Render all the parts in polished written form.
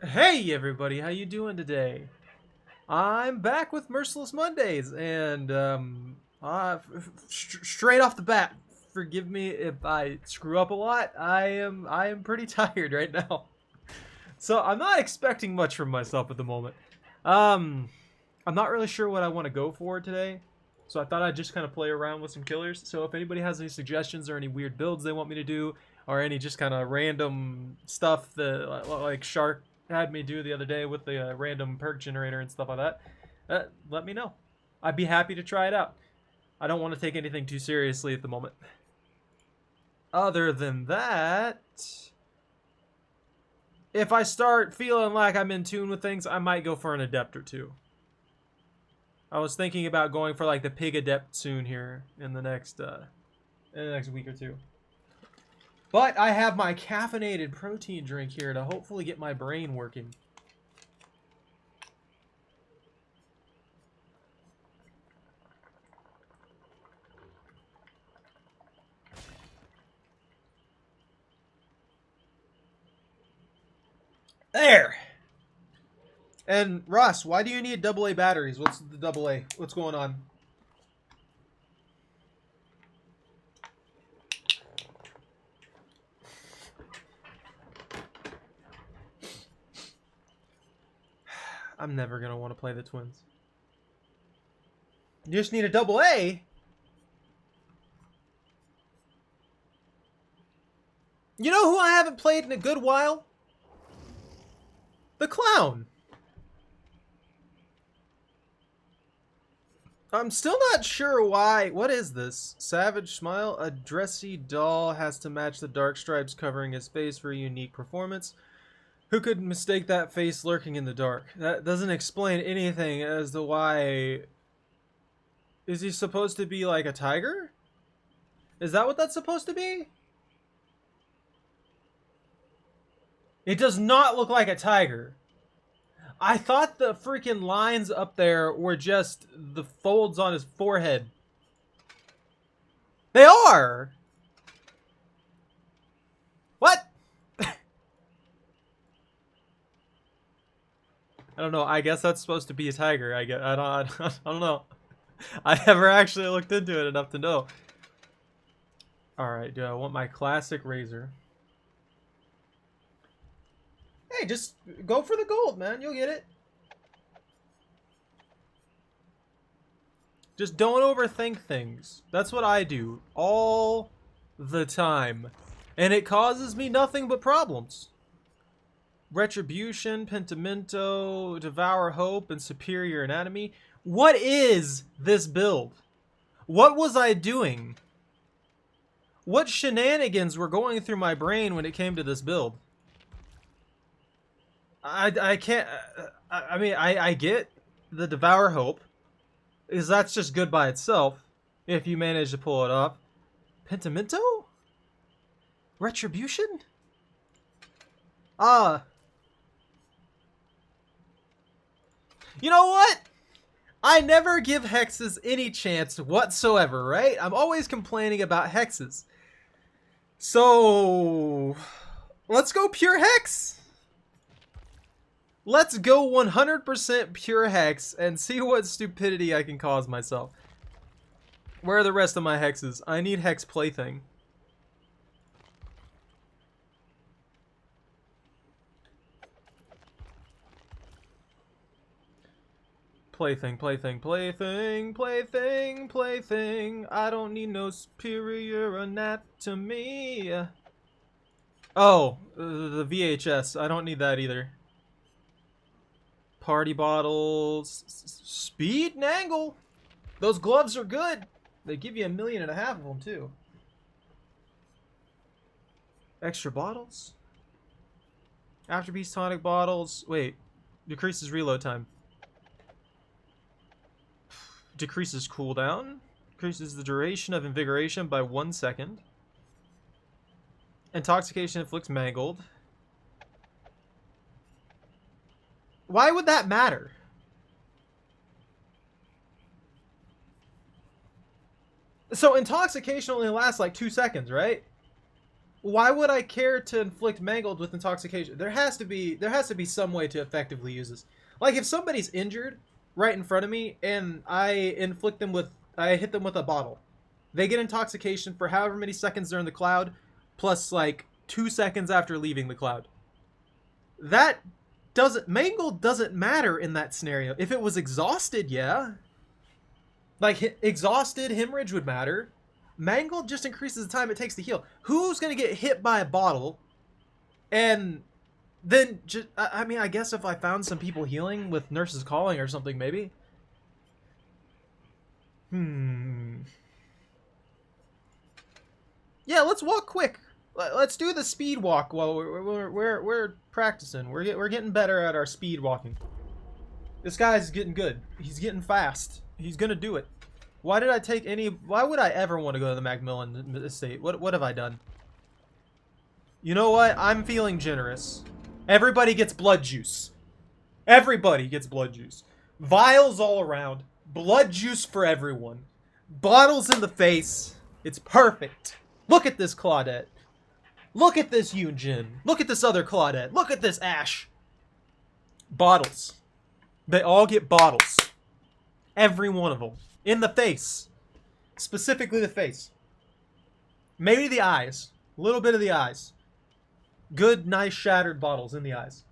Hey everybody, how you doing today? I'm back with Merciless Mondays, and straight off the bat, forgive me if I screw up a lot. I am pretty tired right now, so I'm not expecting much from myself at the moment. Um, I'm not really sure what I want to go for today, so I thought I'd just kind of play around with some killers. So if anybody has any suggestions or any weird builds they want me to do, or any just kind of random stuff that like Shark had me do the other day with the random perk generator and stuff like that, let me know. I'd be happy to try it out. I don't want to take anything too seriously at the moment. Other than that, if I start feeling like I'm in tune with things, I might go for an adept or two. I was thinking about going for like the pig adept soon here in the next week or two. But I have my caffeinated protein drink here to hopefully get my brain working. There! And Ross, why do you need AA batteries? What's the AA? What's going on? I'm never going to want to play the Twins. You just need a AA? You know who I haven't played in a good while? The Clown. I'm still not sure why. What is this? Savage Smile? A dressy doll has to match the dark stripes covering his face for a unique performance. Who could mistake that face lurking in the dark? That doesn't explain anything as to why. Is he supposed to be like a tiger? Is that what that's supposed to be? It does not look like a tiger. I thought the freaking lines up there were just the folds on his forehead. They are! What? I don't know. I guess that's supposed to be a tiger. I don't know. I never actually looked into it enough to know. Alright, do I want my classic razor? Hey, just go for the gold, man. You'll get it. Just don't overthink things. That's what I do all the time. And it causes me nothing but problems. Retribution, Pentimento, Devour Hope, and Superior Anatomy. What is this build? What was I doing? What shenanigans were going through my brain when it came to this build? I can't. I mean, I get the Devour Hope, because that's just good by itself if you manage to pull it off. Pentimento? Retribution? You know what? I never give hexes any chance whatsoever, right? I'm always complaining about hexes. So, let's go pure hex. Let's go 100% pure hex and see what stupidity I can cause myself. Where are the rest of my hexes? I need hex plaything. Plaything, plaything, plaything, plaything, plaything. I don't need no superior anatomy. Oh, the VHS. I don't need that either. Party bottles. Speed and angle. Those gloves are good. They give you 1.5 million of them, too. Extra bottles? Afterbeast tonic bottles. Wait. Decreases reload time. Decreases cooldown. Increases the duration of invigoration by 1 second. Intoxication inflicts mangled. Why would that matter? So intoxication only lasts like 2 seconds, right? why would I care to inflict Mangled with intoxication? There has to be some way to effectively use this. Like if somebody's injured right in front of me and I hit them with a bottle. They get intoxication for however many seconds they're in the cloud, plus like 2 seconds after leaving the cloud. That Mangled doesn't matter in that scenario. If it was exhausted, yeah. Like exhausted hemorrhage would matter. Mangled just increases the time it takes to heal. Who's gonna get hit by a bottle and then just, I mean, I guess if I found some people healing with Nurse's Calling or something, maybe. Yeah, let's walk quick. Let's do the speed walk while we're practicing. We're getting better at our speed walking. This guy's getting good. He's getting fast. He's gonna do it. Why did I take any? Why would I ever want to go to the Macmillan estate? What have I done? You know what? I'm feeling generous. Everybody gets blood juice. Everybody gets blood juice. Vials all around. Blood juice for everyone. Bottles in the face. It's perfect. Look at this Claudette. Look at this Yunjin. Look at this other Claudette. Look at this Ash. Bottles. They all get bottles. Every one of them. In the face. Specifically the face. Maybe the eyes. A little bit of the eyes. Good, nice, shattered bottles in the eyes.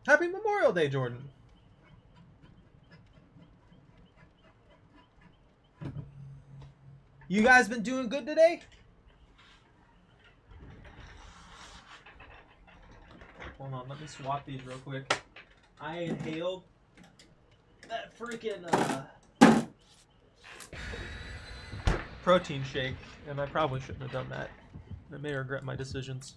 Happy Memorial Day, Jordan. You guys been doing good today? Hold on, let me swap these real quick. I inhaled that freaking protein shake, and I probably shouldn't have done that. I may regret my decisions.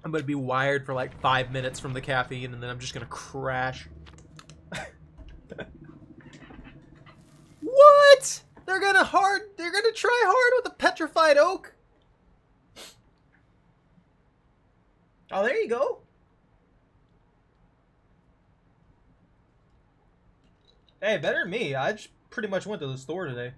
I'm gonna be wired for like 5 minutes from the caffeine, and then I'm just gonna crash. What? They're gonna try hard with a petrified oak? Oh, there you go. Hey, better than me. I just pretty much went to the store today.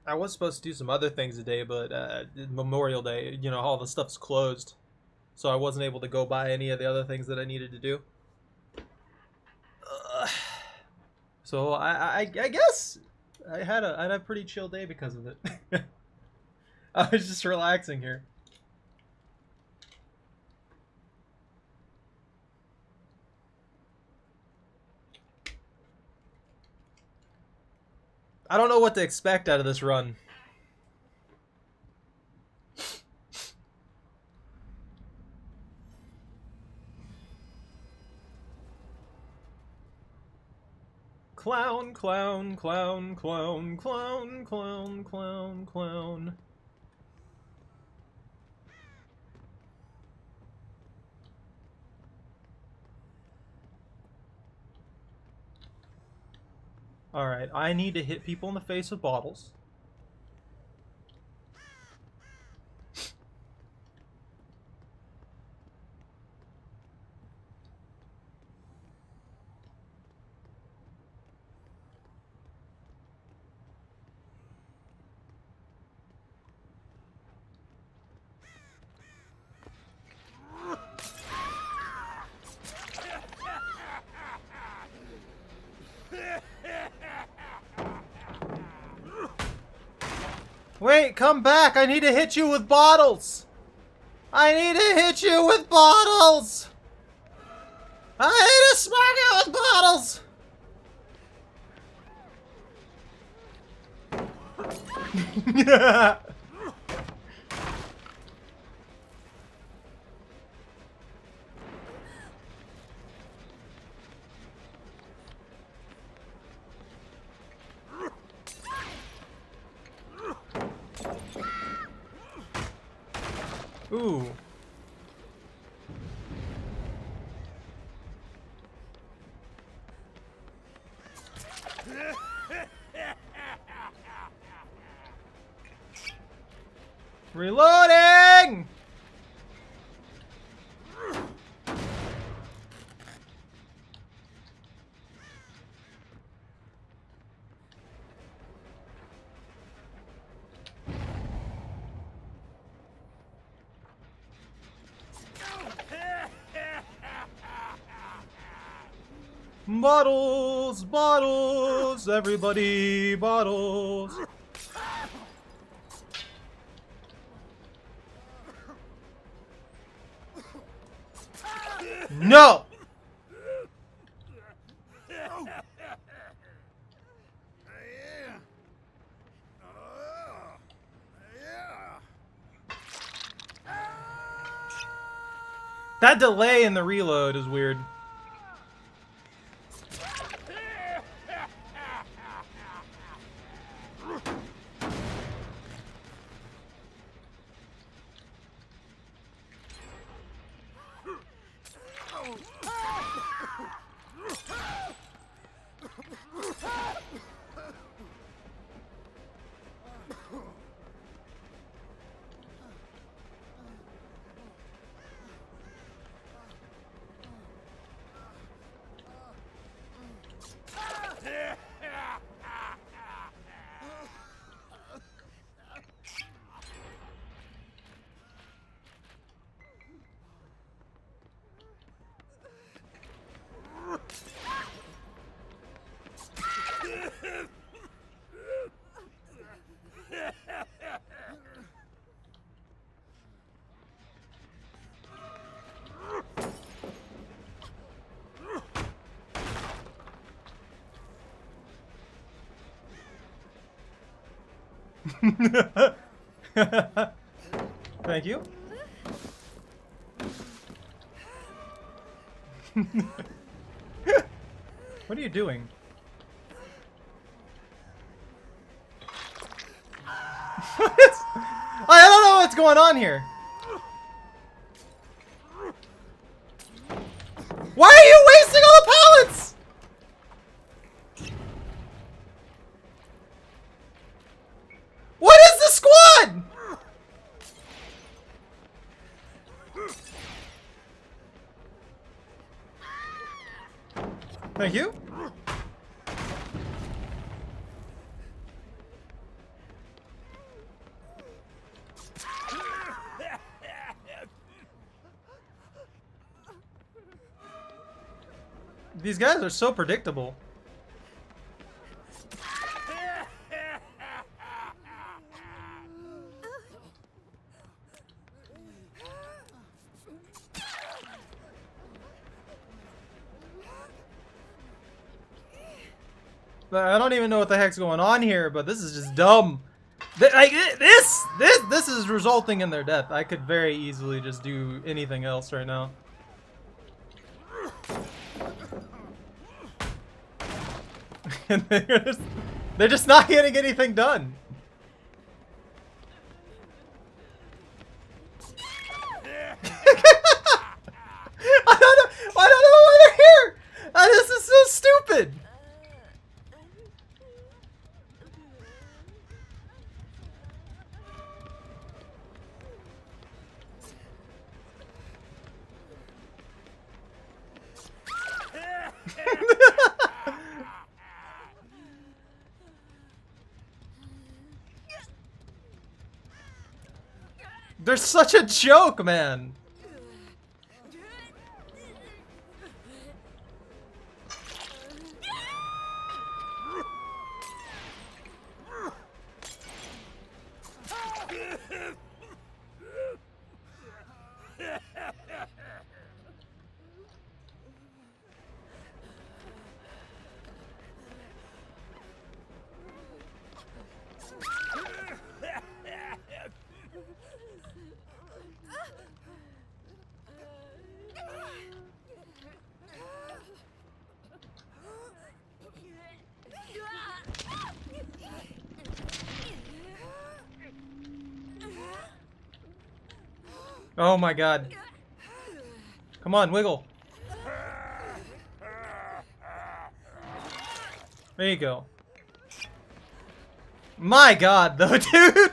I was supposed to do some other things today, but Memorial Day, you know, all the stuff's closed. So I wasn't able to go buy any of the other things that I needed to do. So I guess I had a pretty chill day because of it. I was just relaxing here. I don't know what to expect out of this run. Clown, clown, clown, clown, clown, clown, clown, clown. Alright, I need to hit people in the face with bottles. Wait, come back! I need to hit you with bottles! I need to hit you with bottles! I need to smack you with bottles! Ooh. Reloading! Bottles, bottles, everybody, bottles. No! That delay in the reload is weird. Thank you. What are you doing? I don't know what's going on here. Why are you wasting all the pallets? What is the squad? Thank you. These guys are so predictable. I don't even know what the heck's going on here, but this is just dumb. This is resulting in their death. I could very easily just do anything else right now. And they're just not getting anything done. I don't know why they're here. This is so stupid. They're such a joke, man. Oh my god. Come on, wiggle. There you go. My god, though, dude!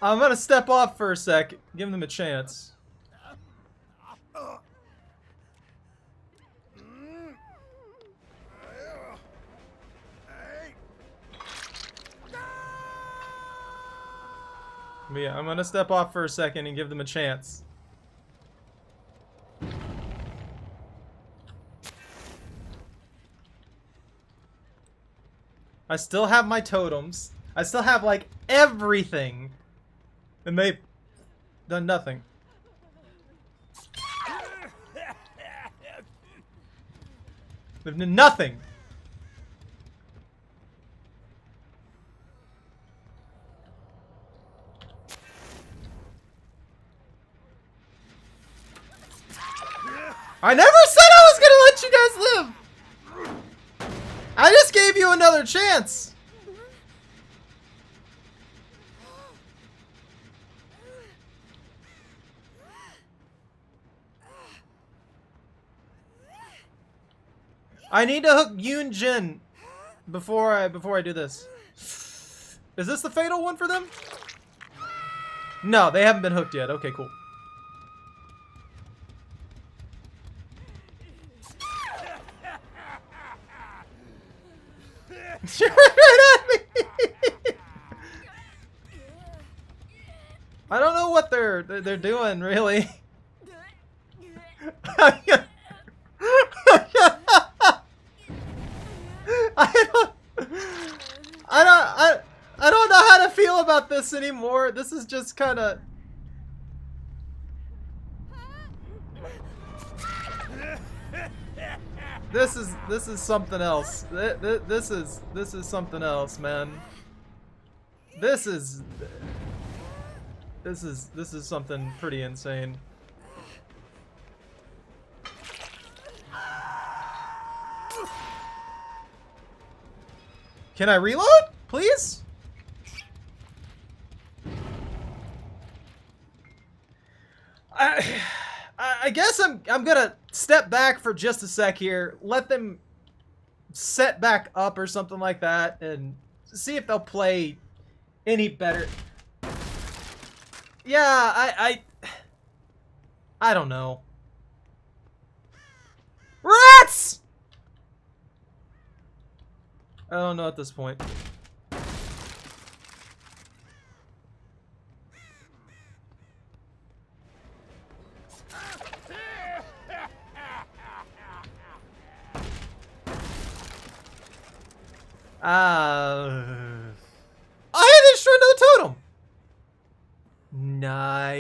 I'm gonna step off for a sec, give them a chance. But yeah, I'm gonna step off for a second and give them a chance. I still have my totems. I still have, like, everything. And they've done nothing. They've done nothing. I never said I was gonna let you guys live! I just gave you another chance! I need to hook Yoon Jin before I do this. Is this the fatal one for them? No, they haven't been hooked yet. Okay, cool. You're right at me. I don't know what they're doing, really. I don't know how to feel about this anymore. This is just kind of. This is something else. This is something else, man. This is something pretty insane. Can I reload, please? I guess I'm gonna step back for just a sec here, let them set back up or something like that, and see if they'll play any better. Yeah, I don't know. Rats! I don't know at this point. I destroyed another totem. Nice.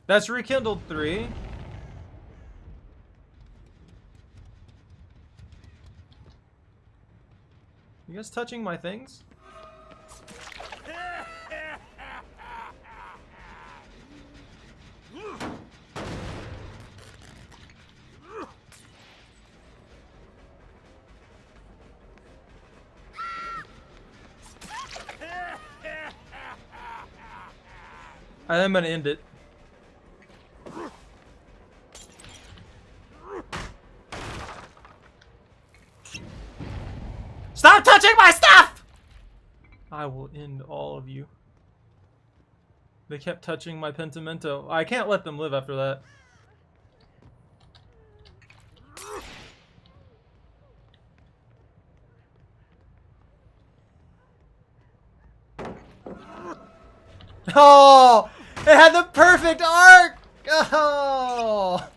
That's rekindled 3. You guys touching my things? I'm gonna end it. Stop touching my stuff! I will end all of you. They kept touching my pentimento. I can't let them live after that. Oh! It had the perfect arc! Oh!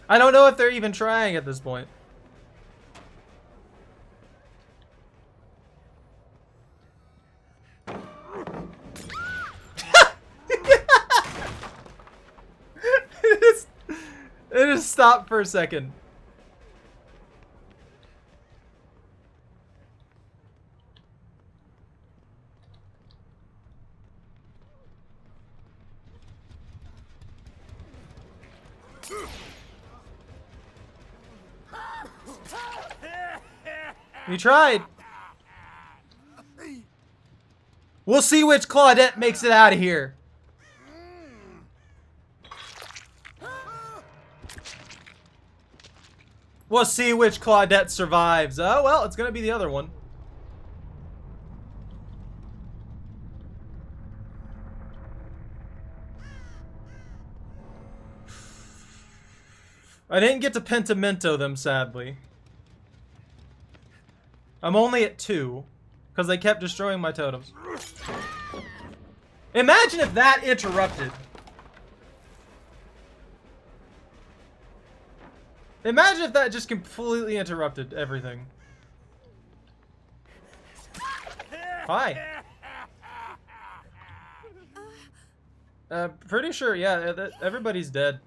I don't know if they're even trying at this point. It just stopped for a second. You tried. We'll see which Claudette makes it out of here. We'll see which Claudette survives. Oh, well, it's gonna be the other one. I didn't get to Pentimento them, sadly. I'm only at 2, because they kept destroying my totems. Imagine if that interrupted. Imagine if that just completely interrupted everything. Hi. Pretty sure, yeah, everybody's dead.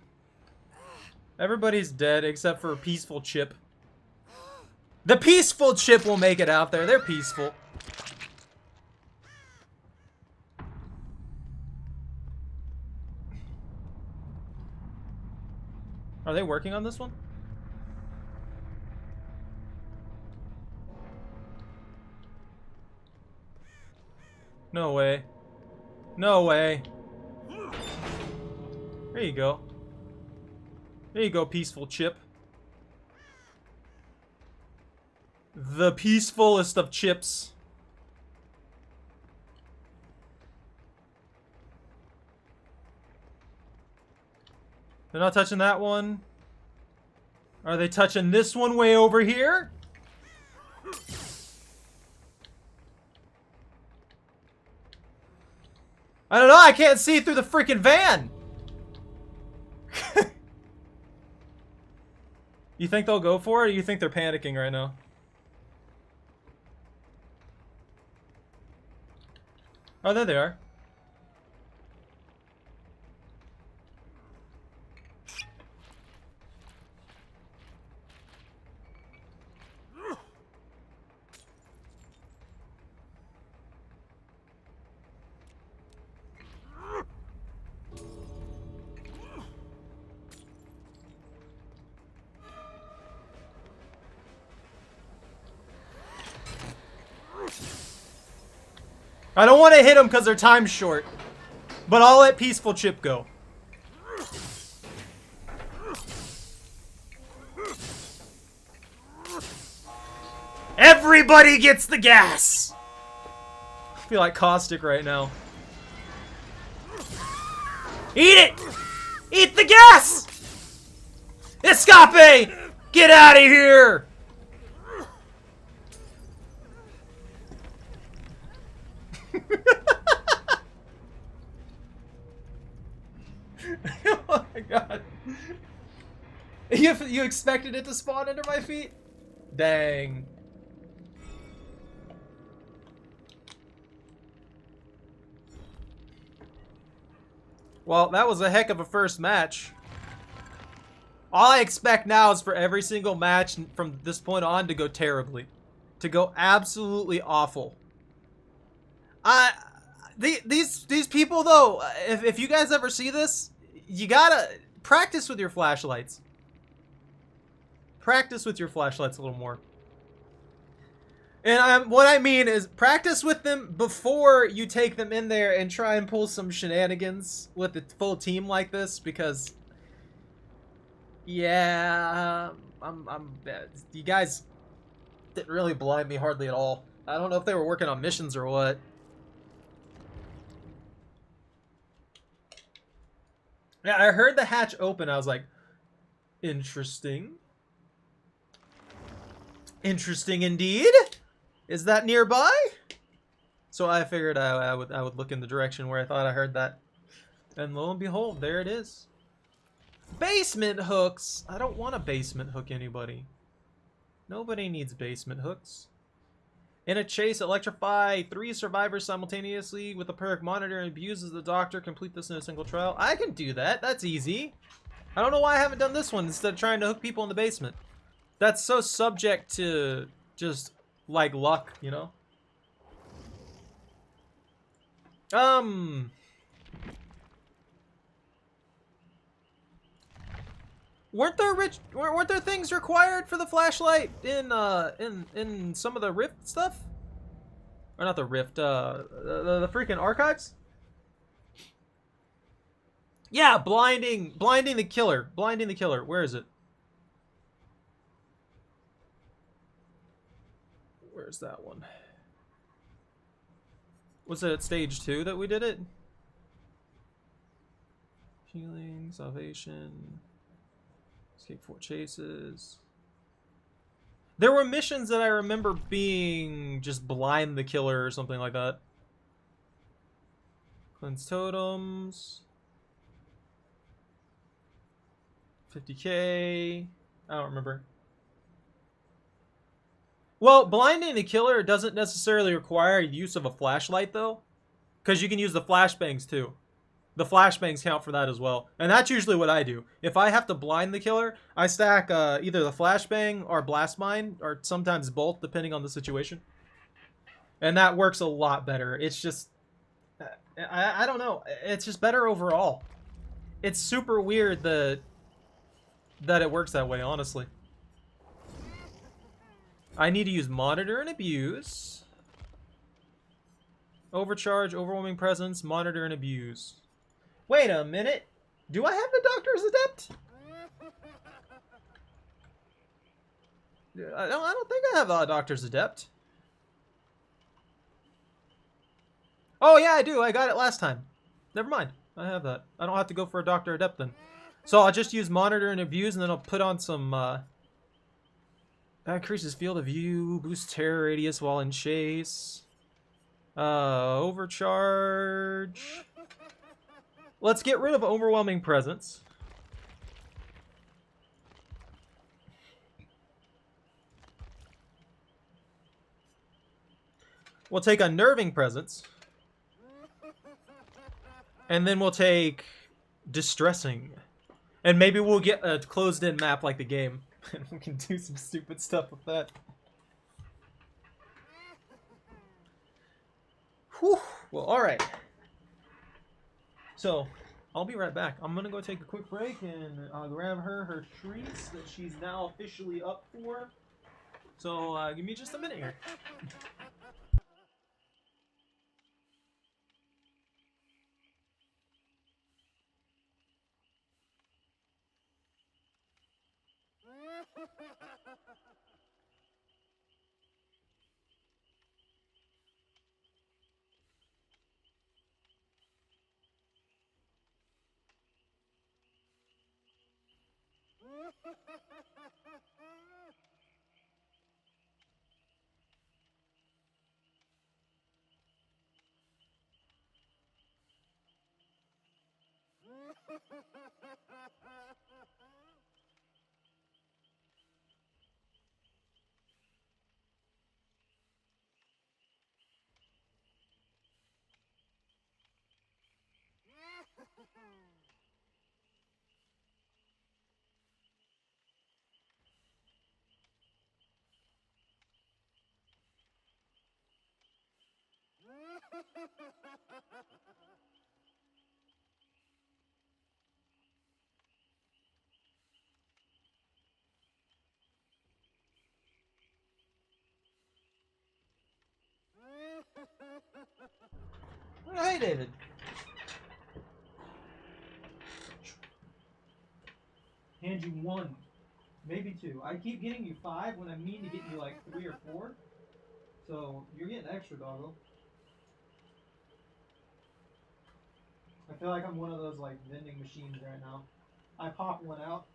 Everybody's dead except for Peaceful Chip. The Peaceful Chip will make it out there. They're peaceful. Are they working on this one? No way. No way. There you go. There you go, Peaceful Chip. The peacefulest of chips. They're not touching that one. Are they touching this one way over here? I don't know, I can't see through the freaking van. You think they'll go for it, or you think they're panicking right now? Oh, there they are. I don't want to hit them because their time's short. But I'll let Peaceful Chip go. Everybody gets the gas! I feel like Caustic right now. Eat it! Eat the gas! Escape! Get out of here! Oh my god. You expected it to spawn under my feet? Dang. Well, that was a heck of a first match. All I expect now is for every single match from this point on to go terribly. To go absolutely awful. These people though, if you guys ever see this, you gotta practice with your flashlights. Practice with your flashlights a little more. And what I mean is practice with them before you take them in there and try and pull some shenanigans with a full team like this, because yeah, you guys didn't really blind me hardly at all. I don't know if they were working on missions or what. Yeah, I heard the hatch open. I was like, interesting. Interesting indeed. Is that nearby? So I figured I would look in the direction where I thought I heard that. And lo and behold, there it is. Basement hooks. I don't want a basement hook anybody. Nobody needs basement hooks. In a chase, electrify 3 survivors simultaneously with a perk. Monitor and abuses the doctor. Complete this in a single trial. I can do that. That's easy. I don't know why I haven't done this one instead of trying to hook people in the basement. That's so subject to just like luck, you know? weren't there things required for the flashlight in some of the Rift stuff? Or not the Rift, the freaking archives? Yeah, blinding the killer. Blinding the killer. Where is it? Where's that one? Was it at stage 2 that we did it? Healing, salvation, escape 4 chases. There were missions that I remember being just blind the killer or something like that. Cleanse totems. 50k. I don't remember. Well, blinding the killer doesn't necessarily require use of a flashlight, though. Because you can use the flashbangs, too. The flashbangs count for that as well. And that's usually what I do. If I have to blind the killer, I stack either the flashbang or blast mine, or sometimes both, depending on the situation. And that works a lot better. It's just... I don't know. It's just better overall. It's super weird that it works that way, honestly. I need to use Monitor and Abuse. Overcharge, Overwhelming Presence, Monitor and Abuse. Wait a minute. Do I have the Doctor's Adept? I don't think I have the Doctor's Adept. Oh yeah, I do. I got it last time. Never mind. I have that. I don't have to go for a Doctor Adept then. So I'll just use Monitor and Abuse, and then I'll put on some... that increases field of view, boosts terror radius while in chase. Overcharge. Let's get rid of Overwhelming Presence. We'll take Unnerving Presence. And then we'll take Distressing. And maybe we'll get a closed-in map like the game. And we can do some stupid stuff with that. Whew. Well, alright. So, I'll be right back. I'm gonna go take a quick break and grab her treats that she's now officially up for. So, give me just a minute here. Hey, David. Hand you 1, maybe 2. I keep getting you 5 when I mean to get you like 3 or 4. So you're getting extra, doggo. I feel like I'm one of those like vending machines right now. I pop one out.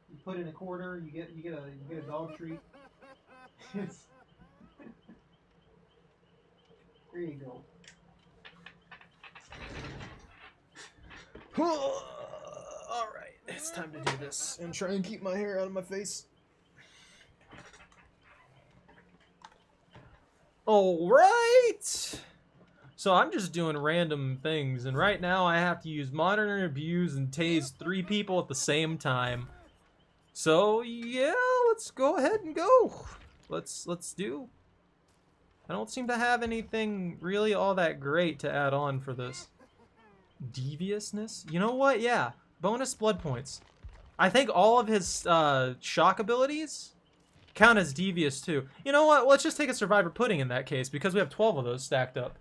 You put in a quarter. You get a dog treat. It's there you go. Alright, it's time to do this and try and keep my hair out of my face. Alright! So I'm just doing random things, and right now I have to use Monitor and Abuse and tase 3 people at the same time. So yeah, let's go ahead and go. Let's do. I don't seem to have anything really all that great to add on for this. Deviousness? You know what? Yeah. Bonus blood points. I think all of his shock abilities count as devious too. You know what? Let's just take a survivor pudding in that case because we have 12 of those stacked up.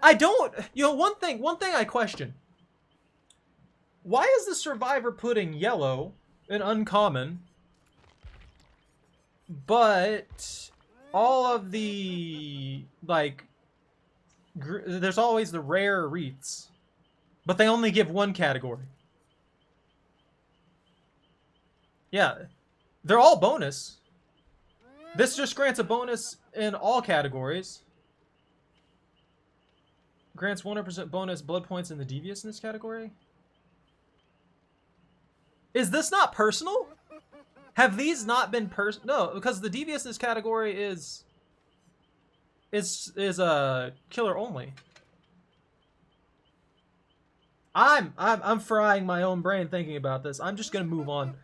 I don't. You know, one thing I question. Why is the survivor pudding yellow and uncommon, but all of the like there's always the rare wreaths, but they only give one category? Yeah, they're all bonus. This just grants a bonus in all categories. Grants 100% bonus blood points in the deviousness category. Is this not personal? Have these not been No, because the deviousness category is a killer only. I'm frying my own brain thinking about this. I'm just gonna move on.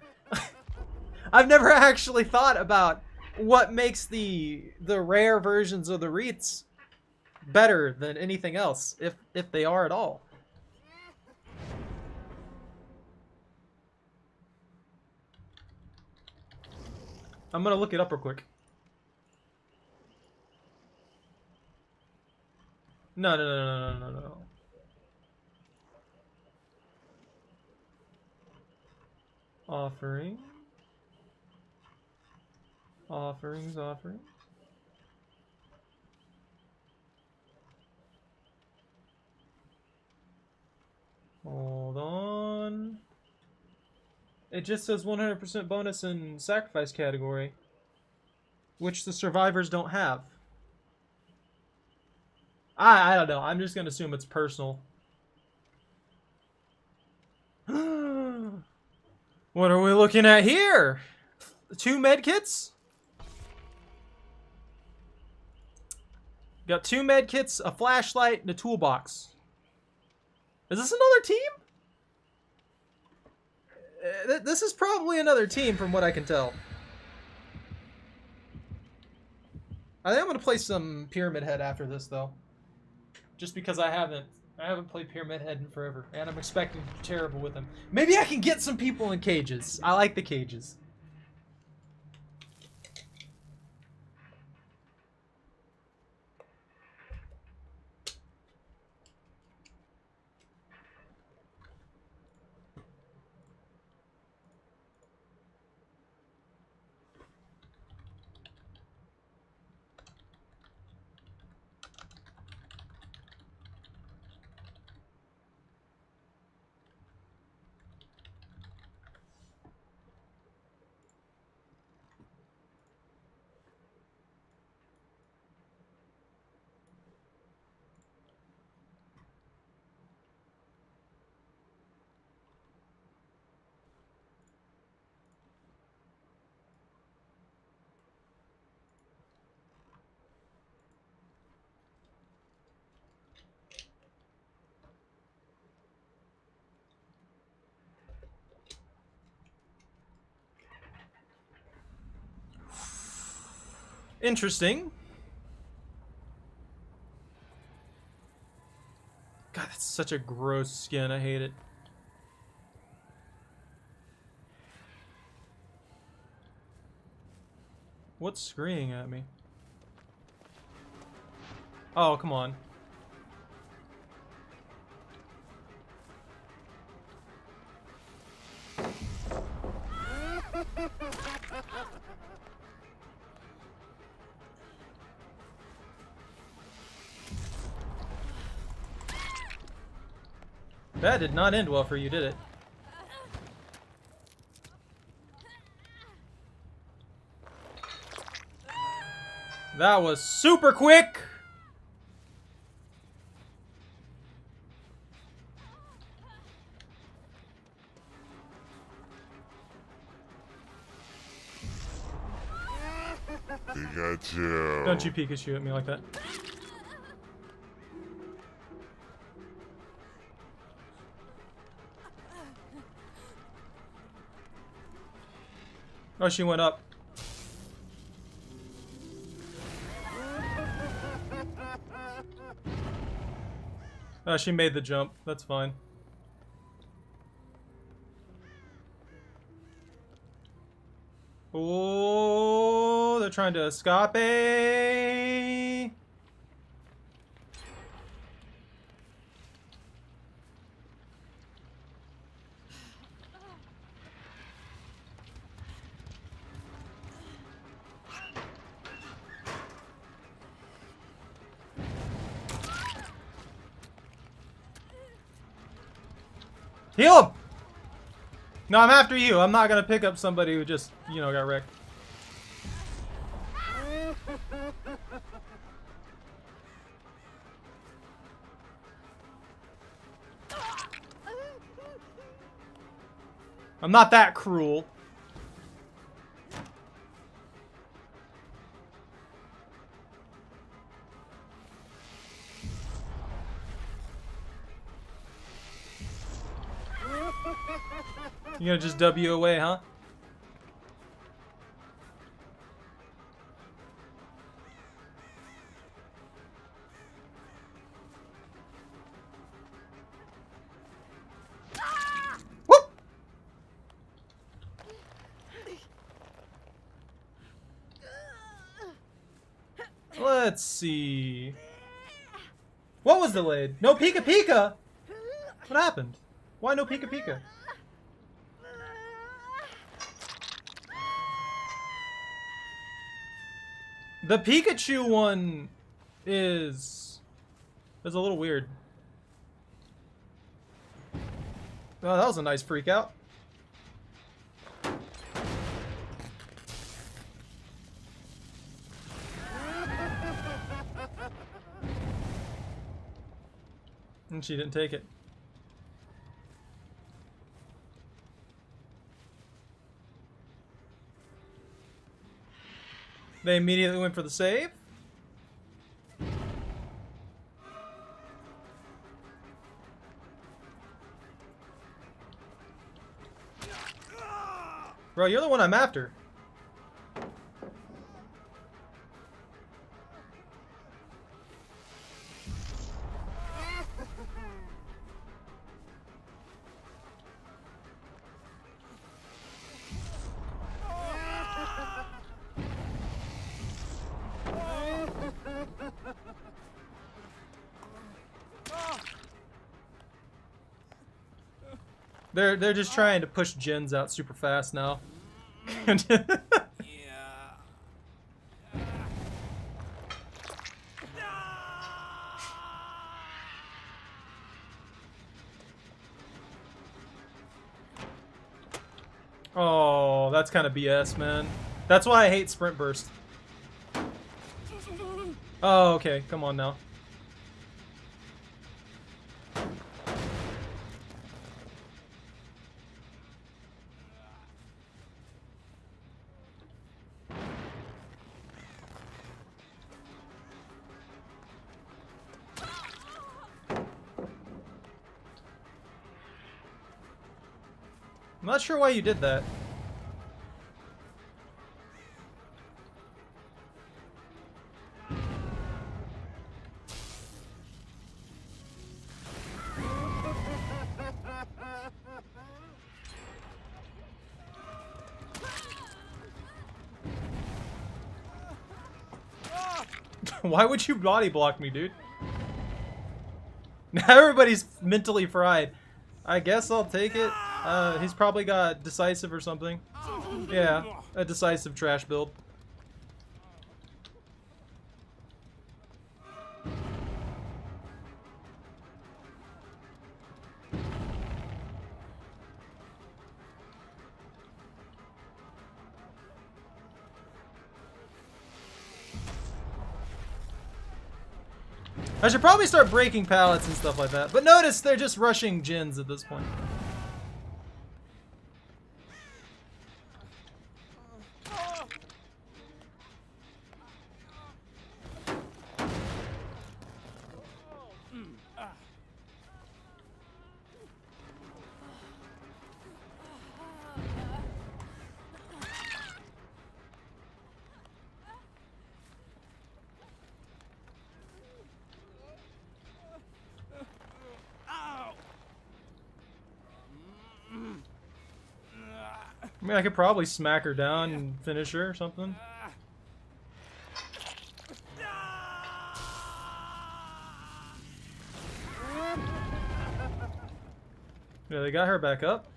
I've never actually thought about what makes the rare versions of the wreaths better than anything else, if they are at all. I'm gonna look it up real quick. No. Offering. Offerings. Hold on. It just says 100% bonus in sacrifice category, which the survivors don't have. I don't know. I'm just gonna assume it's personal. What are we looking at here? 2 medkits? Got 2 medkits, a flashlight, and a toolbox. Is this another team? This is probably another team from what I can tell. I think I'm gonna play some Pyramid Head after this though. Just because I haven't played Pyramid Head in forever, and I'm expecting to do terrible with him. Maybe I can get some people in cages. I like the cages. Interesting. God, that's such a gross skin. I hate it. What's screaming at me? Oh, come on. That did not end well for you, did it? That was super quick! Pikachu. Don't you Pikachu at me like that. Oh, she went up. Oh, she made the jump. That's fine. Oh, they're trying to escape. Heal him! No, I'm after you. I'm not gonna pick up somebody who just, you know, got wrecked. I'm not that cruel. You gonna just W away, huh? Whoop! Let's see. What was delayed? No Pika Pika? What happened? Why no Pika Pika? The Pikachu one is a little weird. Oh, that was a nice freak out. And she didn't take it. They immediately went for the save. Bro, you're the one I'm after. They're just trying to push gens out super fast now. Oh, that's kind of BS, man. That's why I hate Sprint Burst. Oh, okay. Come on now. I'm not sure why you did that. Why would you body block me, dude? Now everybody's mentally fried. I guess I'll take it. He's probably got decisive or something. Yeah, a decisive trash build. I should probably start breaking pallets and stuff like that. But notice they're just rushing gens at this point. mean, I could probably smack her down and finish her or something. Yeah, they got her back up.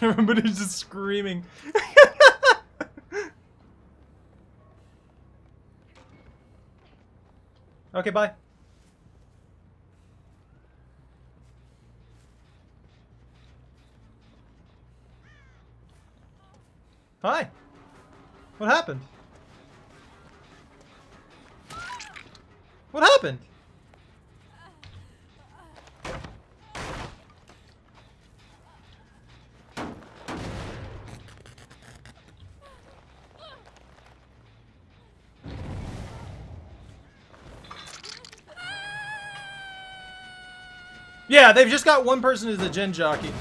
Everybody's just screaming. Okay, bye. Hi. What happened? What happened? Yeah, they've just got one person as the gen jockey.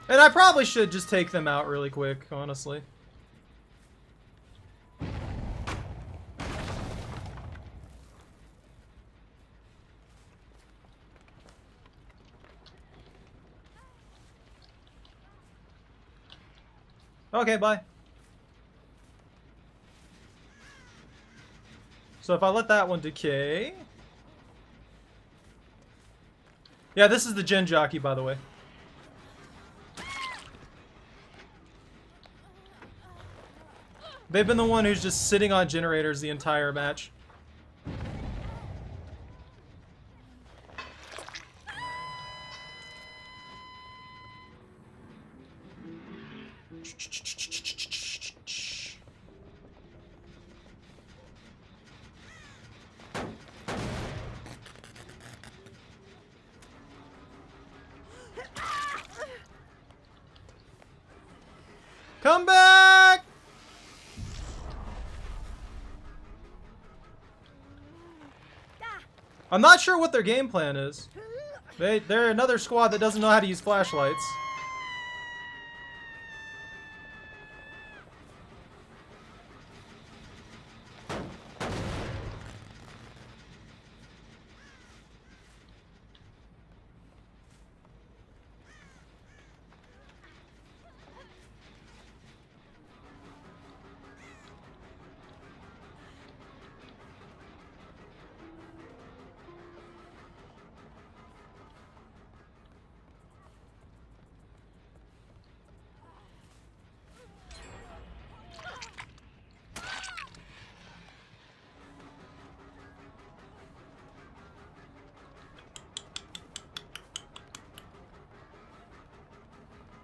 And I probably should just take them out really quick, honestly. Okay, bye. So if I let that one decay... Yeah, this is the gen jockey, by the way. They've been the one who's just sitting on generators the entire match. Come back! I'm not sure what their game plan is. They're another squad that doesn't know how to use flashlights.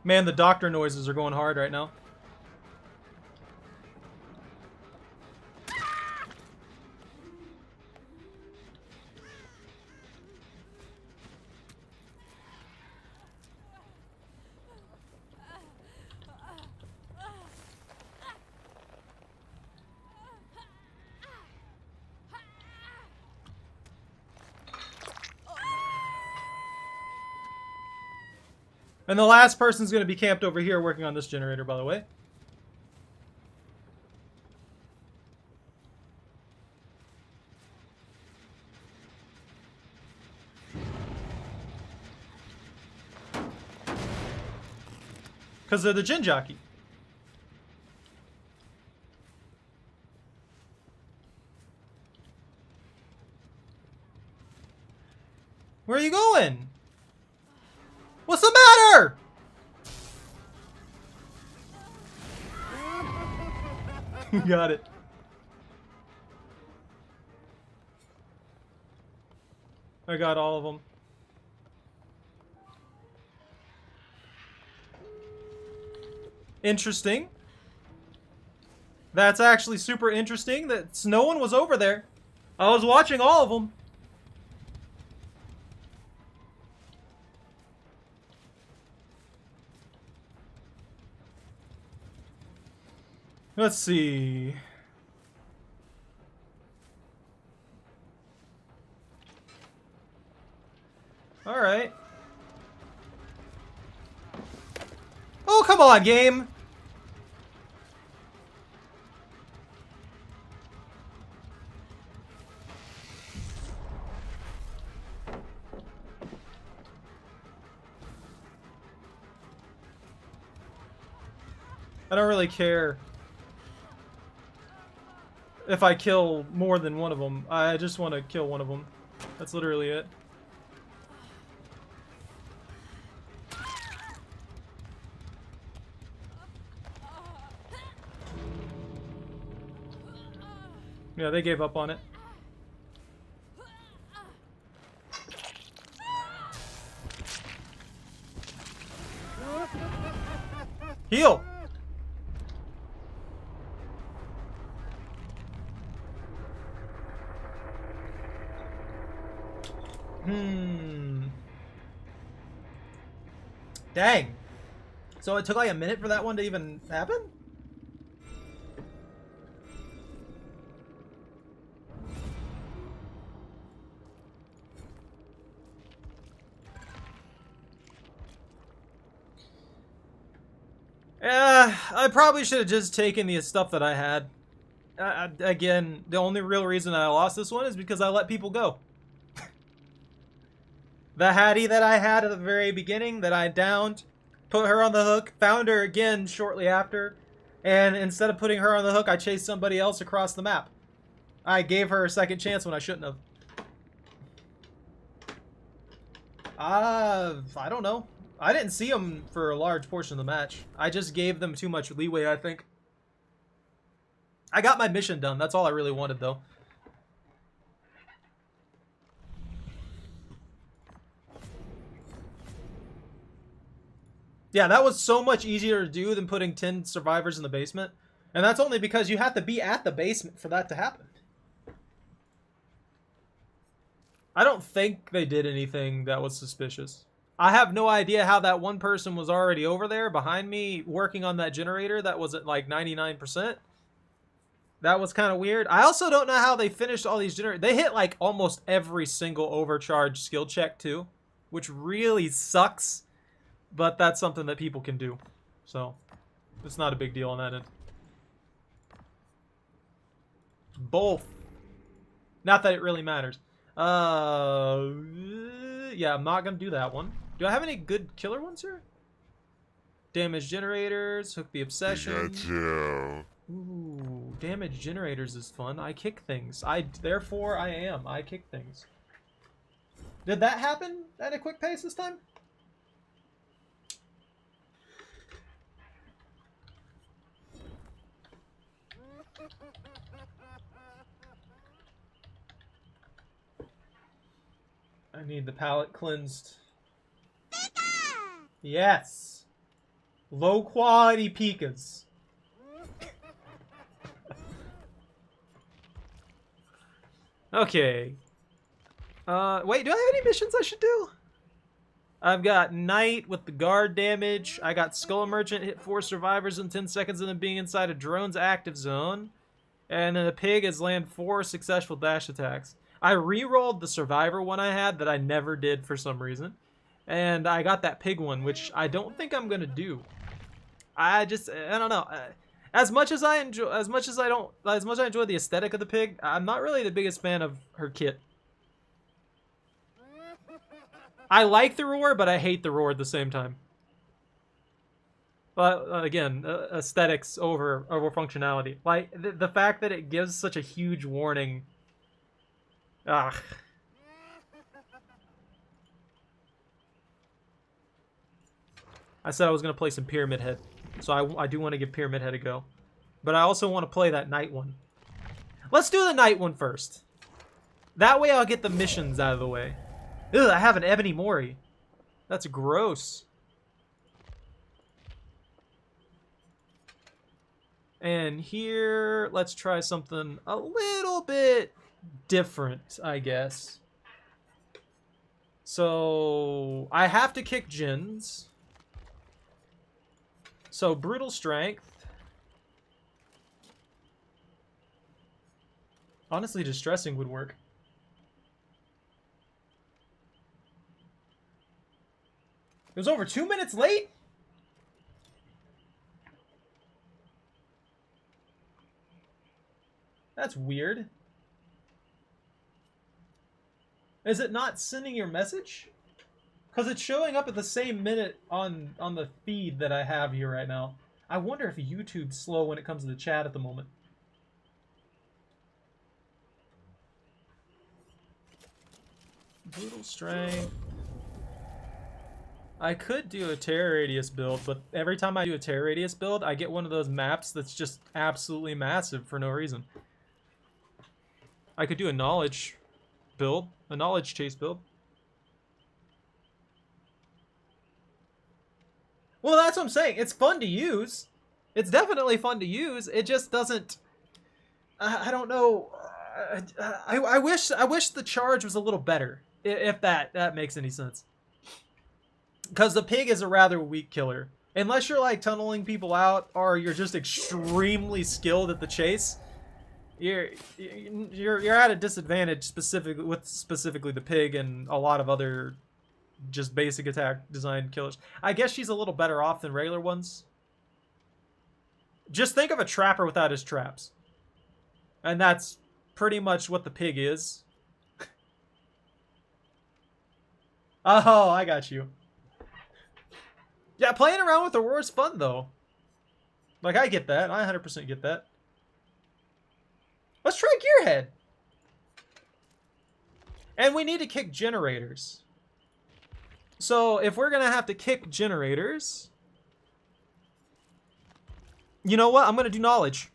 Man, the doctor noises are going hard right now. And the last person's going to be camped over here working on this generator, by the way. Because they're the gen jockey. Where are you going? What's the matter? Got it. I got all of them. Interesting. That's actually super interesting that no one was over there. I was watching all of them. Let's see. All right. Oh, come on, game. I don't really care if I kill more than one of them. I just want to kill one of them. That's literally it. Yeah, they gave up on it. Heal! Dang. So it took like a minute for that one to even happen? I probably should have just taken the stuff that I had. Again, the only real reason I lost this one is because I let people go. The Hattie that I had at the very beginning that I downed, put her on the hook, found her again shortly after, and instead of putting her on the hook, I chased somebody else across the map. I gave her a second chance when I shouldn't have. I don't know. I didn't see them for a large portion of the match. I just gave them too much leeway, I think. I got my mission done. That's all I really wanted, though. Yeah, that was so much easier to do than putting 10 survivors in the basement. And that's only because you have to be at the basement for that to happen. I don't think they did anything that was suspicious. I have no idea how that one person was already over there behind me working on that generator that was at like 99%. That was kind of weird. I also don't know how they finished all these generators. They hit like almost every single overcharge skill check too, which really sucks. But that's something that people can do. So, it's not a big deal on that end. Both. Not that it really matters. Yeah, I'm not going to do that one. Do I have any good killer ones here? Damage generators, hook the obsession. Pikachu. Ooh, damage generators is fun. I kick things. Therefore I am. I kick things. Did that happen at a quick pace this time? I need the palette cleansed. Yes. Low quality Pikas. Okay. Wait, do I have any missions I should do? I've got Knight with the guard damage. I got Skull Merchant hit 4 survivors in 10 seconds and then being inside a drone's active zone. And then the pig has landed 4 successful dash attacks. I re-rolled the survivor one I had that I never did for some reason. And I got that pig one, which I don't think I'm gonna do. I don't know. As much as I enjoy the aesthetic of the pig, I'm not really the biggest fan of her kit. I like the roar, but I hate the roar at the same time. But again, aesthetics over functionality. Like the fact that it gives such a huge warning. Ugh. I said I was gonna play some Pyramid Head, so I do want to give Pyramid Head a go, but I also want to play that night one. Let's do the night one first. That way I'll get the missions out of the way. Ugh, I have an Ebony Mori. That's gross. And here, let's try something a little bit different, I guess. So, I have to kick Jins. So, Brutal Strength. Honestly, Distressing would work. It was over 2 minutes late? That's weird. Is it not sending your message? Because it's showing up at the same minute on the feed that I have here right now. I wonder if YouTube's slow when it comes to the chat at the moment. Brutal strength. I could do a terror radius build, but every time I do a terror radius build, I get one of those maps that's just absolutely massive for no reason. I could do a knowledge build, a knowledge chase build. Well, that's what I'm saying. It's fun to use. It's definitely fun to use. It just doesn't. I don't know. I wish the charge was a little better, if that makes any sense. Because the pig is a rather weak killer. Unless you're like tunneling people out, or you're just extremely skilled at the chase, you're at a disadvantage specifically the pig and a lot of other just basic attack design killers. I guess she's a little better off than regular ones. Just think of a trapper without his traps. And that's pretty much what the pig is. Oh, I got you. Yeah, playing around with Aurora is fun, though. Like, I get that. I 100% get that. Let's try Gearhead. And we need to kick generators. So, if we're going to have to kick generators... You know what? I'm going to do knowledge.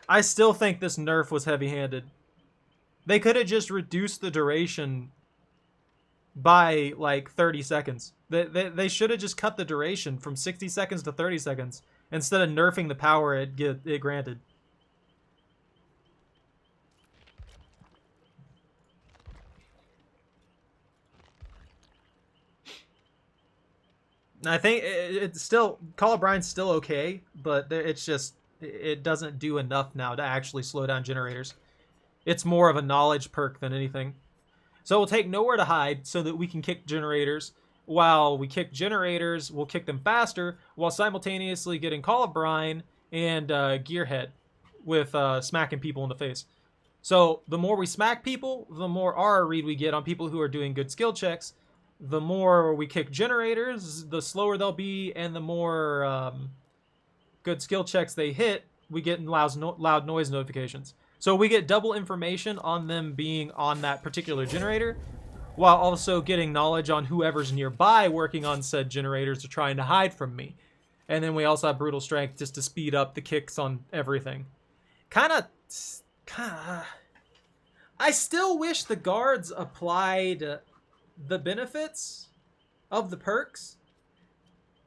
I still think this nerf was heavy-handed. They could have just reduced the duration by, like, 30 seconds. They should have just cut the duration from 60 seconds to 30 seconds instead of nerfing the power it granted. I think it's still... Call of Brian's still okay, but it's just... It doesn't do enough now to actually slow down generators. It's more of a knowledge perk than anything. So we'll take Nowhere to Hide so that we can kick generators. While we kick generators, we'll kick them faster while simultaneously getting Call of Brine and Gearhead with smacking people in the face. So the more we smack people, the more RR read we get on people who are doing good skill checks. The more we kick generators, the slower they'll be, and the more good skill checks they hit, we get loud noise notifications. So we get double information on them being on that particular generator, while also getting knowledge on whoever's nearby working on said generators or trying to hide from me. And then we also have Brutal Strength just to speed up the kicks on everything. Kinda... I still wish the guards applied the benefits of the perks,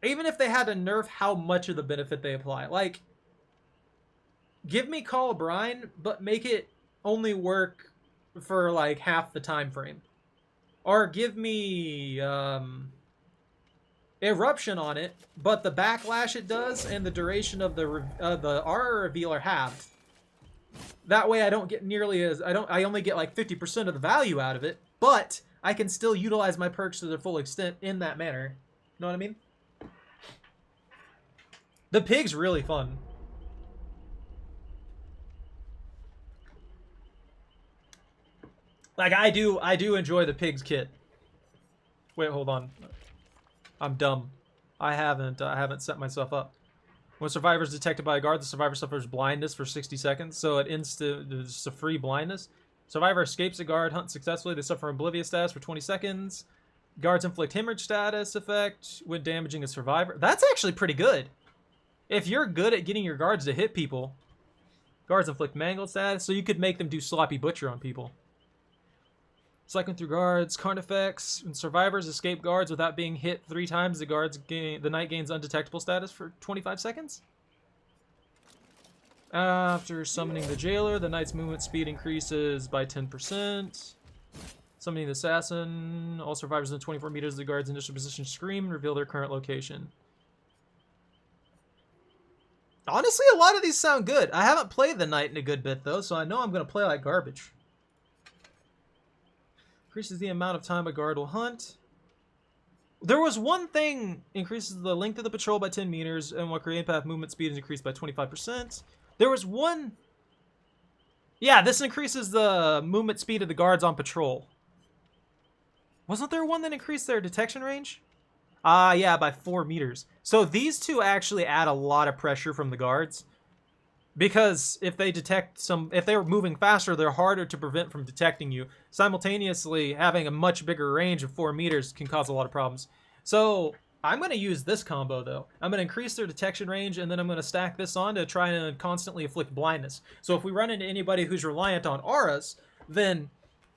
even if they had to nerf how much of the benefit they apply. Like, give me Call of Brine, but make it only work for like half the time frame. Or give me Eruption on it, but the backlash it does and the duration of the RR reveal are halved. That way I don't get nearly as... I only get like 50% of the value out of it, but I can still utilize my perks to their full extent in that manner. Know what I mean? The pig's really fun. Like, I do enjoy the pig's kit. Wait, hold on. I'm dumb. I haven't set myself up. When survivor is detected by a guard, the survivor suffers blindness for 60 seconds, so it's a free blindness. Survivor escapes a guard, hunt successfully, they suffer oblivious status for 20 seconds. Guards inflict hemorrhage status effect when damaging a survivor. That's actually pretty good. If you're good at getting your guards to hit people, guards inflict mangled status, so you could make them do sloppy butcher on people. Cycling through guards, card effects. When survivors escape guards without being hit 3 times, the knight gains undetectable status for 25 seconds. After summoning the jailer, the knight's movement speed increases by 10%. Summoning the assassin, all survivors within 24 meters of the guard's initial position scream and reveal their current location. Honestly, a lot of these sound good. I haven't played the knight in a good bit, though, so I know I'm going to play like garbage. Increases the amount of time a guard will hunt. There was one thing, increases the length of the patrol by 10 meters, and while creating path movement speed is increased by 25%. There was one... Yeah, this increases the movement speed of the guards on patrol. Wasn't there one that increased their detection range? Ah, yeah, by 4 meters. So these two actually add a lot of pressure from the guards. Because if they detect if they're moving faster, they're harder to prevent from detecting you. Simultaneously, having a much bigger range of 4 meters can cause a lot of problems. So I'm going to use this combo, though. I'm going to increase their detection range, and then I'm going to stack this on to try and constantly inflict blindness. So if we run into anybody who's reliant on auras, then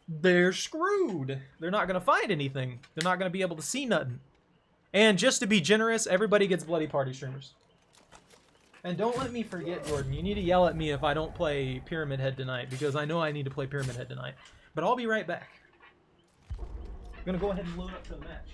they're screwed. They're not going to find anything. They're not going to be able to see nothing. And just to be generous, everybody gets bloody party streamers. And don't let me forget, Jordan, you need to yell at me if I don't play Pyramid Head tonight, because I know I need to play Pyramid Head tonight. But I'll be right back. I'm going to go ahead and load up to the match.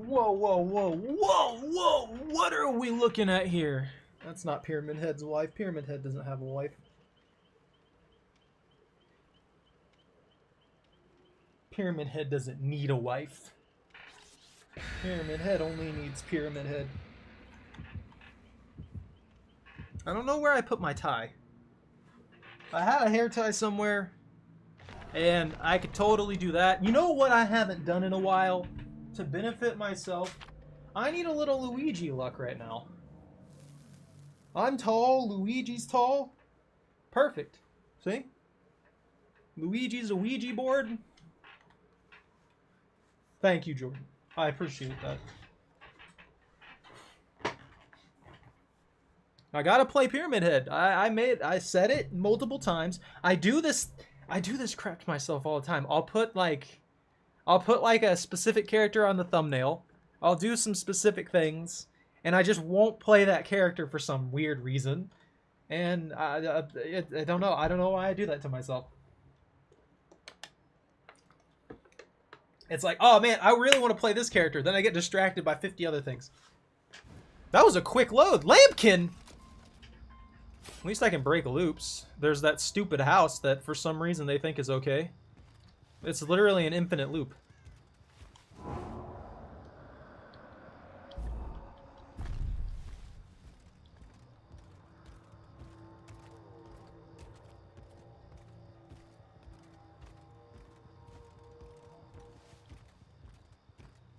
Whoa, whoa, whoa, whoa, whoa! What are we looking at here? That's not Pyramid Head's wife. Pyramid Head doesn't have a wife. Pyramid Head doesn't need a wife. Pyramid Head only needs Pyramid Head. I don't know where I put my tie. I had a hair tie somewhere, and I could totally do that. You know what I haven't done in a while? To benefit myself, I need a little Luigi luck right now. I'm tall, Luigi's tall. Perfect. See? Luigi's a Ouija board. Thank you, Jordan. I appreciate that. I gotta play Pyramid Head. I said it multiple times. I do this crap to myself all the time. I'll put like a specific character on the thumbnail. I'll do some specific things, and I just won't play that character for some weird reason. And I don't know. I don't know why I do that to myself. It's like, oh man, I really want to play this character. Then I get distracted by 50 other things. That was a quick load. Lampkin! At least I can break loops. There's that stupid house that for some reason they think is okay. It's literally an infinite loop.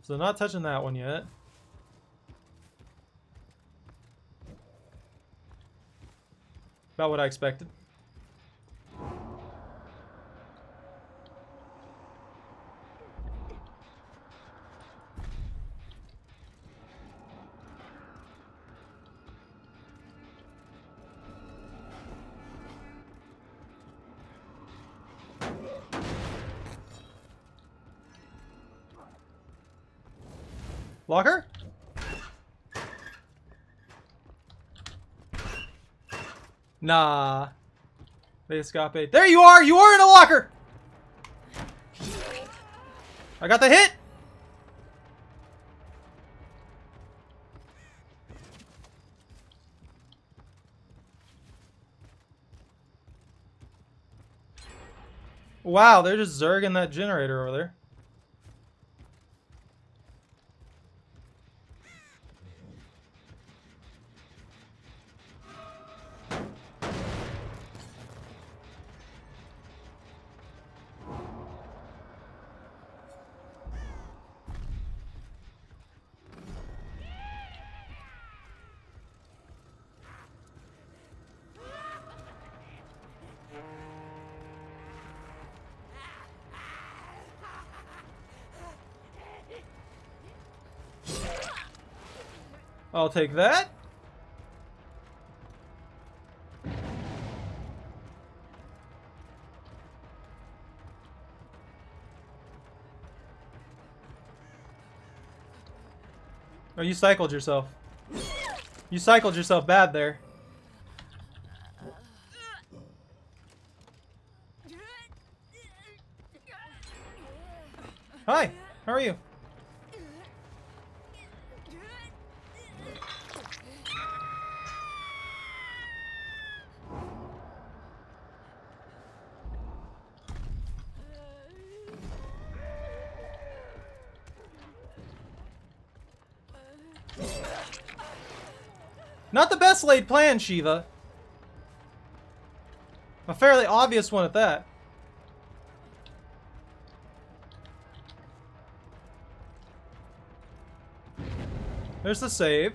So not touching that one yet. About what I expected. Locker? Nah. They escape. There you are! You are in a locker! I got the hit! Wow, they're just zerging that generator over there. I'll take that. Oh, you cycled yourself. You cycled yourself bad there. Hi, how are you? Not the best laid plan, Shiva. A fairly obvious one at that. There's the save.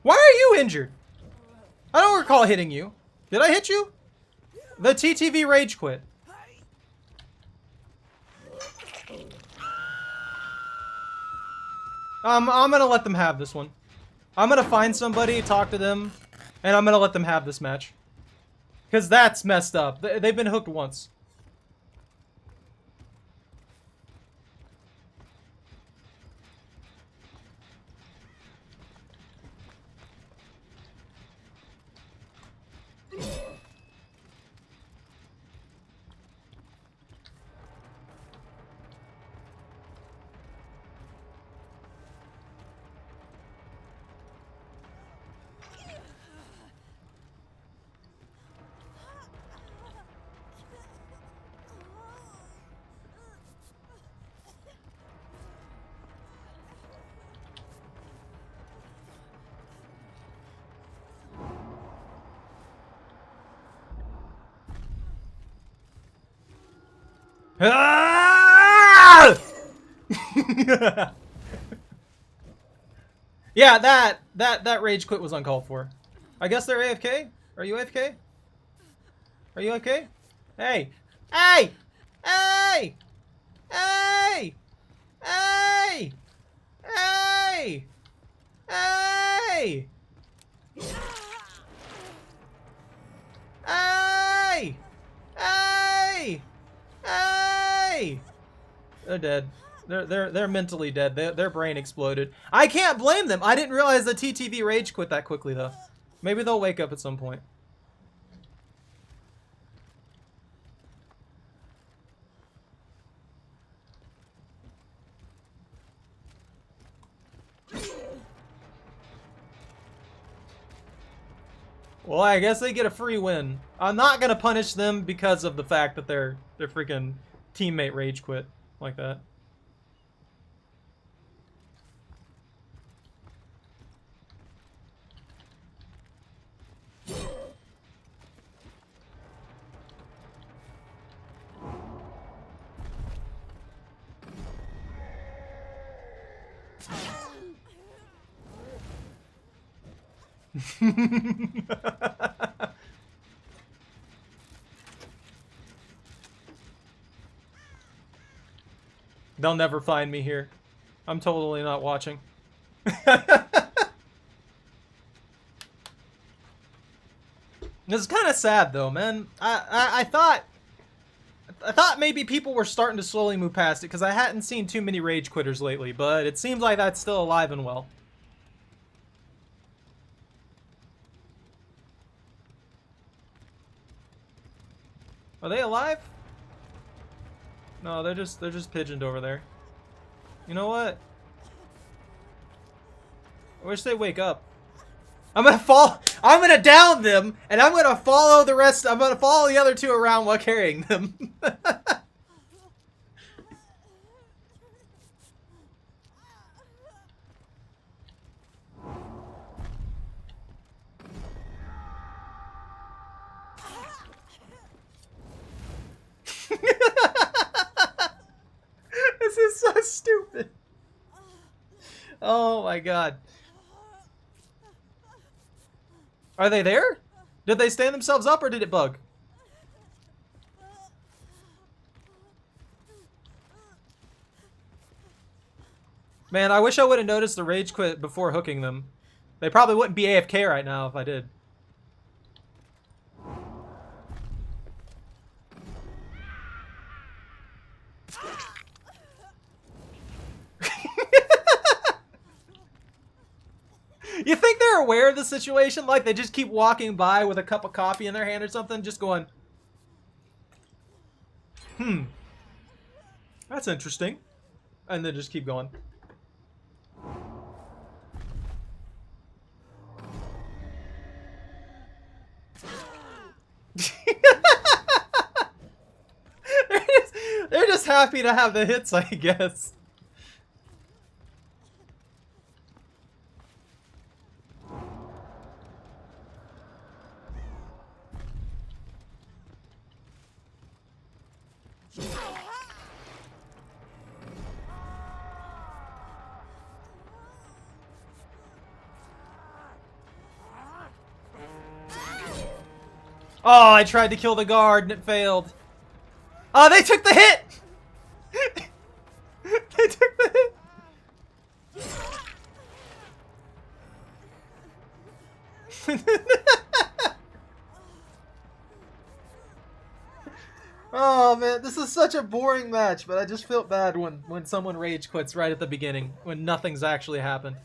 Why are you injured? I don't recall hitting you. Did I hit you? The TTV rage quit. I'm gonna let them have this one. I'm gonna find somebody, talk to them, and I'm gonna let them have this match. Because that's messed up. They've been hooked once. Ah! Yeah, that rage quit was uncalled for. I guess they're AFK? Are you AFK? Are you AFK? Hey! Hey! Hey! Hey! Hey! Hey! Hey! Hey! Hey! Hey! They're dead. They're mentally dead. Their brain exploded. I can't blame them. I didn't realize the TTV rage quit that quickly though. Maybe they'll wake up at some point. Well, I guess they get a free win. I'm not gonna punish them because of the fact that their freaking teammate rage quit like that. They'll never find me here. I'm totally not watching. This is kind of sad though, man. I thought maybe people were starting to slowly move past it because I hadn't seen too many rage quitters lately, but it seems like that's still alive and well. Are they alive? No, they're just pigeoned over there. You know what? I wish they'd wake up. I'm gonna down them, and I'm gonna follow the rest. I'm gonna follow the other two around while carrying them. This is so stupid. Oh my god. Are they there? Did they stand themselves up or did it bug? Man, I wish I would have noticed the rage quit before hooking them. They probably wouldn't be AFK right now if I did. You think they're aware of the situation? Like they just keep walking by with a cup of coffee in their hand or something, just going, that's interesting. And then just keep going. they're just happy to have the hits, I guess. Oh, I tried to kill the guard and it failed. Oh, they took the hit! They took the hit! Oh man, this is such a boring match, but I just felt bad when someone rage quits right at the beginning, when nothing's actually happened.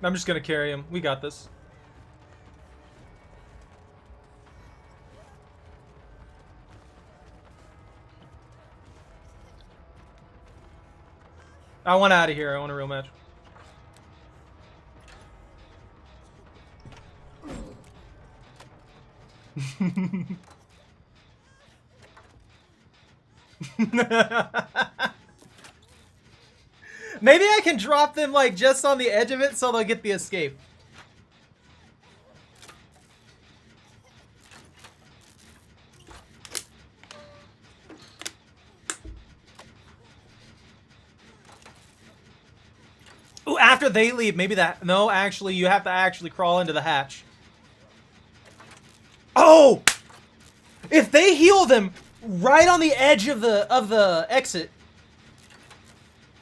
I'm just gonna carry him. We got this. I want out of here. I want a real match. Maybe I can drop them like just on the edge of it so they'll get the escape. Ooh, after they leave, maybe that... No, actually, you have to actually crawl into the hatch. Oh! If they heal them right on the edge of the exit,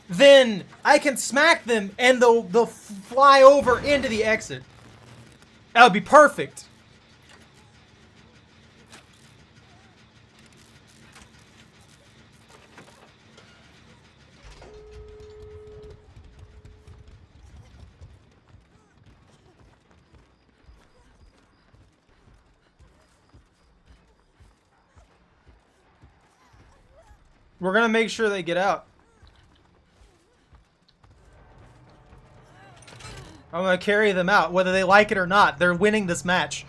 then I can smack them and they'll fly over into the exit. That would be perfect. We're gonna make sure they get out. I'm gonna carry them out, whether they like it or not. They're winning this match.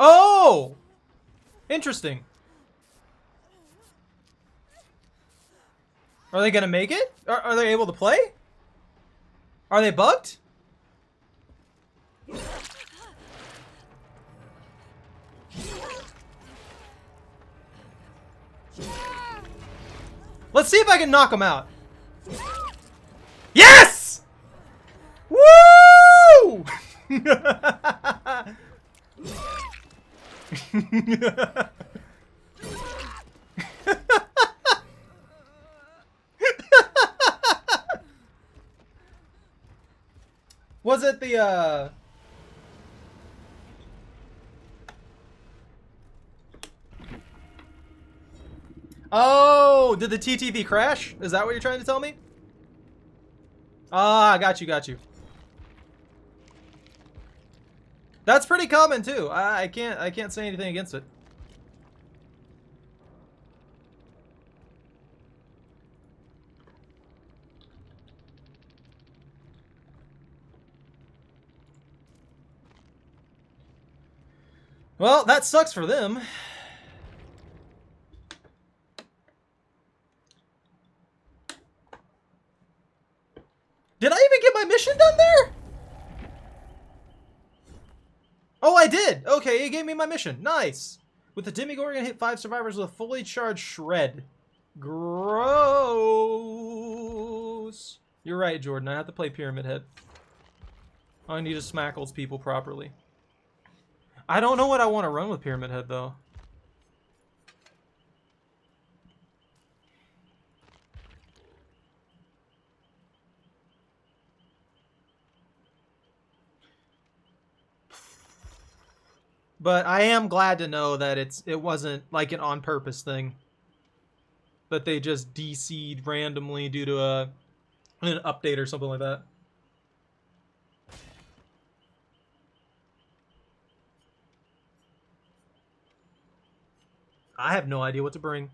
Oh! Interesting. Are they gonna make it? Are they able to play? Are they bugged? Let's see if I can knock them out. Yes! Woo! Was it the Oh, did the TTV crash? Is that what you're trying to tell me? Ah, got you, got you. That's pretty common too. I can't say anything against it. Well, that sucks for them. Did I even get my mission done there? Oh, I did! Okay, it gave me my mission. Nice! With the Demigorgon, hit 5 survivors with a fully charged shred. Gross! You're right, Jordan. I have to play Pyramid Head. I need to smackles people properly. I don't know what I want to run with Pyramid Head, though. But I am glad to know that it wasn't like an on-purpose thing. That they just DC'd randomly due to an update or something like that. I have no idea what to bring.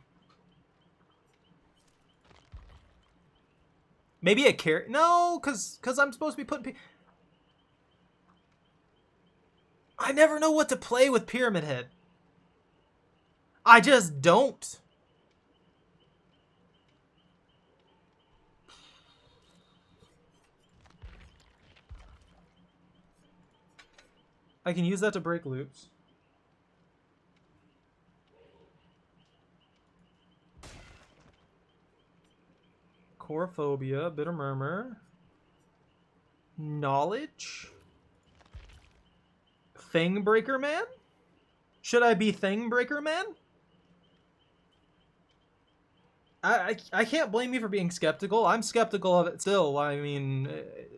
Maybe a carrot? No, cause I'm supposed to be putting. I never know what to play with Pyramid Head. I just don't. I can use that to break loops. Chorophobia, Bitter Murmur. Knowledge? Thing-Breaker Man? Should I be Thing-Breaker Man? I can't blame you for being skeptical. I'm skeptical of it still. I mean,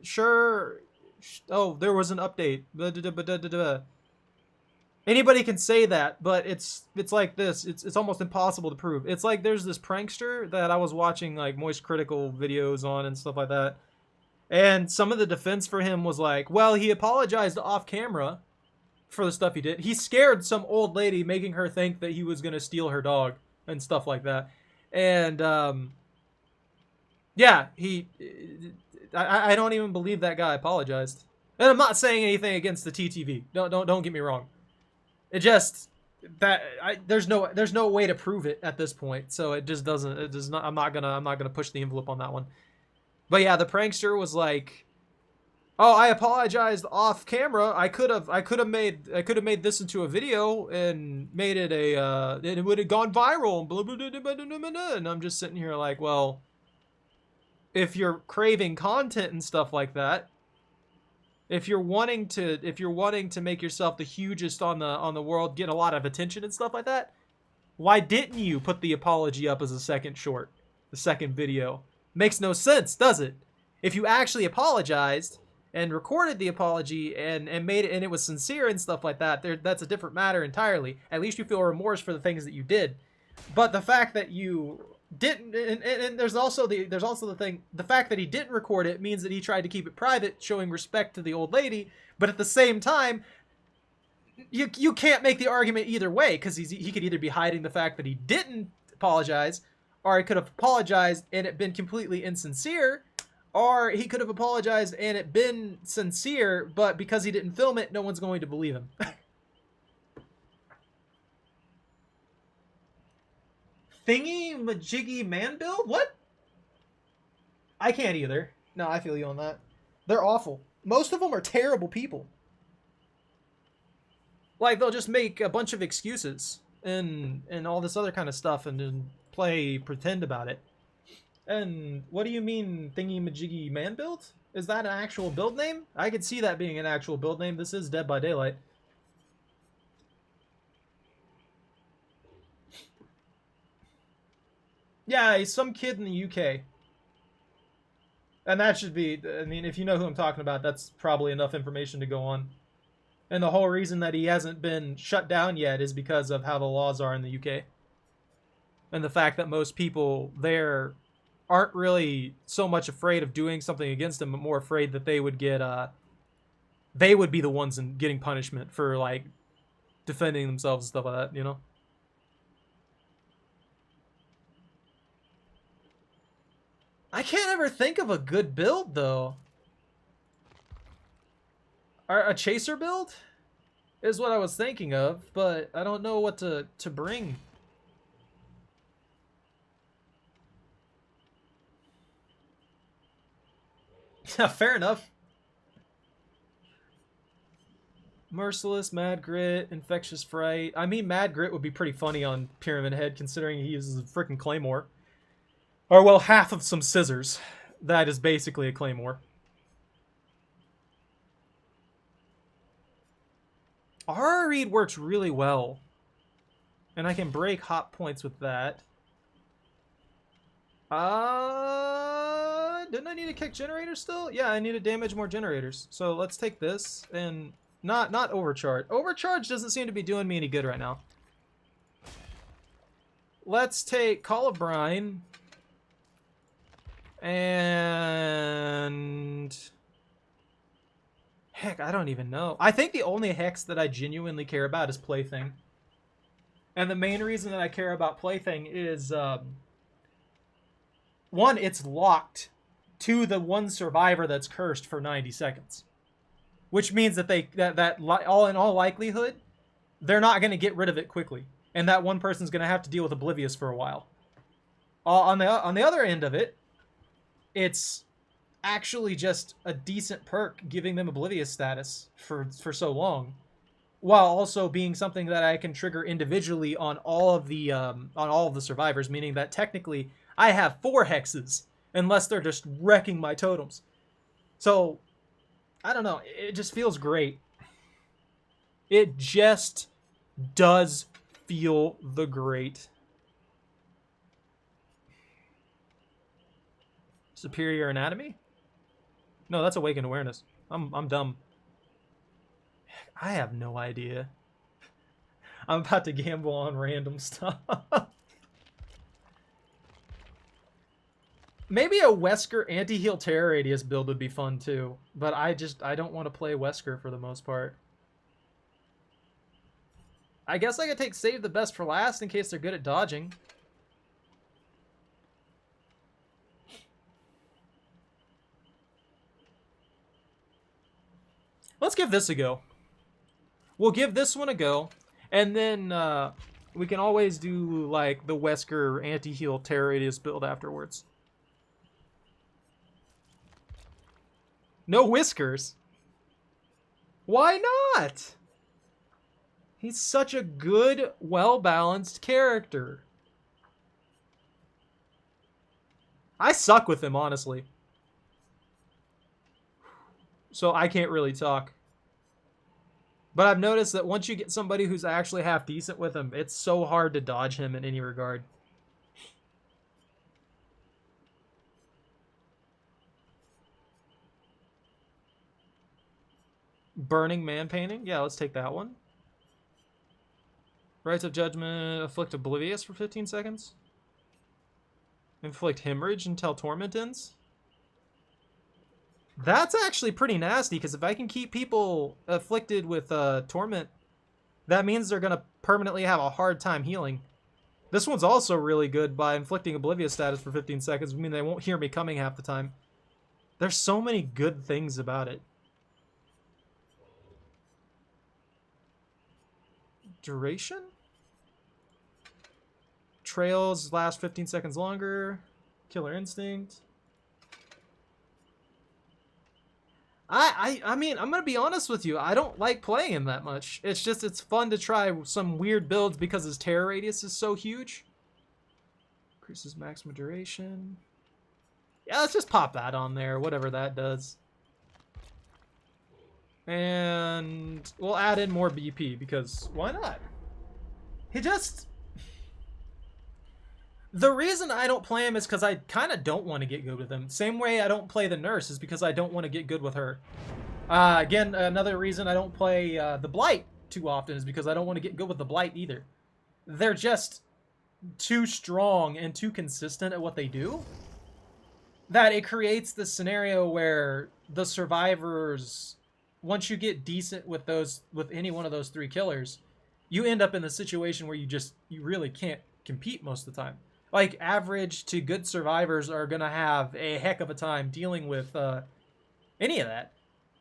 sure. Oh, there was an update. Anybody can say that, but it's like this. It's almost impossible to prove. It's like there's this prankster that I was watching like Moist Critical videos on and stuff like that. And some of the defense for him was like, well, he apologized off camera for the stuff he did. He scared some old lady, making her think that he was going to steal her dog and stuff like that. And yeah, I don't even believe that guy apologized. And I'm not saying anything against the TTV. Don't get me wrong. It just that there's no way to prove it at this point. So it just doesn't. It does not. I'm not gonna push the envelope on that one. But yeah, the prankster was like, "Oh, I apologized off camera. I could have made this into a video and made it it would have gone viral." Blah, blah, blah, blah, blah, blah, blah. And I'm just sitting here like, well, if you're craving content and stuff like that, if you're wanting to make yourself the hugest on the world, get a lot of attention and stuff like that, why didn't you put the apology up as a second short, the second video? Makes no sense, does it? If you actually apologized and recorded the apology and made it, and it was sincere and stuff like that, that's a different matter entirely. At least you feel remorse for the things that you did. But the fact that you didn't, and there's also the thing, the fact that he didn't record it means that he tried to keep it private, showing respect to the old lady. But at the same time, you can't make the argument either way, because he could either be hiding the fact that he didn't apologize, or he could have apologized and it been completely insincere, or he could have apologized and it been sincere, but because he didn't film it, no one's going to believe him. Thingy majiggy man build? What? I can't either. No, I feel you on that. They're awful. Most of them are terrible people. Like, they'll just make a bunch of excuses and all this other kind of stuff and then pretend about it. And what do you mean thingy majiggy man build? Is that an actual build name? I could see that being an actual build name. This is Dead by Daylight. Yeah, he's some kid in the UK. And that should be, I mean, if you know who I'm talking about, that's probably enough information to go on. And the whole reason that he hasn't been shut down yet is because of how the laws are in the UK. And the fact that most people there aren't really so much afraid of doing something against him, but more afraid that they would get, they would be the ones in getting punishment for, like, defending themselves and stuff like that, you know? I can't ever think of a good build, though. A chaser build? is what I was thinking of, but I don't know what to bring. Yeah, fair enough. Merciless, Mad Grit, Infectious Fright. I mean, Mad Grit would be pretty funny on Pyramid Head, considering he uses a freaking claymore. Or, well, half of some scissors. That is basically a claymore. Aura Reed works really well. And I can break hot points with that. Didn't I need to kick generators still? Yeah, I need to damage more generators. So let's take this and not overcharge. Overcharge doesn't seem to be doing me any good right now. Let's take Call of Brine. And heck, I don't even know. I think the only hex that I genuinely care about is Plaything. And the main reason that I care about Plaything is, one, it's locked to the one survivor that's cursed for 90 seconds. Which means that all in all likelihood, they're not going to get rid of it quickly. And that one person's going to have to deal with Oblivious for a while. On the other end of it, it's actually just a decent perk giving them Oblivious status for so long, while also being something that I can trigger individually on all of the survivors, meaning that technically I have 4 hexes unless they're just wrecking my totems. So I don't know, it just feels great. It just does feel the great. Superior Anatomy? No, that's Awakened Awareness. I'm dumb. I have no idea. I'm about to gamble on random stuff. Maybe a Wesker anti-heal Terror Radius build would be fun too, but I don't want to play Wesker for the most part. I guess I could take Save the Best for last in case they're good at dodging. Let's give this a go. We'll give this one a go, and then we can always do like the Wesker anti-heal Terror Radius build afterwards. No Whiskers. Why not? He's such a good, well-balanced character. I suck with him, honestly. So I can't really talk. But I've noticed that once you get somebody who's actually half decent with him, it's so hard to dodge him in any regard. Burning Man Painting? Yeah, let's take that one. Rites of Judgment, Afflict Oblivious for 15 seconds. Inflict Hemorrhage until Torment ends. That's actually pretty nasty, because if I can keep people afflicted with Torment, that means they're going to permanently have a hard time healing. This one's also really good by inflicting Oblivious status for 15 seconds. I mean, they won't hear me coming half the time. There's so many good things about it. Duration? Trails last 15 seconds longer. Killer Instinct. I mean, I'm going to be honest with you. I don't like playing him that much. It's just, it's fun to try some weird builds because his Terror Radius is so huge. Increases maximum duration. Yeah, let's just pop that on there, whatever that does. And we'll add in more BP because why not? He just... The reason I don't play him is because I kind of don't want to get good with him. Same way I don't play the Nurse is because I don't want to get good with her. Again, another reason I don't play the Blight too often is because I don't want to get good with the Blight either. They're just too strong and too consistent at what they do that it creates this scenario where the survivors, once you get decent with any one of those 3 killers, you end up in the situation where you really can't compete most of the time. Like, average to good survivors are going to have a heck of a time dealing with any of that.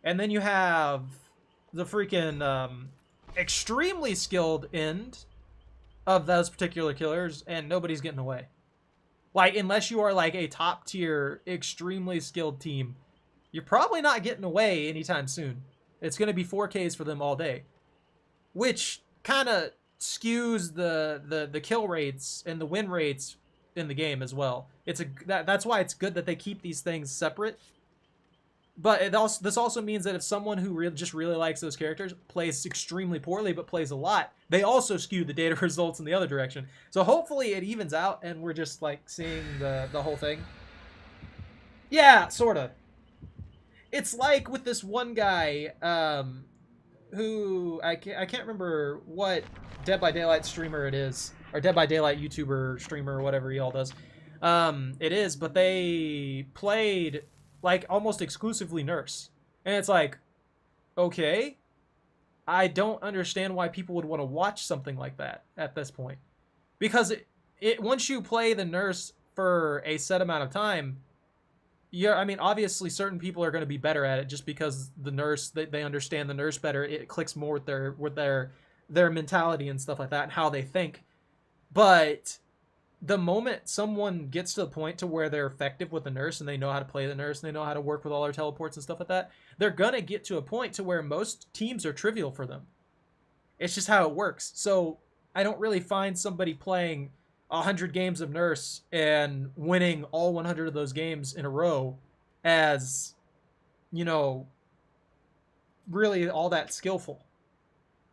And then you have the freaking extremely skilled end of those particular killers, and nobody's getting away. Like, unless you are like a top tier, extremely skilled team, you're probably not getting away anytime soon. It's going to be 4Ks for them all day, which kind of skews the kill rates and the win rates in the game as well. That's why it's good that they keep these things separate. But this also means that if someone who just really likes those characters plays extremely poorly but plays a lot, they also skew the data results in the other direction. So hopefully it evens out and we're just like seeing the whole thing. Yeah, sorta. It's like with this one guy who I can't remember what Dead by Daylight streamer it is, or Dead by Daylight YouTuber streamer or whatever he all does. It is, but they played like almost exclusively Nurse, and it's like, okay, I don't understand why people would want to watch something like that at this point, because it once you play the Nurse for a set amount of time, yeah, I mean, obviously certain people are going to be better at it just because the Nurse, they understand the Nurse better. It clicks more with their mentality and stuff like that and how they think. But the moment someone gets to the point to where they're effective with the Nurse and they know how to play the Nurse and they know how to work with all their teleports and stuff like that, they're going to get to a point to where most teams are trivial for them. It's just how it works. So I don't really find somebody playing 100 games of Nurse and winning all 100 of those games in a row as, you know, really all that skillful.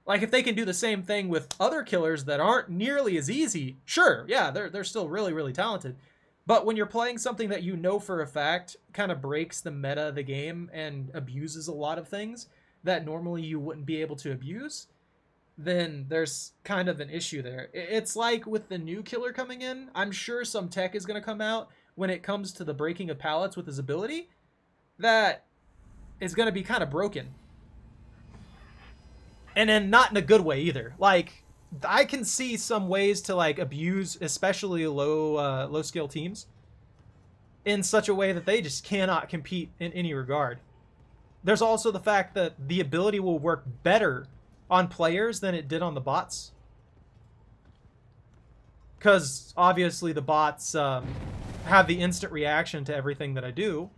Like, if they can do the same thing with other killers that aren't nearly as easy, sure, yeah, they're still really, really talented. But when you're playing something that you know for a fact kind of breaks the meta of the game and abuses a lot of things that normally you wouldn't be able to abuse, then there's kind of an issue there. It's like with the new killer coming in, I'm sure some tech is going to come out when it comes to the breaking of pallets with his ability that is going to be kind of broken. And then not in a good way either. Like, I can see some ways to like abuse especially low skill teams in such a way that they just cannot compete in any regard. There's also the fact that the ability will work better on players than it did on the bots, because obviously the bots have the instant reaction to everything that I do.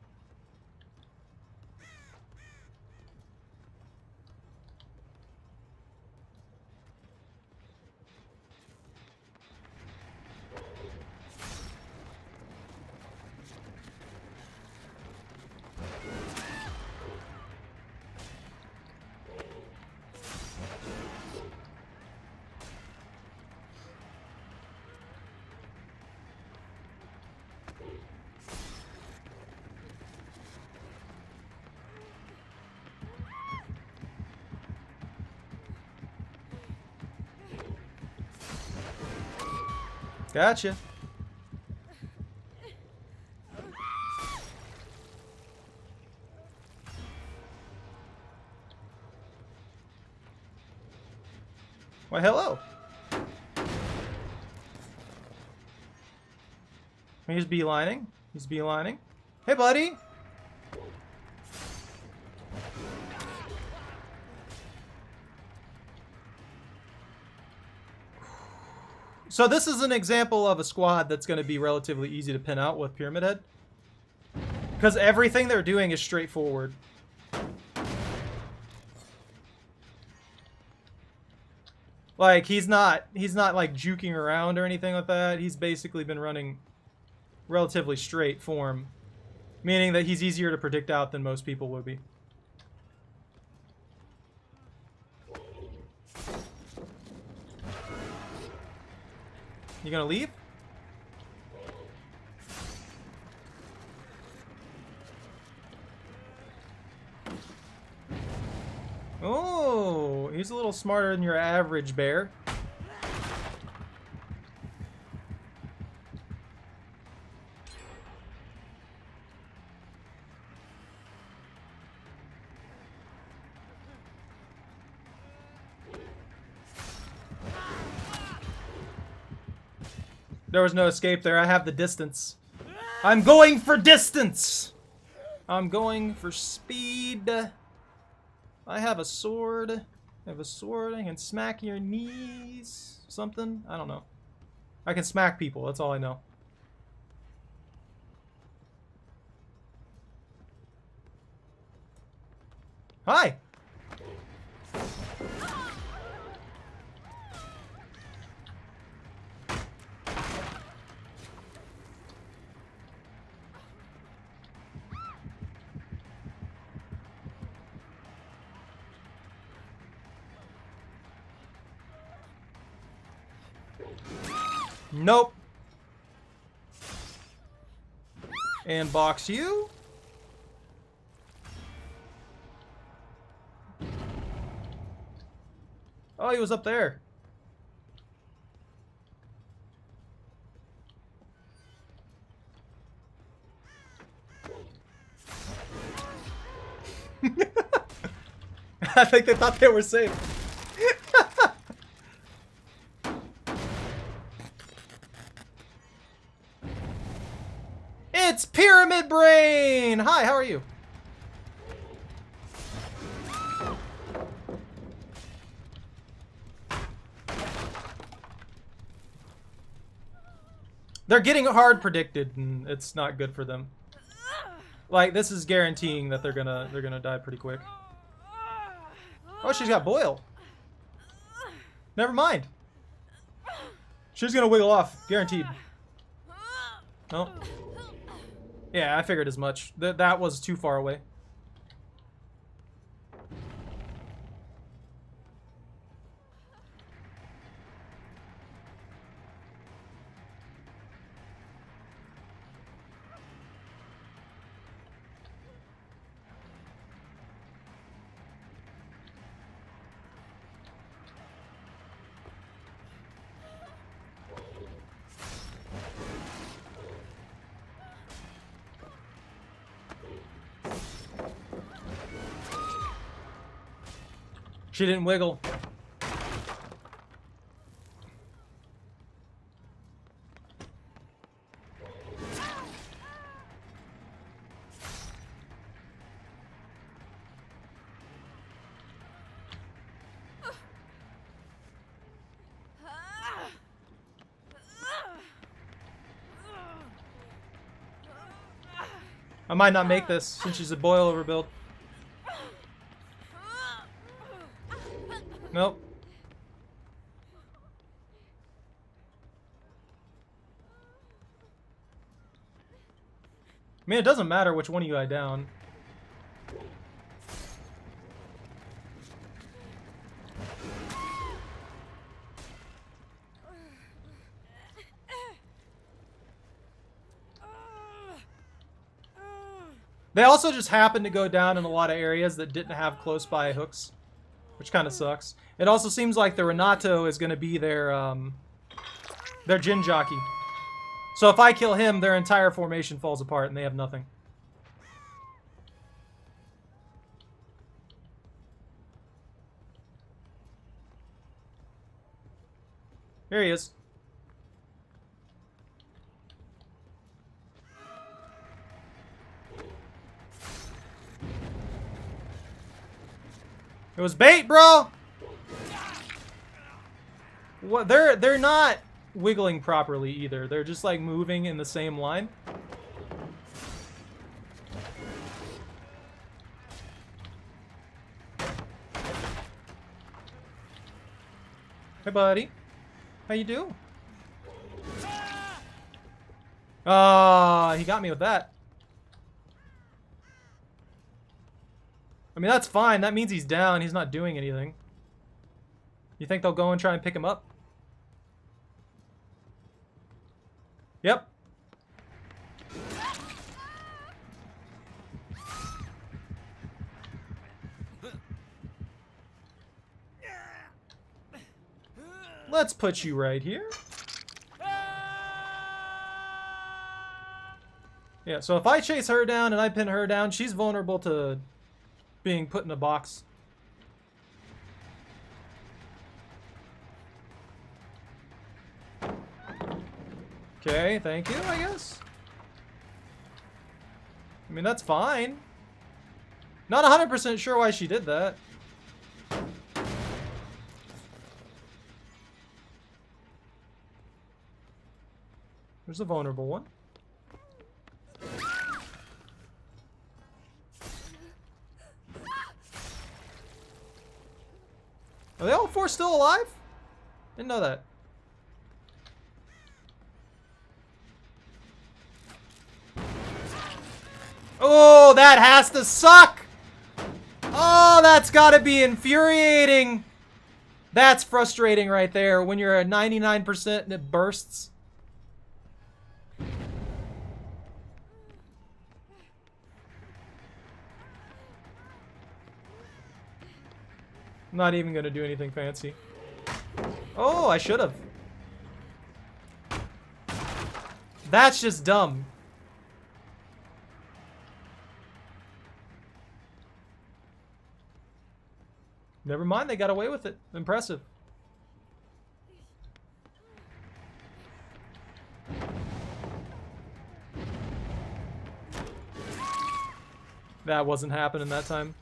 Gotcha. Why, hello. He's beelining. He's beelining. Hey, buddy. So this is an example of a squad that's going to be relatively easy to pin out with Pyramid Head, because everything they're doing is straightforward. Like, he's not like juking around or anything like that. He's basically been running relatively straight form, meaning that he's easier to predict out than most people would be. You gonna leave? Oh, he's a little smarter than your average bear. There was no escape there. I have the distance. I'm going for distance. I'm going for speed. I have a sword I have a sword. I can smack your knees. Something? I don't know. I can smack people. That's all I know. Hi! Nope. And box you. Oh, he was up there. I think they thought they were safe. It's Pyramid Brain! Hi, how are you? They're getting hard predicted, and it's not good for them. Like, this is guaranteeing that they're gonna die pretty quick. Oh, she's got boil. Never mind. She's gonna wiggle off, guaranteed. No. Yeah, I figured as much. That was too far away. She didn't wiggle. I might not make this since she's a boil overbuild. Nope. I mean, it doesn't matter which one of you I down. They also just happen to go down in a lot of areas that didn't have close by hooks, which kind of sucks. It also seems like the Renato is going to be their Jin jockey. So if I kill him, their entire formation falls apart and they have nothing. Here he is. It was bait, bro. What? They're not wiggling properly either. They're just like moving in the same line. Hey, buddy. How you do? He got me with that. I mean, that's fine. That means he's down. He's not doing anything. You think they'll go and try and pick him up? Yep. Let's put you right here. Yeah, so if I chase her down and I pin her down, she's vulnerable to being put in a box. Okay, thank you, I guess. I mean, that's fine. Not 100% sure why she did that. There's a vulnerable one. Are they all four still alive? Didn't know that. Oh, that has to suck! Oh, that's gotta be infuriating! That's frustrating right there when you're at 99% and it bursts. I'm not even gonna do anything fancy. Oh, I should have. That's just dumb. Never mind, they got away with it. Impressive. That wasn't happening that time.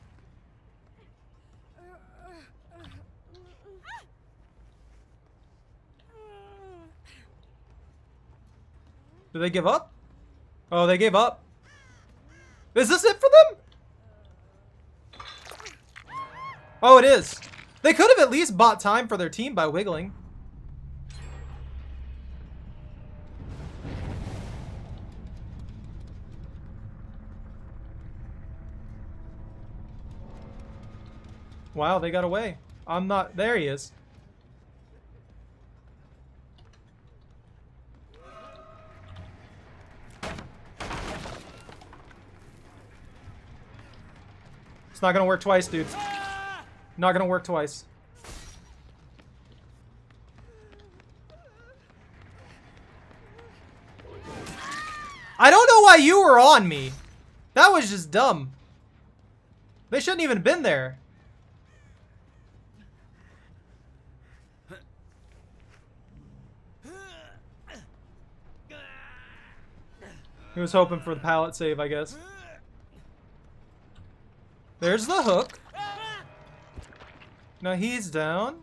Did they give up? Oh, they gave up. Is this it for them? Oh, it is. They could have at least bought time for their team by wiggling. Wow, they got away. I'm not... There he is. It's not gonna work twice, dude. Not gonna work twice. I don't know why you were on me. That was just dumb. They shouldn't even have been there. He was hoping for the pallet save, I guess. There's the hook. Now he's down.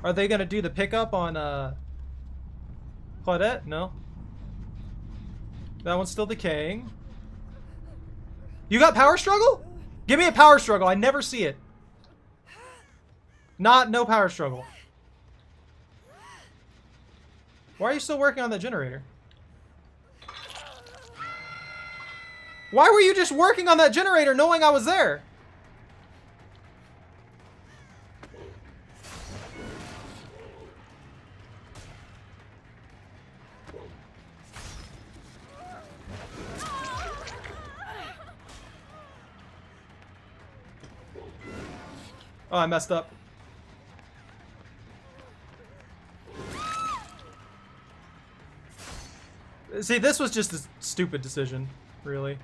Are they gonna do the pickup on Claudette? No. That one's still decaying. You got power struggle? Give me a power struggle. I never see it. No power struggle. Why are you still working on that generator? Why were you just working on that generator knowing I was there? Oh, I messed up. See, this was just a stupid decision, really.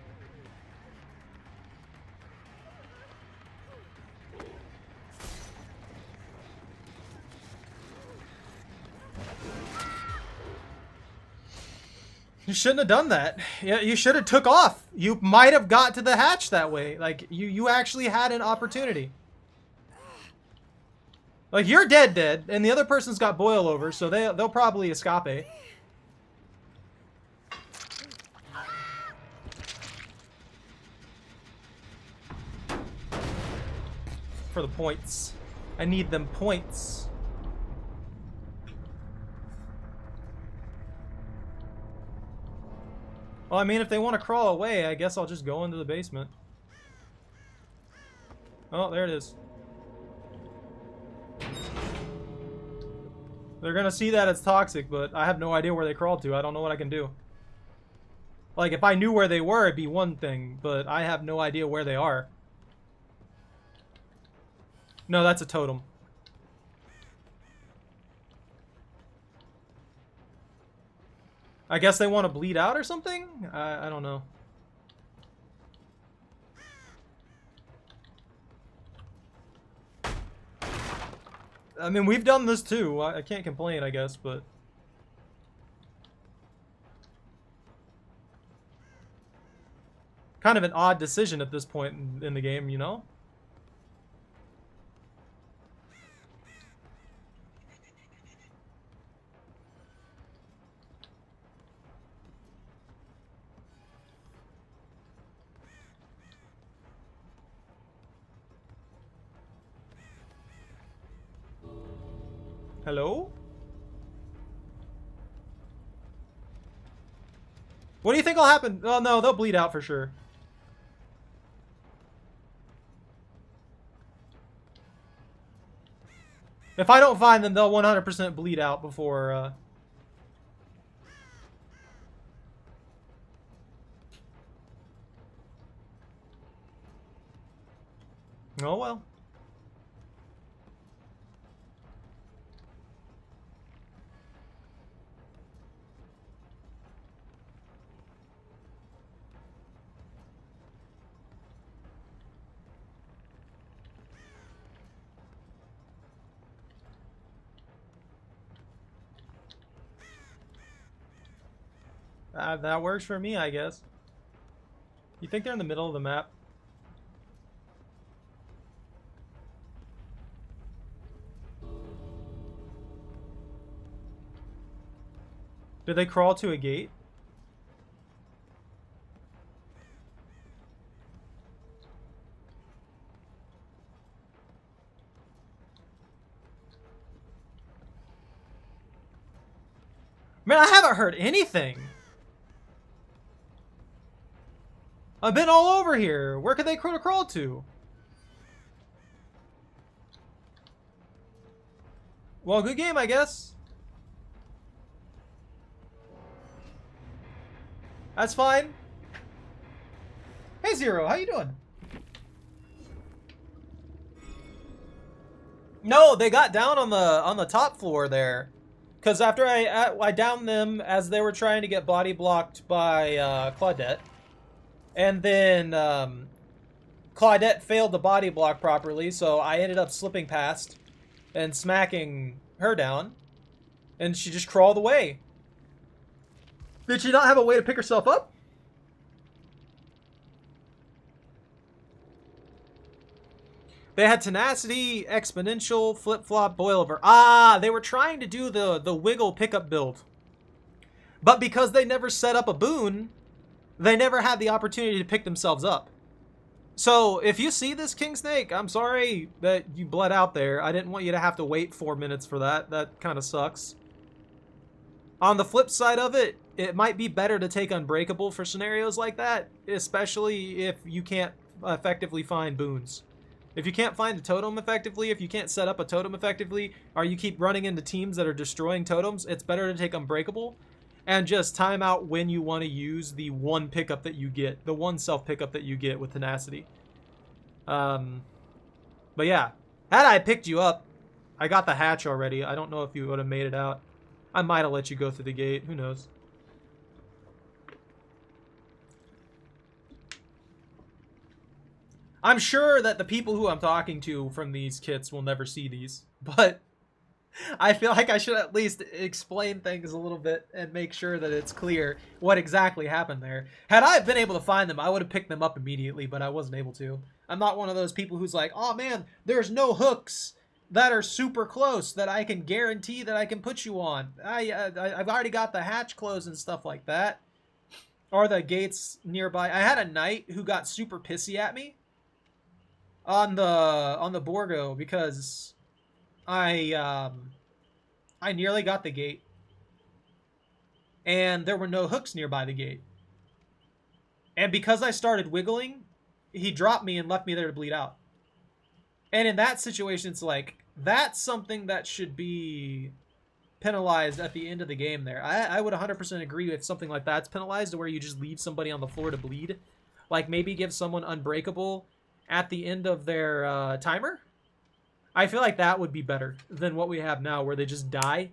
You shouldn't have done that. Yeah, you should have took off. You might have got to the hatch that way. Like, you actually had an opportunity. Like, you're dead, and the other person's got boil over, so they'll probably escape. For the points. I need them points. Well, I mean, if they want to crawl away, I guess I'll just go into the basement. Oh, there it is. They're gonna see that it's toxic, but I have no idea where they crawled to. I don't know what I can do. Like, if I knew where they were, it'd be one thing, but I have no idea where they are. No, that's a totem. I guess they want to bleed out or something? I don't know. I mean, we've done this too. I can't complain, I guess, but... Kind of an odd decision at this point in the game, you know? Hello? What do you think will happen? Oh no, they'll bleed out for sure. If I don't find them, they'll 100% bleed out before, Oh well. That works for me, I guess. You think they're in the middle of the map? Did they crawl to a gate? Man, I haven't heard anything. I've been all over here. Where could they crawl to? Well, good game, I guess. That's fine. Hey, Zero, how you doing? No, they got down on the top floor there, because after I downed them as they were trying to get body blocked by Claudette, and then Claudette failed to body block properly, so I ended up slipping past and smacking her down, and she just crawled away. Did she not have a way to pick herself up? They had tenacity, exponential, flip-flop, boil over. Ah, they were trying to do the wiggle pickup build. But because they never set up a boon, they never had the opportunity to pick themselves up. So if you see this King Snake, I'm sorry that you bled out there. I didn't want you to have to wait 4 minutes for that. That kind of sucks. On the flip side of it, it might be better to take Unbreakable for scenarios like that, especially if you can't effectively find boons. If you can't find a totem effectively, if you can't set up a totem effectively, or you keep running into teams that are destroying totems, it's better to take Unbreakable and just time out when you want to use the one pickup that you get, the one self pickup that you get with tenacity. But yeah, had I picked you up, I got the hatch already. I don't know if you would have made it out. I might have let you go through the gate. Who knows? I'm sure that the people who I'm talking to from these kits will never see these, but I feel like I should at least explain things a little bit and make sure that it's clear what exactly happened there. Had I been able to find them, I would have picked them up immediately, but I wasn't able to. I'm not one of those people who's like, oh man, there's no hooks that are super close that I can guarantee that I can put you on. I've already got the hatch closed and stuff like that. Or the gates nearby. I had a knight who got super pissy at me on the Borgo because I nearly got the gate and there were no hooks nearby the gate. And because I started wiggling, he dropped me and left me there to bleed out. And in that situation, it's like, that's something that should be penalized at the end of the game there. I would 100% agree if something like that's penalized, to where you just leave somebody on the floor to bleed. Like maybe give someone Unbreakable at the end of their timer. I feel like that would be better than what we have now, where they just die.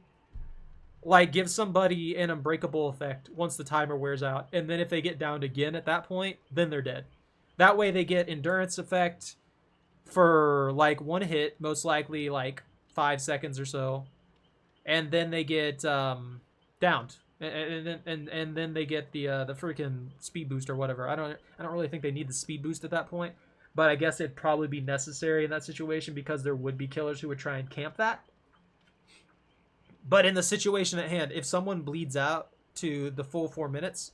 Like, give somebody an Unbreakable effect once the timer wears out, and then if they get downed again at that point, then they're dead. That way they get Endurance effect for, like, one hit, most likely, like, 5 seconds or so. And then they get downed. And then they get the freaking speed boost or whatever. I don't really think they need the speed boost at that point. But I guess it'd probably be necessary in that situation because there would be killers who would try and camp that. But in the situation at hand, if someone bleeds out to the full 4 minutes,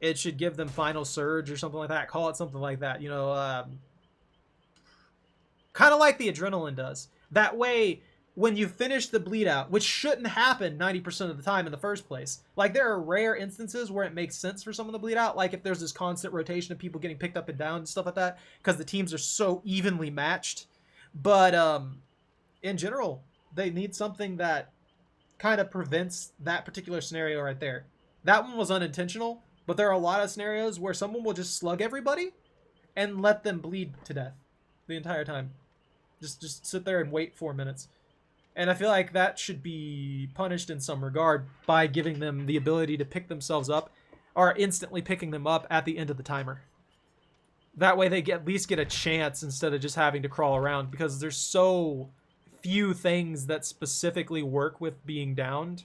it should give them Final Surge or something like that. Call it something like that. You know, kind of like the Adrenaline does. That way, when you finish the bleed out, which shouldn't happen 90% of the time in the first place. Like, there are rare instances where it makes sense for someone to bleed out, like if there's this constant rotation of people getting picked up and down and stuff like that, because the teams are so evenly matched. But in general, they need something that kind of prevents that particular scenario right there. That one was unintentional, but there are a lot of scenarios where someone will just slug everybody and let them bleed to death the entire time. Just sit there and wait 4 minutes. And I feel like that should be punished in some regard by giving them the ability to pick themselves up, or instantly picking them up at the end of the timer. That way they at least get a chance instead of just having to crawl around, because there's so few things that specifically work with being downed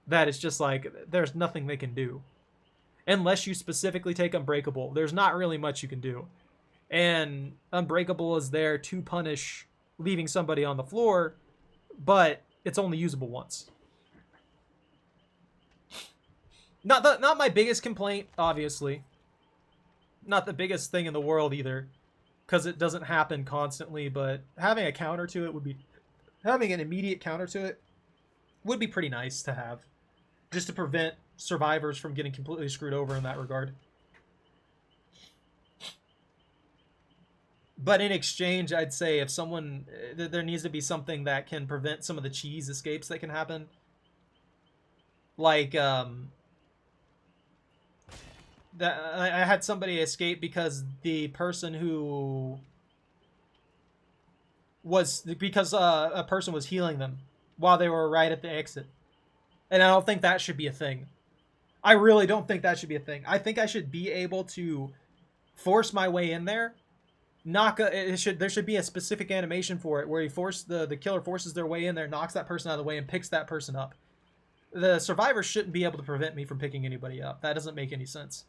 that it's just like there's nothing they can do. Unless you specifically take Unbreakable, there's not really much you can do. And Unbreakable is there to punish leaving somebody on the floor, but it's only usable once. Not my biggest complaint, obviously. Not the biggest thing in the world either, because it doesn't happen constantly, but having a counter to it would be... Having an immediate counter to it would be pretty nice to have, just to prevent survivors from getting completely screwed over in that regard. But in exchange, I'd say if someone... There needs to be something that can prevent some of the cheese escapes that can happen. Like, I had somebody escape because the person who... Because a person was healing them while they were right at the exit. And I don't think that should be a thing. I really don't think that should be a thing. I think I should be able to force my way in there. There should be a specific animation for it where the killer forces their way in there, knocks that person out of the way, and picks that person up. The survivor shouldn't be able to prevent me from picking anybody up. That doesn't make any sense.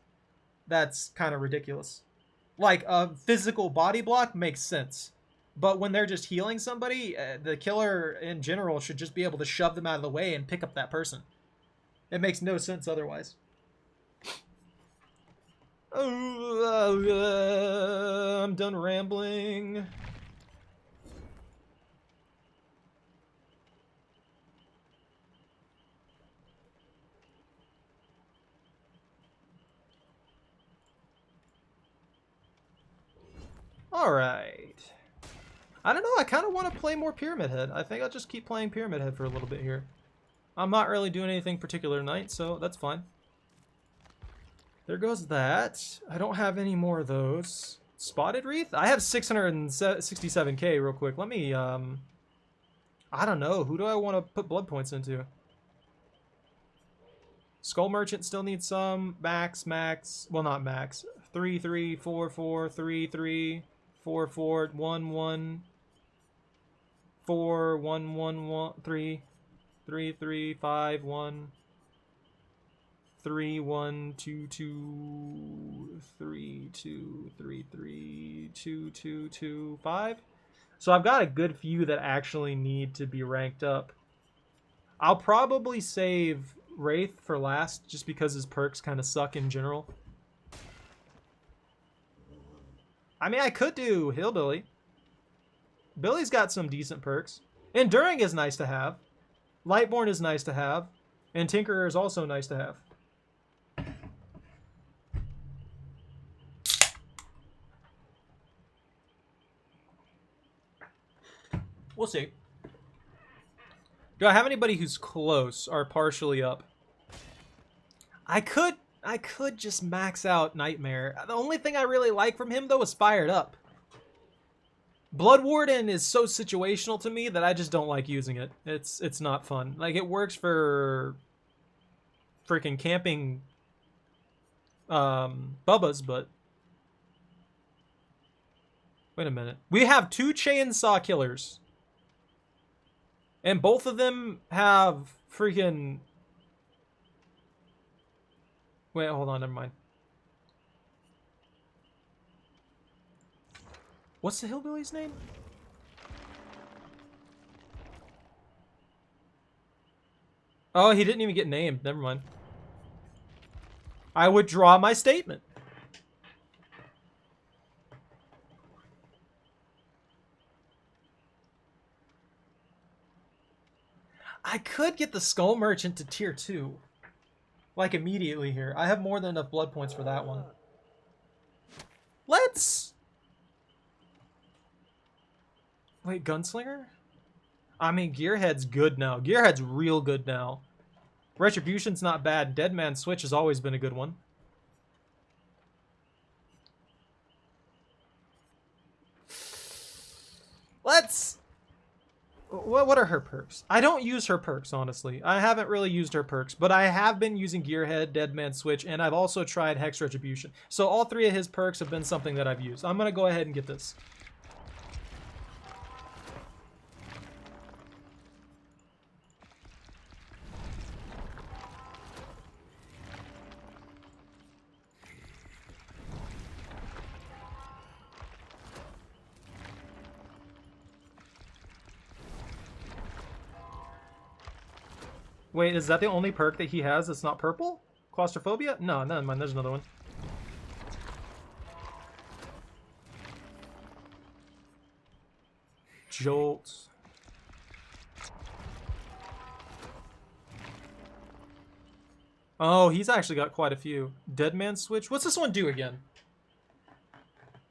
That's kind of ridiculous. Like, a physical body block makes sense. But when they're just healing somebody, the killer in general should just be able to shove them out of the way and pick up that person. It makes no sense otherwise. I'm done rambling. All right. I don't know, I kind of want to play more Pyramid Head. I think I'll just keep playing Pyramid Head for a little bit here. I'm not really doing anything particular tonight, so that's fine. There goes that. I don't have any more of those. Spotted Wreath? I have 667k real quick. Let me, I don't know. Who do I want to put blood points into? Skull Merchant still needs some. Max. Well, not max. 3, 3, 4, 4, 3, 3, 4, 4, 1, 1. 4, 1, 1, 1, 3, 3, 3, 5, 1, 3, 1, 2, 2, 3, 2, 3, 3, 2, 2, 2, 5. So I've got a good few that actually need to be ranked up. I'll probably save Wraith for last, just because his perks kind of suck in general. I mean, I could do Hillbilly. Billy's got some decent perks. Enduring is nice to have. Lightborn is nice to have. And Tinkerer is also nice to have. We'll see. Do I have anybody who's close or partially up? I could just max out Nightmare. The only thing I really like from him, though, is Fired Up. Blood Warden is so situational to me that I just don't like using it. It's not fun. Like, it works for freaking camping Bubbas, but... Wait a minute. We have 2 Chainsaw Killers. And both of them have freaking... Wait, hold on, never mind. What's the Hillbilly's name? Oh, he didn't even get named. Never mind. I withdraw my statement. I could get the Skull Merchant to tier 2. Like, immediately here. I have more than enough blood points for that one. Let's... Wait, Gunslinger? I mean, Gearhead's good now. Gearhead's real good now. Retribution's not bad. Dead Man Switch has always been a good one. Let's... What are her perks? I don't use her perks, honestly. I haven't really used her perks, but I have been using Gearhead, Dead Man Switch, and I've also tried Hex Retribution. So all 3 of his perks have been something that I've used. I'm going to go ahead and get this. Wait, is that the only perk that he has that's not purple? Claustrophobia? No, never mind, there's another one. Jolt. Oh, he's actually got quite a few. Dead Man Switch? What's this one do again?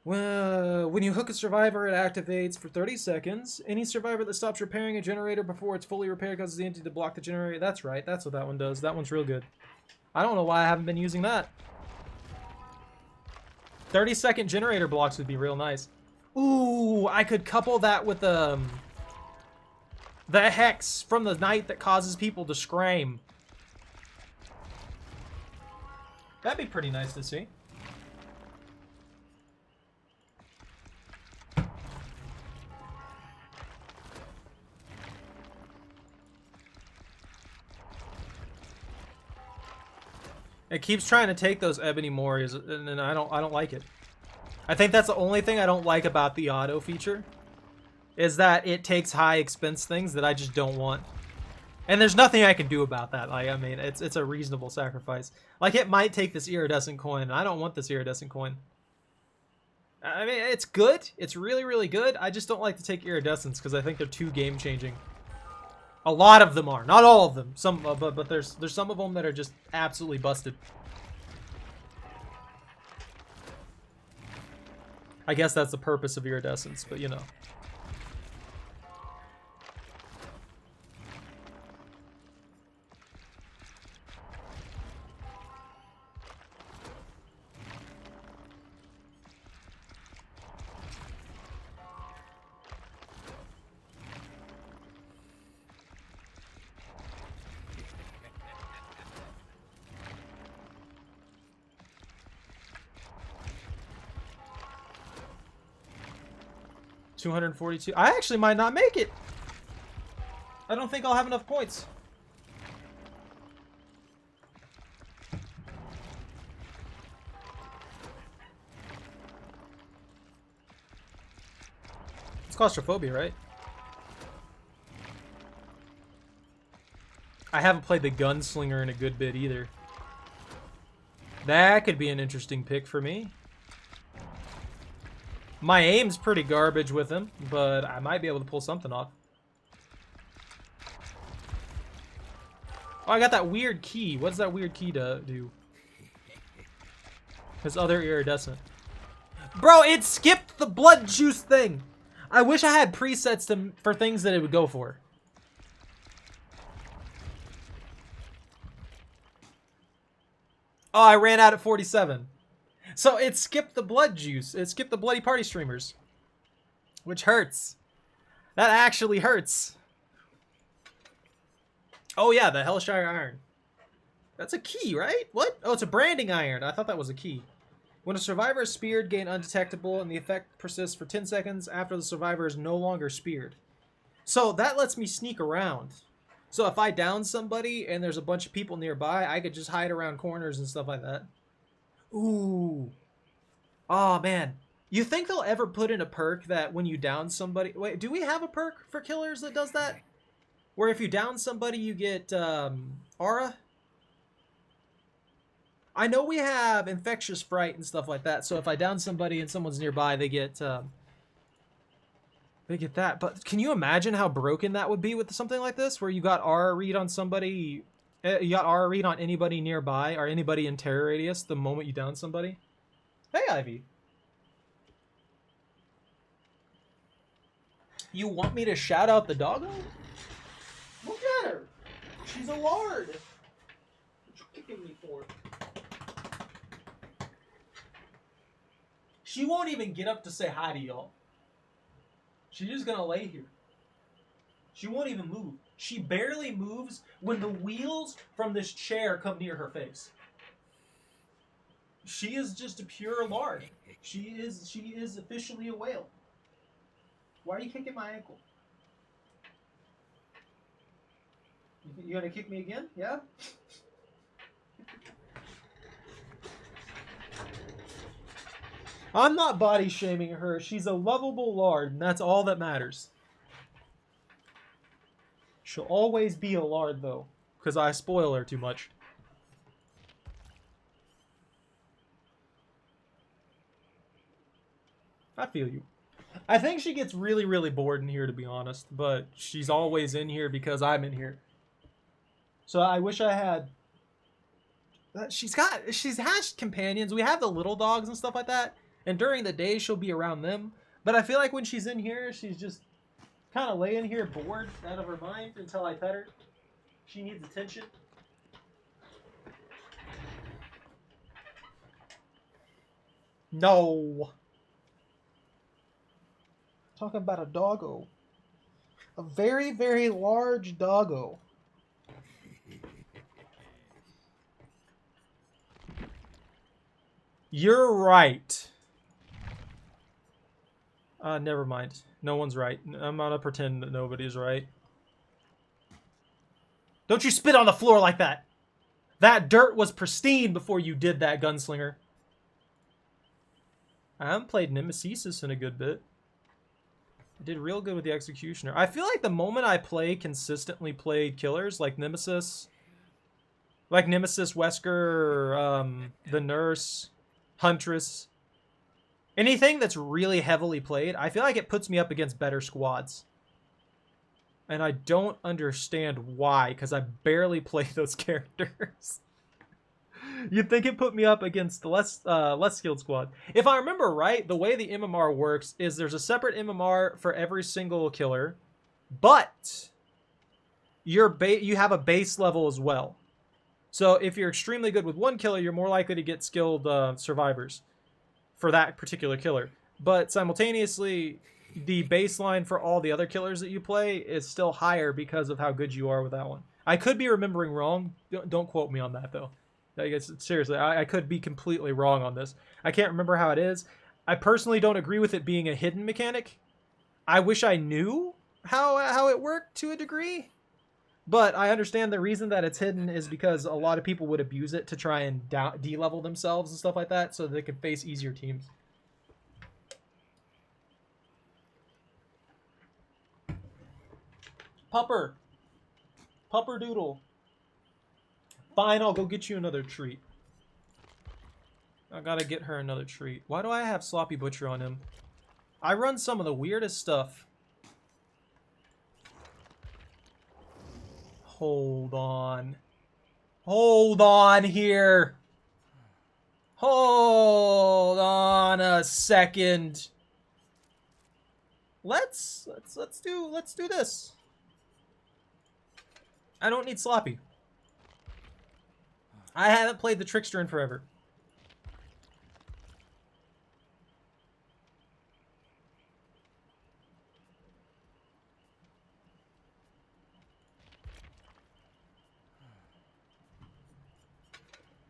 Well, when you hook a survivor, it activates for 30 seconds. Any survivor that stops repairing a generator before it's fully repaired causes the entity to block the generator. That's right. That's what that one does. That one's real good. I don't know why I haven't been using that. 30-second generator blocks would be real nice. Ooh, I could couple that with the hex from the night that causes people to scream. That'd be pretty nice to see. It keeps trying to take those Ebony Morias, and I don't like it. I think that's the only thing I don't like about the auto feature, is that it takes high expense things that I just don't want. And there's nothing I can do about that. Like, I mean, it's a reasonable sacrifice. Like, it might take this iridescent coin, and I don't want this iridescent coin. I mean, it's good. It's really, really good. I just don't like to take iridescents because I think they're too game-changing. A lot of them are, not all of them. Some, but there's some of them that are just absolutely busted. I guess that's the purpose of iridescence, but you know. $242. I actually might not make it. I don't think I'll have enough points. It's claustrophobia, right? I haven't played the Gunslinger in a good bit either. That could be an interesting pick for me. My aim's pretty garbage with him, but I might be able to pull something off. Oh, I got that weird key. What does that weird key do? His other iridescent. Bro, it skipped the blood juice thing. I wish I had presets for things that it would go for. Oh, I ran out at 47. So it skipped the blood juice. It skipped the bloody party streamers. Which hurts. That actually hurts. Oh yeah, the Hellshire Iron. That's a key, right? What? Oh, it's a branding iron. I thought that was a key. When a survivor is speared, gain undetectable, and the effect persists for 10 seconds after the survivor is no longer speared. So that lets me sneak around. So if I down somebody and there's a bunch of people nearby, I could just hide around corners and stuff like that. Ooh. Oh, man. You think they'll ever put in a perk that when you down somebody... Wait, do we have a perk for killers that does that? Where if you down somebody, you get aura? I know we have infectious fright and stuff like that, so if I down somebody and someone's nearby, they get... They get that, but can you imagine how broken that would be with something like this, where you got R read on somebody, you got R read on anybody nearby or anybody in terror radius the moment you down somebody? Hey, Ivy. You want me to shout out the doggo? Look at her. She's a lard. What you kicking me for? She won't even get up to say hi to y'all. She's just gonna lay here. She won't even move. She barely moves when the wheels from this chair come near her face. She is just a pure lard. She is officially a whale. Why are you kicking my ankle? You gonna kick me again? Yeah? I'm not body shaming her. She's a lovable lard, and that's all that matters. She'll always be a lard, though, because I spoil her too much. I feel you. I think she gets really, really bored in here, to be honest, but she's always in here because I'm in here. So I wish I had... She's has companions. We have the little dogs and stuff like that, and during the day she'll be around them. But I feel like when she's in here, she's just kind of laying here bored out of her mind until I pet her. She needs attention. No. Talking about a doggo. A very, very large doggo. You're right. Never mind. No one's right. I'm gonna pretend that nobody's right. Don't you spit on the floor like that! That dirt was pristine before you did that, gunslinger. I haven't played Nemesis in a good bit. I did real good with the Executioner. I feel like the moment I consistently played killers like Nemesis, Wesker, the Nurse, Huntress, anything that's really heavily played, I feel like it puts me up against better squads. And I don't understand why, because I barely play those characters. You'd think it put me up against the less skilled squad. If I remember right, the way the MMR works is there's a separate MMR for every single killer, but you have a base level as well. So if you're extremely good with one killer, you're more likely to get skilled survivors for that particular killer. But simultaneously, the baseline for all the other killers that you play is still higher because of how good you are with that one. I could be remembering wrong. Don't quote me on that, though. I guess, seriously, I could be completely wrong on this. I can't remember how it is. I personally don't agree with it being a hidden mechanic. I wish I knew how it worked to a degree. But I understand the reason that it's hidden is because a lot of people would abuse it to try and de-level themselves and stuff like that so they could face easier teams. Pupper. Pupper Doodle. Fine, I'll go get you another treat. I gotta get her another treat. Why do I have Sloppy Butcher on him? I run some of the weirdest stuff. Hold on. Hold on here. Hold on a second. Let's do this. I don't need Sloppy. I haven't played the Trickster in forever.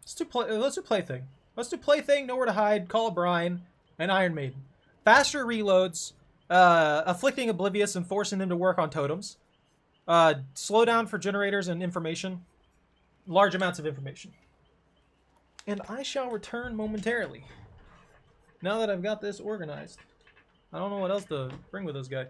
Let's do Plaything. Let's do Plaything, Nowhere to Hide, Call of Brine, and Iron Maiden. Faster reloads, afflicting Oblivious and forcing them to work on totems. Slow down for generators and information. Large amounts of information. And I shall return momentarily. Now that I've got this organized. I don't know what else to bring with this guy.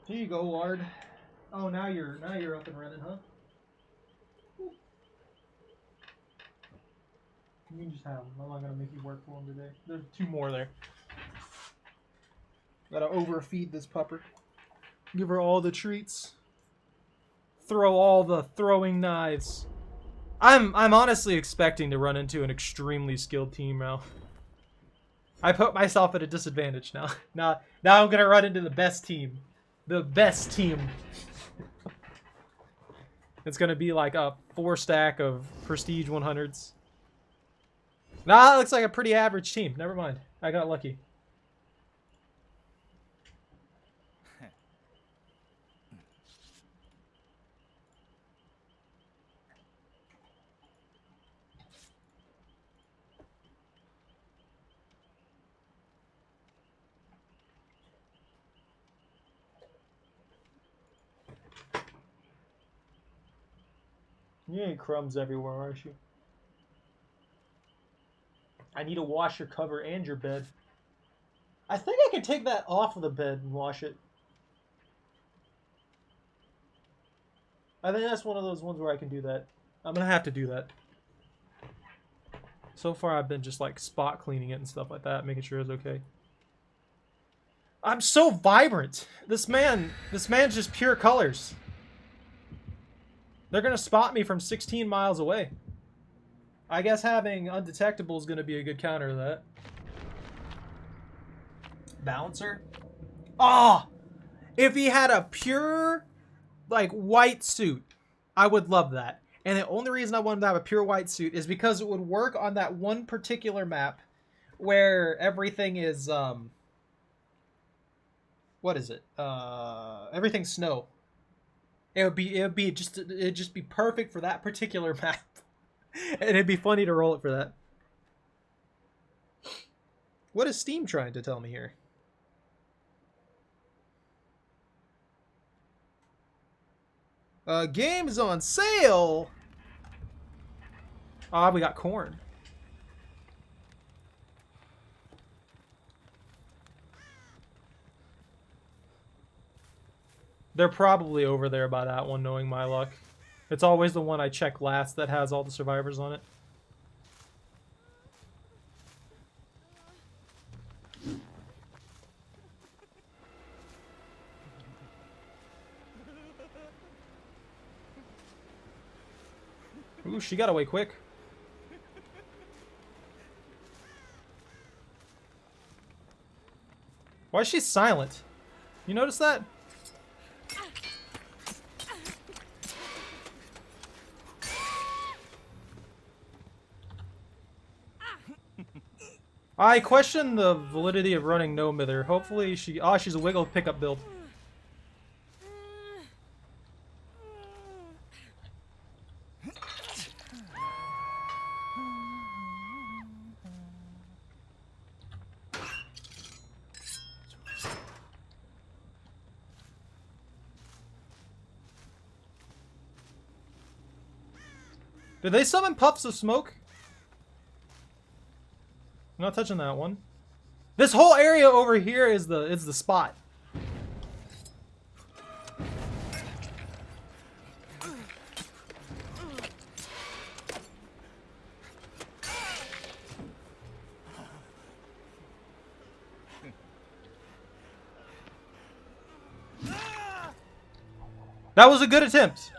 Here you go, Lard. Oh, now you're up and running, huh? You can just have them. I'm not gonna make you work for them today. There's 2 more there. Gotta overfeed this pupper. Give her all the treats. Throw all the throwing knives. I'm honestly expecting to run into an extremely skilled team now. I put myself at a disadvantage now. Now I'm gonna run into the best team. The best team. It's gonna be like a 4-stack of prestige 100s. Nah, that looks like a pretty average team. Never mind. I got lucky. You ain't crumbs everywhere, aren't you? I need to wash your cover and your bed. I think I can take that off of the bed and wash it. I think that's one of those ones where I can do that. I'm gonna have to do that. So far I've been just like spot cleaning it and stuff like that, making sure it's okay. I'm so vibrant. This man's just pure colors. They're gonna spot me from 16 miles away. I guess having undetectable is gonna be a good counter to that. Balancer? Oh! If he had a pure, like, white suit, I would love that. And the only reason I wanted to have a pure white suit is because it would work on that one particular map where everything is, what is it? Everything's snow. It'd just be perfect for that particular map. And it'd be funny to roll it for that. What is Steam trying to tell me here? Games on sale! Ah, we got corn. They're probably over there by that one, knowing my luck. It's always the one I check last that has all the survivors on it. Ooh, she got away quick. Why is she silent? You notice that? I question the validity of running no mither. Hopefully she... Oh, she's a wiggle pickup build. Did they summon puffs of smoke? I'm not touching that one. This whole area over here is the spot. That was a good attempt.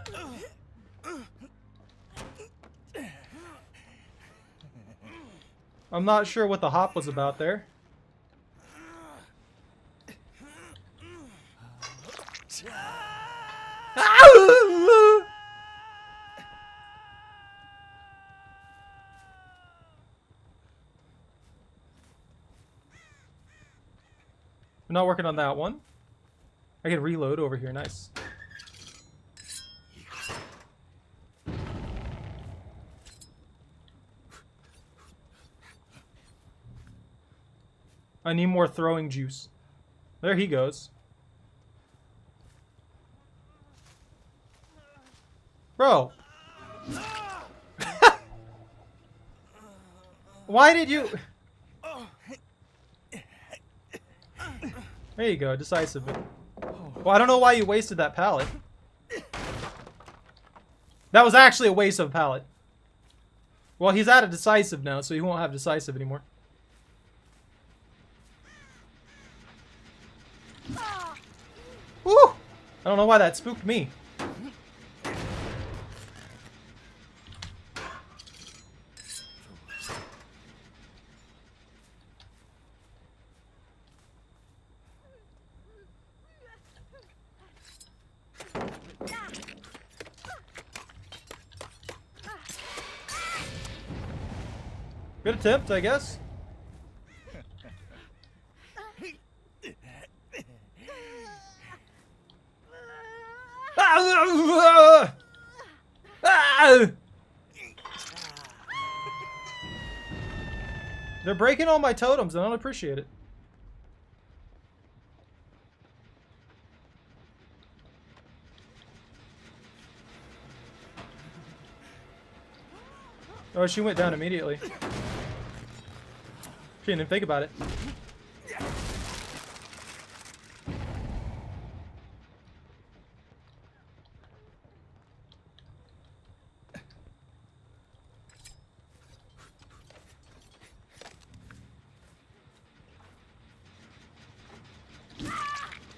I'm not sure what the hop was about there. I'm not working on that one. I can reload over here, nice. I need more throwing juice. There he goes. Bro. Why did you... There you go, decisive. Well, I don't know why you wasted that pallet. That was actually a waste of a pallet. Well, he's out of decisive now, so he won't have decisive anymore. Woo! I don't know why that spooked me. Good attempt, I guess. They're breaking all my totems. I don't appreciate it. Oh, she went down immediately. She didn't even think about it.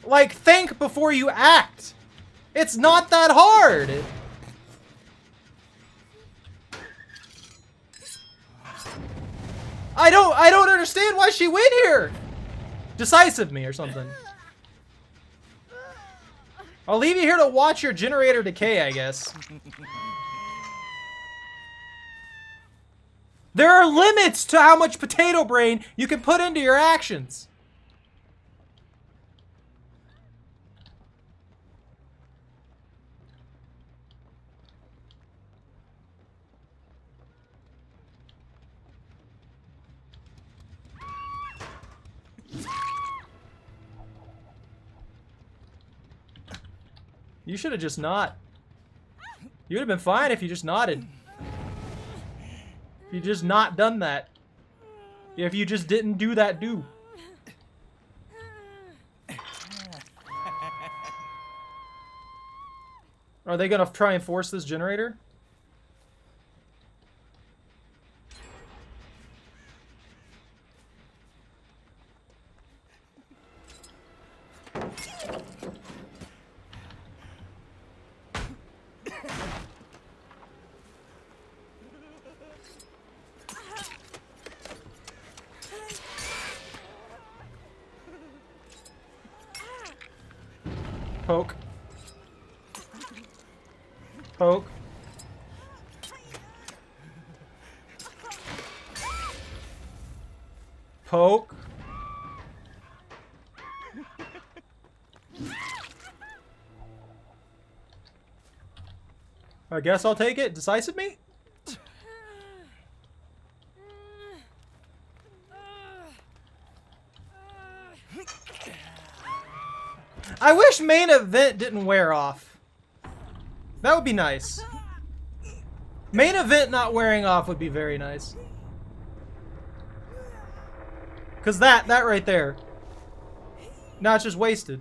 Like, think before you act. It's not that hard. I don't understand why she went here. Decisive me or something. I'll leave you here to watch your generator decay, I guess. There are limits to how much potato brain you can put into your actions. You should have just not. You would have been fine if you just nodded. If you just not done that. If you just didn't do that do. Are they gonna try and force this generator? Poke. Poke. Poke. I guess I'll take it. Decisive me? I wish main event didn't wear off. That would be nice. Main event not wearing off would be very nice. Cause that right there. Now it's just wasted.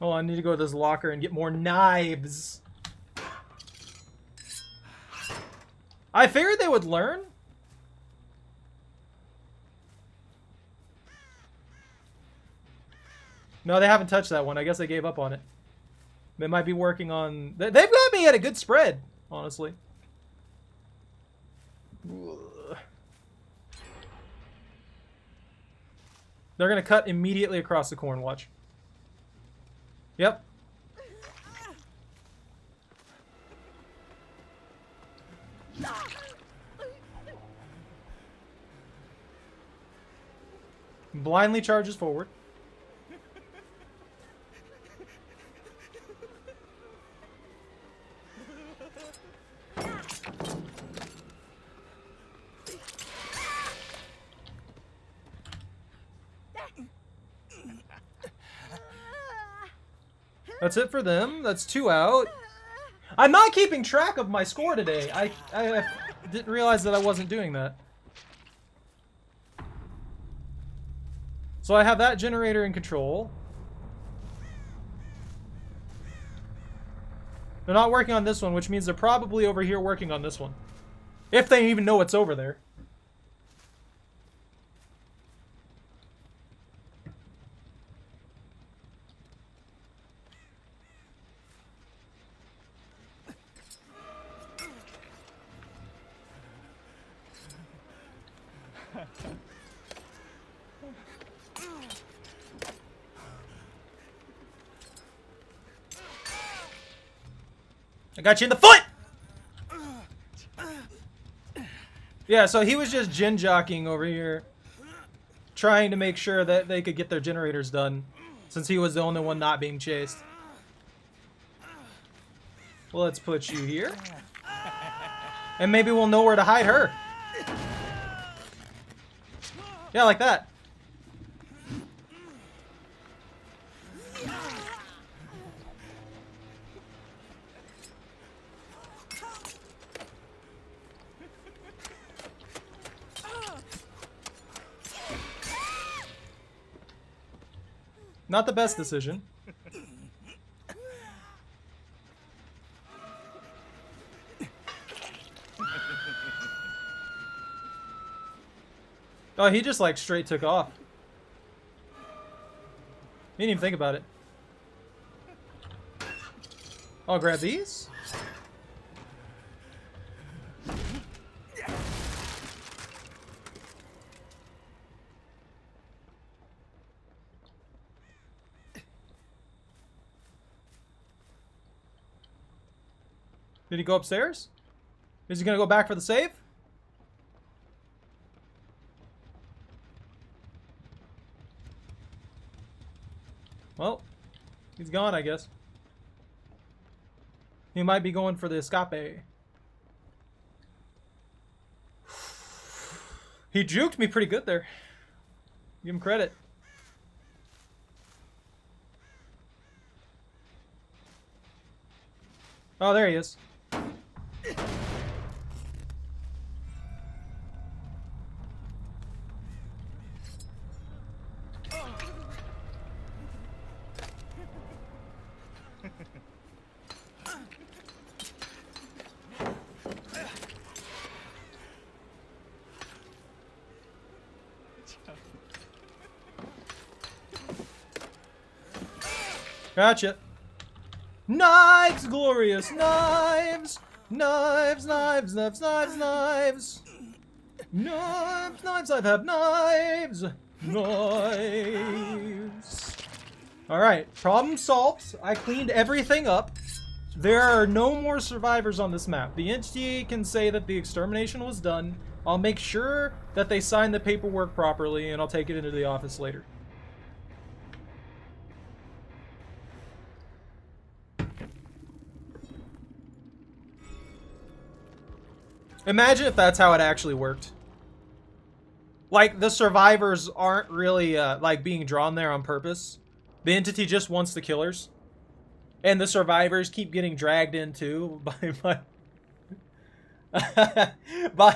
Oh, I need to go to this locker and get more knives. I figured they would learn. No, they haven't touched that one. I guess they gave up on it. They might be working on... They've got me at a good spread, honestly. They're going to cut immediately across the corn, watch. Yep. Blindly charges forward. That's it for them. That's 2 out. I'm not keeping track of my score today. I didn't realize that I wasn't doing that. So I have that generator in control. They're not working on this one, which means they're probably over here working on this one. If they even know what's over there. I got you in the foot! Yeah, so he was just gin jockeying over here, trying to make sure that they could get their generators done, since he was the only one not being chased. Well, let's put you here. And maybe we'll know where to hide her. Yeah, like that. Not the best decision. Oh, he just like straight took off. He didn't even think about it. I'll grab these. Did he go upstairs? Is he gonna go back for the save? Well, he's gone, I guess. He might be going for the escape. He juked me pretty good there. Give him credit. Oh, there he is. Gotcha. Knives, glorious knives! Knives, knives, knives, knives, knives! Knives, knives, I have knives! Knives! Alright, problem solved. I cleaned everything up. There are no more survivors on this map. The entity can say that the extermination was done. I'll make sure that they sign the paperwork properly, and I'll take it into the office later. Imagine if that's how it actually worked. Like, the survivors aren't really, like, being drawn there on purpose. The entity just wants the killers. And the survivors keep getting dragged in, too, by like,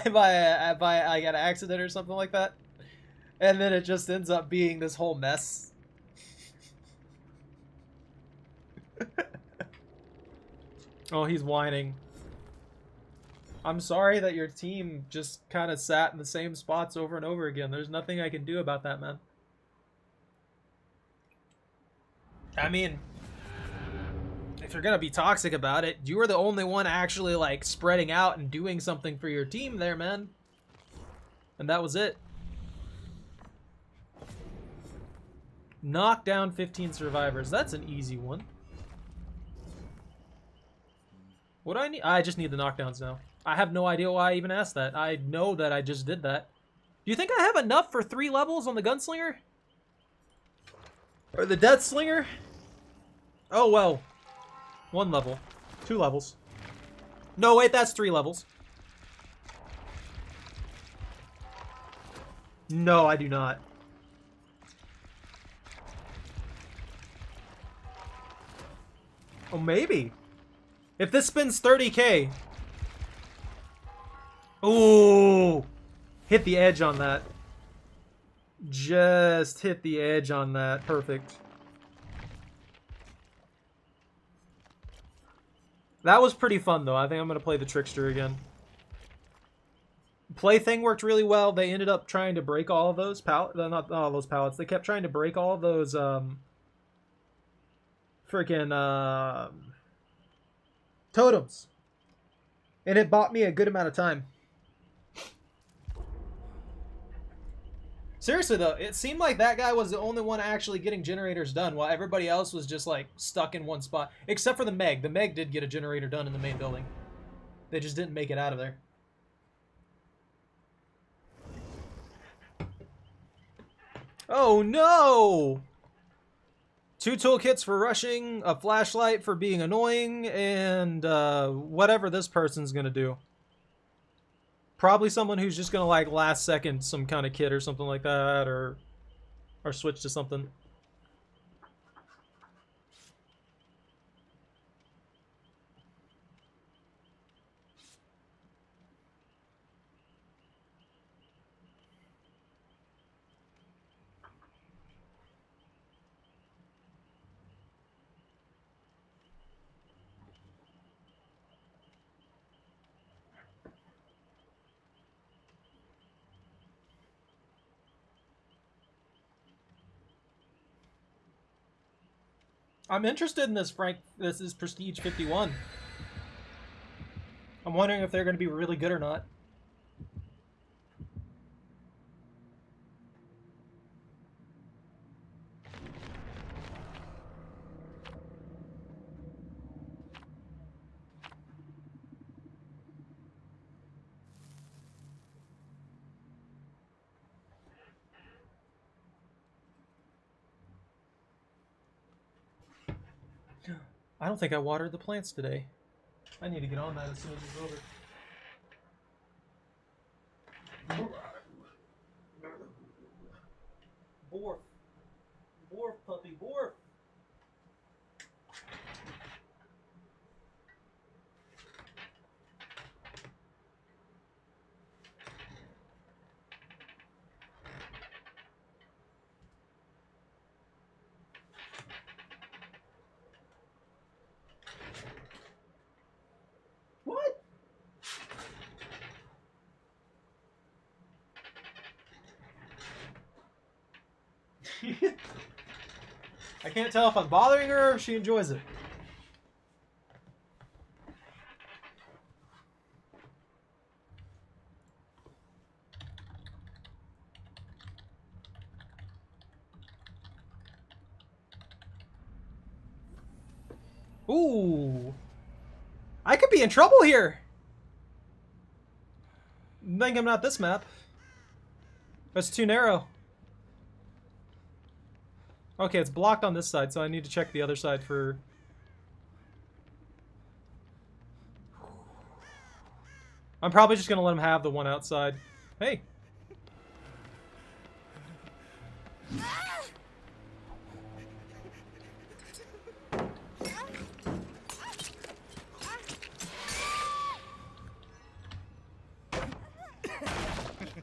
an accident or something like that. And then it just ends up being this whole mess. Oh, he's whining. I'm sorry that your team just kind of sat in the same spots over and over again. There's nothing I can do about that, man. I mean, if you're gonna be toxic about it, you were the only one actually, like, spreading out and doing something for your team there, man. And that was it. Knock down 15 survivors. That's an easy one. What do I need? I just need the knockdowns now. I have no idea why I even asked that. I know that I just did that. Do you think I have enough for 3 levels on the Gunslinger? Or the Death Slinger? Oh, well. 1 level. 2 levels. No, wait, that's 3 levels. No, I do not. Oh, maybe. If this spends 30k. Ooh. Hit the edge on that. Just hit the edge on that. Perfect. That was pretty fun, though. I think I'm going to play the Trickster again. Plaything worked really well. They ended up trying to break all of those pallets. Not all those pallets. They kept trying to break all of those freaking totems. And it bought me a good amount of time. Seriously, though, it seemed like that guy was the only one actually getting generators done, while everybody else was just, like, stuck in one spot. Except for the Meg. The Meg did get a generator done in the main building. They just didn't make it out of there. Oh, no! 2 toolkits for rushing, a flashlight for being annoying, and whatever this person's gonna do. Probably someone who's just gonna, like, last second some kind of kit or something like that, or switch to something. I'm interested in this, Frank. This is Prestige 51. I'm wondering if they're going to be really good or not. I don't think I watered the plants today. I need to get on that as soon as it's over. Borf. Borf, puppy, borf. What? I can't tell if I'm bothering her or if she enjoys it. Ooh. I could be in trouble here. I think I'm not this map. That's too narrow. Okay, it's blocked on this side, so I need to check the other side for... I'm probably just going to let him have the one outside. Hey.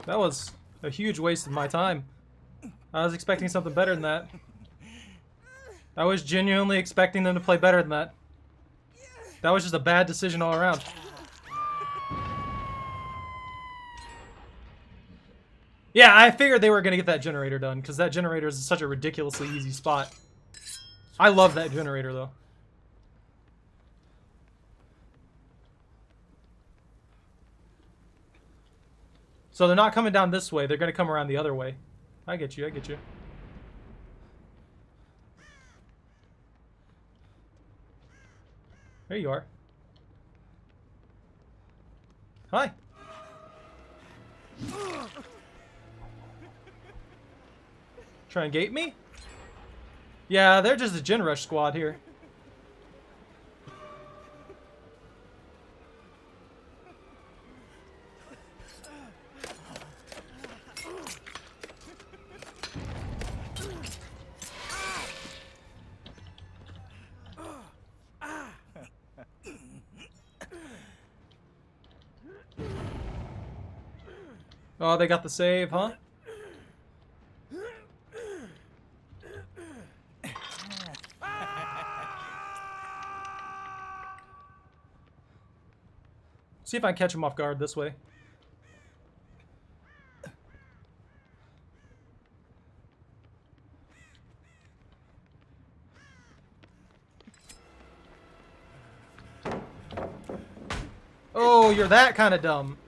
That was a huge waste of my time. I was expecting something better than that. I was genuinely expecting them to play better than that. That was just a bad decision all around. Yeah, I figured they were going to get that generator done, because that generator is such a ridiculously easy spot. I love that generator, though. So they're not coming down this way, they're going to come around the other way. I get you, I get you. There you are. Hi. Try and gate me? Yeah, they're just a Gen Rush squad here. Oh, they got the save, huh? See if I can catch him off guard this way. Oh, you're that kind of dumb.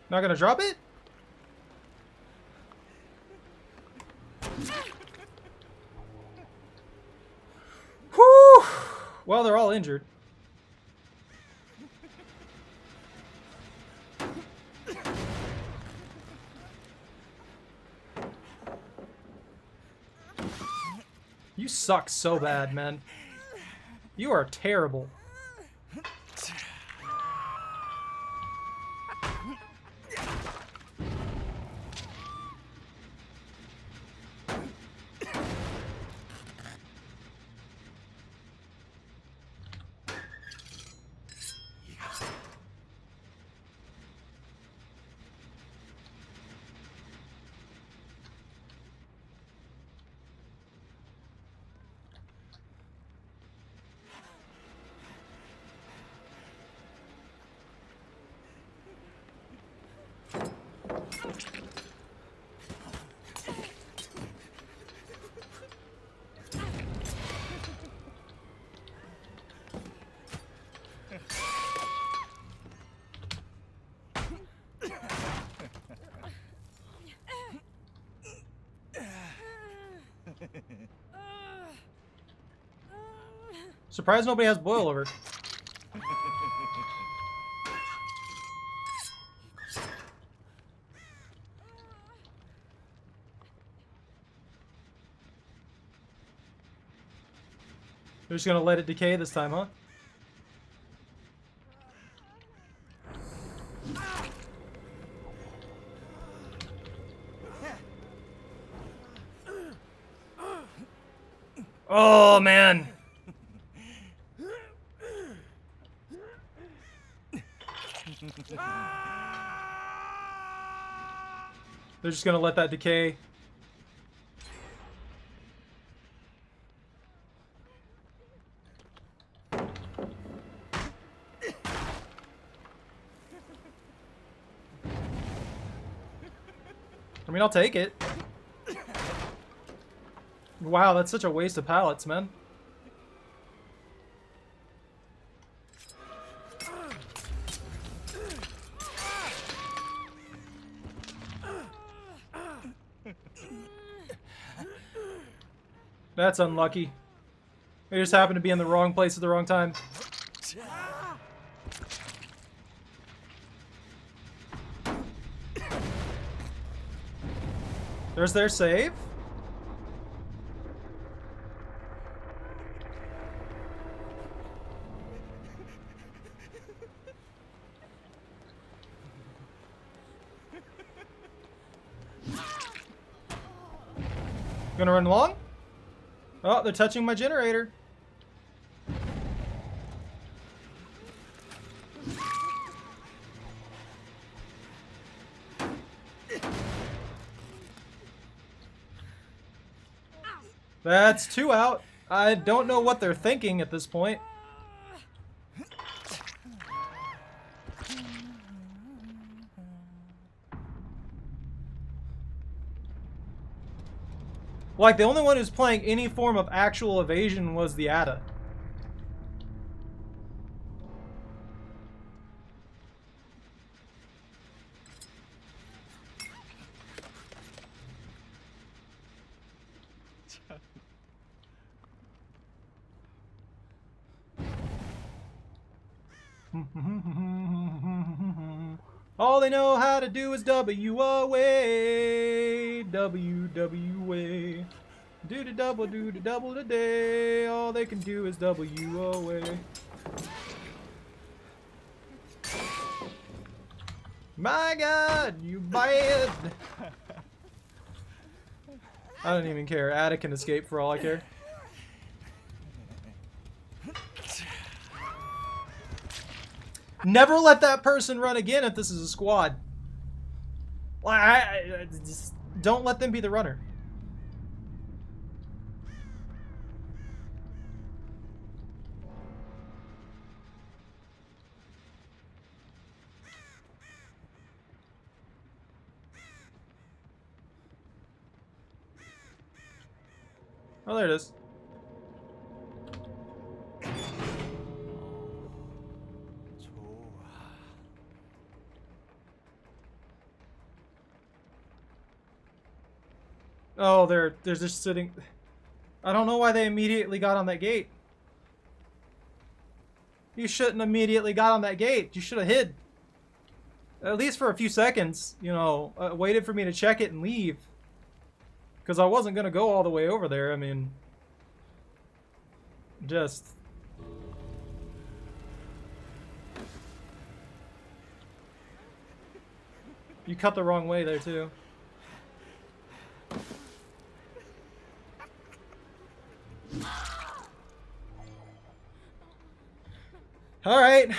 Not gonna drop it? Whew! Well, they're all injured. You suck so bad, man. You are terrible. Surprised nobody has boil over. They're just gonna let it decay this time, huh? Oh, man. They're just gonna let that decay. I mean, I'll take it. Wow, that's such a waste of pallets, man. That's unlucky. They just happened to be in the wrong place at the wrong time. There's their save. Gonna run along? Oh, they're touching my generator. That's 2 out. I don't know what they're thinking at this point. Like, the only one who's playing any form of actual evasion was the Ada. All they know how to do is W away, W away. Do the double today. All they can do is W away. My God, you bad. I don't even care. Attic can escape for all I care. Never let that person run again if this is a squad. I just don't let them be the runner. Oh, there it is. Oh, they're just sitting. I don't know why they immediately got on that gate. You shouldn't immediately got on that gate. You should have hid. At least for a few seconds, you know, waited for me to check it and leave. Because I wasn't going to go all the way over there. I mean, just... You cut the wrong way there, too. Alright.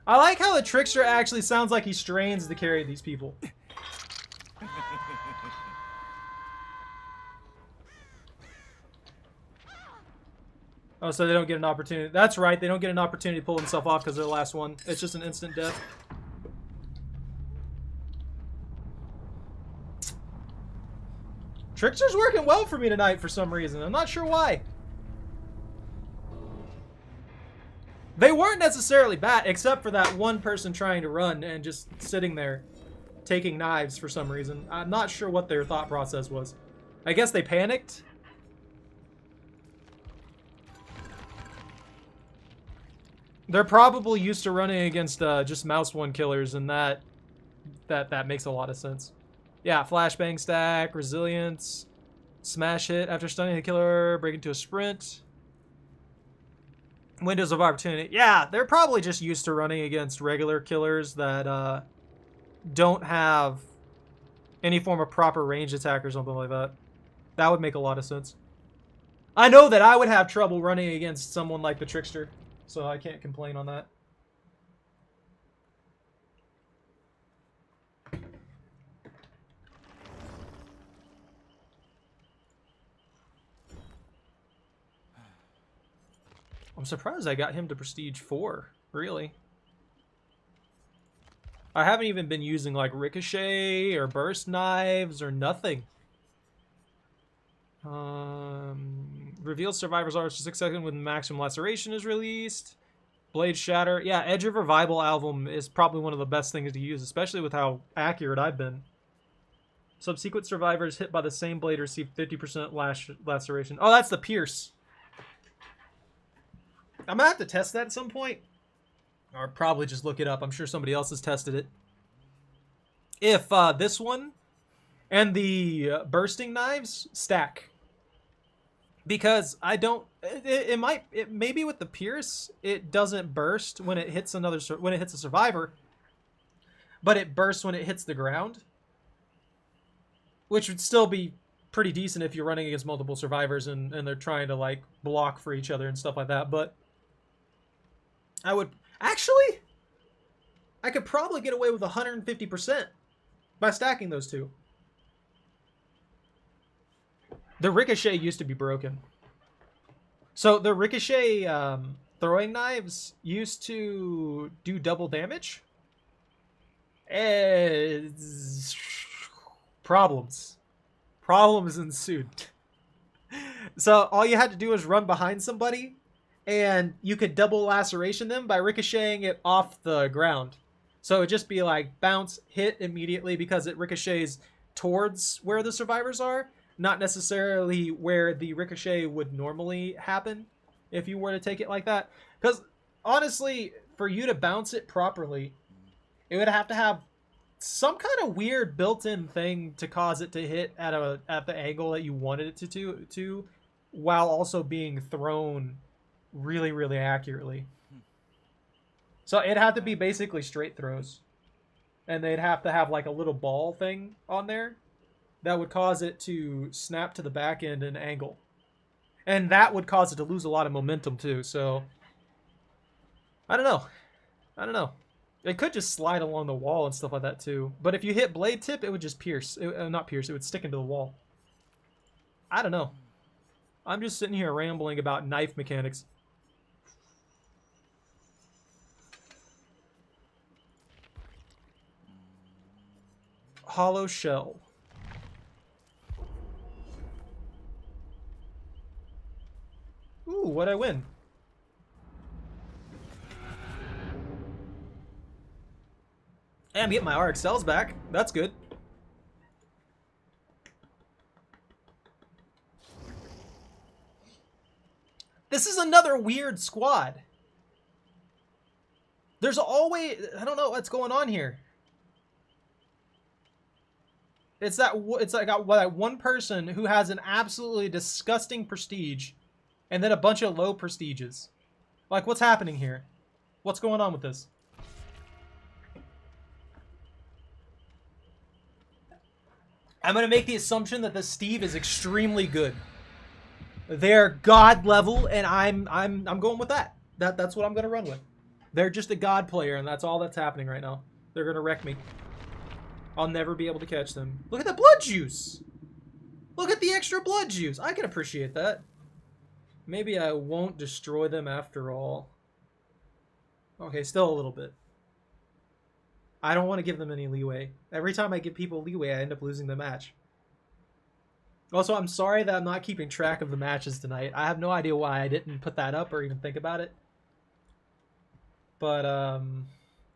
I like how the trickster actually sounds like he strains to carry these people. Oh, so they don't get an opportunity. That's right, they don't get an opportunity to pull themselves off because they're the last one. It's just an instant death. Trickster's working well for me tonight for some reason. I'm not sure why. They weren't necessarily bad, except for that one person trying to run and just sitting there taking knives for some reason. I'm not sure what their thought process was. I guess they panicked. They're probably used to running against just mouse one killers, and that makes a lot of sense. Yeah, flashbang stack, resilience, smash hit after stunning the killer, break into a sprint. Windows of opportunity. Yeah, they're probably just used to running against regular killers that don't have any form of proper range attack or something like that. That would make a lot of sense. I know that I would have trouble running against someone like the Trickster, so I can't complain on that. I'm surprised I got him to Prestige 4, really. I haven't even been using like Ricochet or Burst Knives or nothing. Reveals Survivor's Arts for 6 seconds when maximum laceration is released. Blade Shatter. Yeah, Edge of Revival album is probably one of the best things to use, especially with how accurate I've been. Subsequent survivors hit by the same blade receive 50% laceration. Oh, that's the Pierce. I'm gonna have to test that at some point. Or probably just look it up. I'm sure somebody else has tested it. If this one and the bursting knives stack. Because I don't... It maybe with the Pierce, it doesn't burst when it hits when it hits a survivor. But it bursts when it hits the ground. Which would still be pretty decent if you're running against multiple survivors and they're trying to like block for each other and stuff like that. But I would... Actually, I could probably get away with 150% by stacking those two. The Ricochet used to be broken. So the Ricochet throwing knives used to do double damage. Problems ensued. So all you had to do was run behind somebody, and you could double laceration them by ricocheting it off the ground. So it'd just be like bounce, hit immediately because it ricochets towards where the survivors are, not necessarily where the ricochet would normally happen if you were to take it like that. Because honestly, for you to bounce it properly, it would have to have some kind of weird built-in thing to cause it to hit at the angle that you wanted it to while also being thrown really, really accurately. So it'd have to be basically straight throws. And they'd have to have like a little ball thing on there that would cause it to snap to the back end and angle. And that would cause it to lose a lot of momentum too, so... I don't know. I don't know. It could just slide along the wall and stuff like that too. But if you hit blade tip, it would just pierce. Not pierce, it would stick into the wall. I don't know. I'm just sitting here rambling about knife mechanics. Hollow shell. Ooh, what'd I win? Hey, I'm getting my RXLs back. That's good. This is another weird squad. There's always... I don't know what's going on here. It's like that one person who has an absolutely disgusting prestige and then a bunch of low prestiges. Like, what's happening here? What's going on with this? I'm going to make the assumption that this Steve is extremely good. They're god level, and I'm going with that. That's what I'm going to run with. They're just a god player, and that's all that's happening right now. They're going to wreck me. I'll never be able to catch them. Look at the blood juice! Look at the extra blood juice! I can appreciate that. Maybe I won't destroy them after all. Okay, still a little bit. I don't want to give them any leeway. Every time I give people leeway, I end up losing the match. Also, I'm sorry that I'm not keeping track of the matches tonight. I have no idea why I didn't put that up or even think about it. But,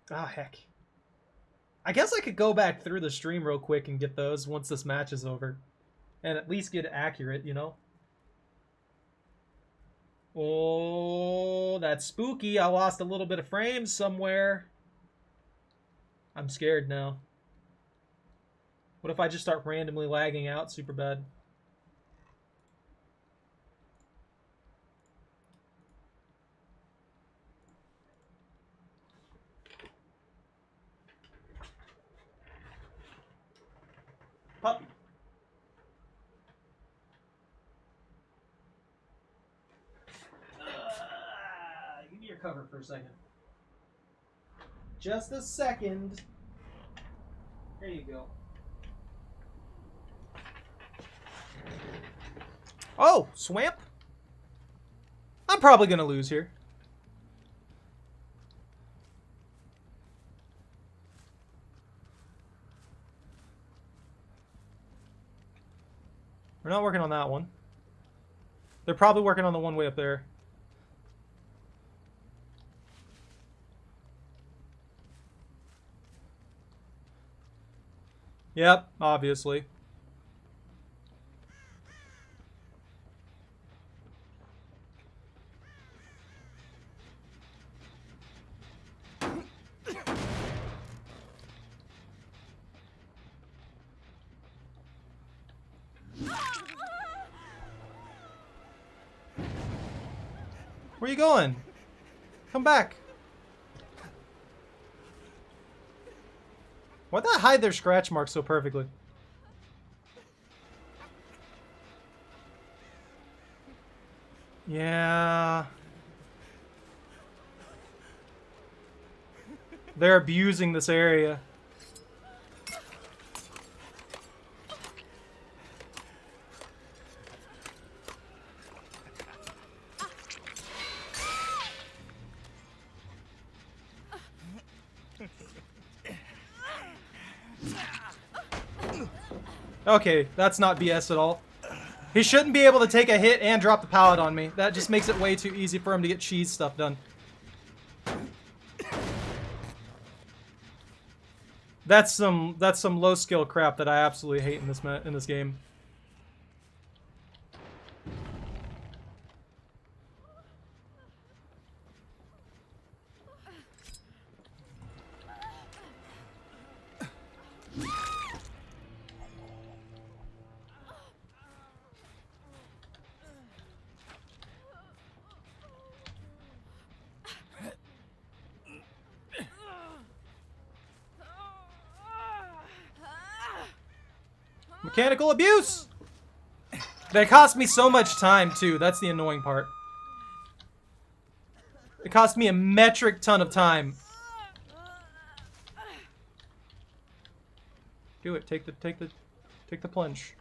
heck. I guess I could go back through the stream real quick and get those once this match is over. And at least get it accurate, you know? Oh, that's spooky. I lost a little bit of frames somewhere. I'm scared now. What if I just start randomly lagging out super bad? Pup. Give me your cover for a second. Just a second. There you go. Oh, Swamp? I'm probably going to lose here. We're not working on that one. They're probably working on the one way up there. Yep, obviously. Where are you going? Come back. Why'd that hide their scratch marks so perfectly? Yeah. They're abusing this area. Okay, that's not BS at all. He shouldn't be able to take a hit and drop the pallet on me. That just makes it way too easy for him to get cheese stuff done. That's some low skill crap that I absolutely hate in this game. Mechanical abuse! That cost me so much time, too. That's the annoying part. It cost me a metric ton of time. Do it. Take the plunge.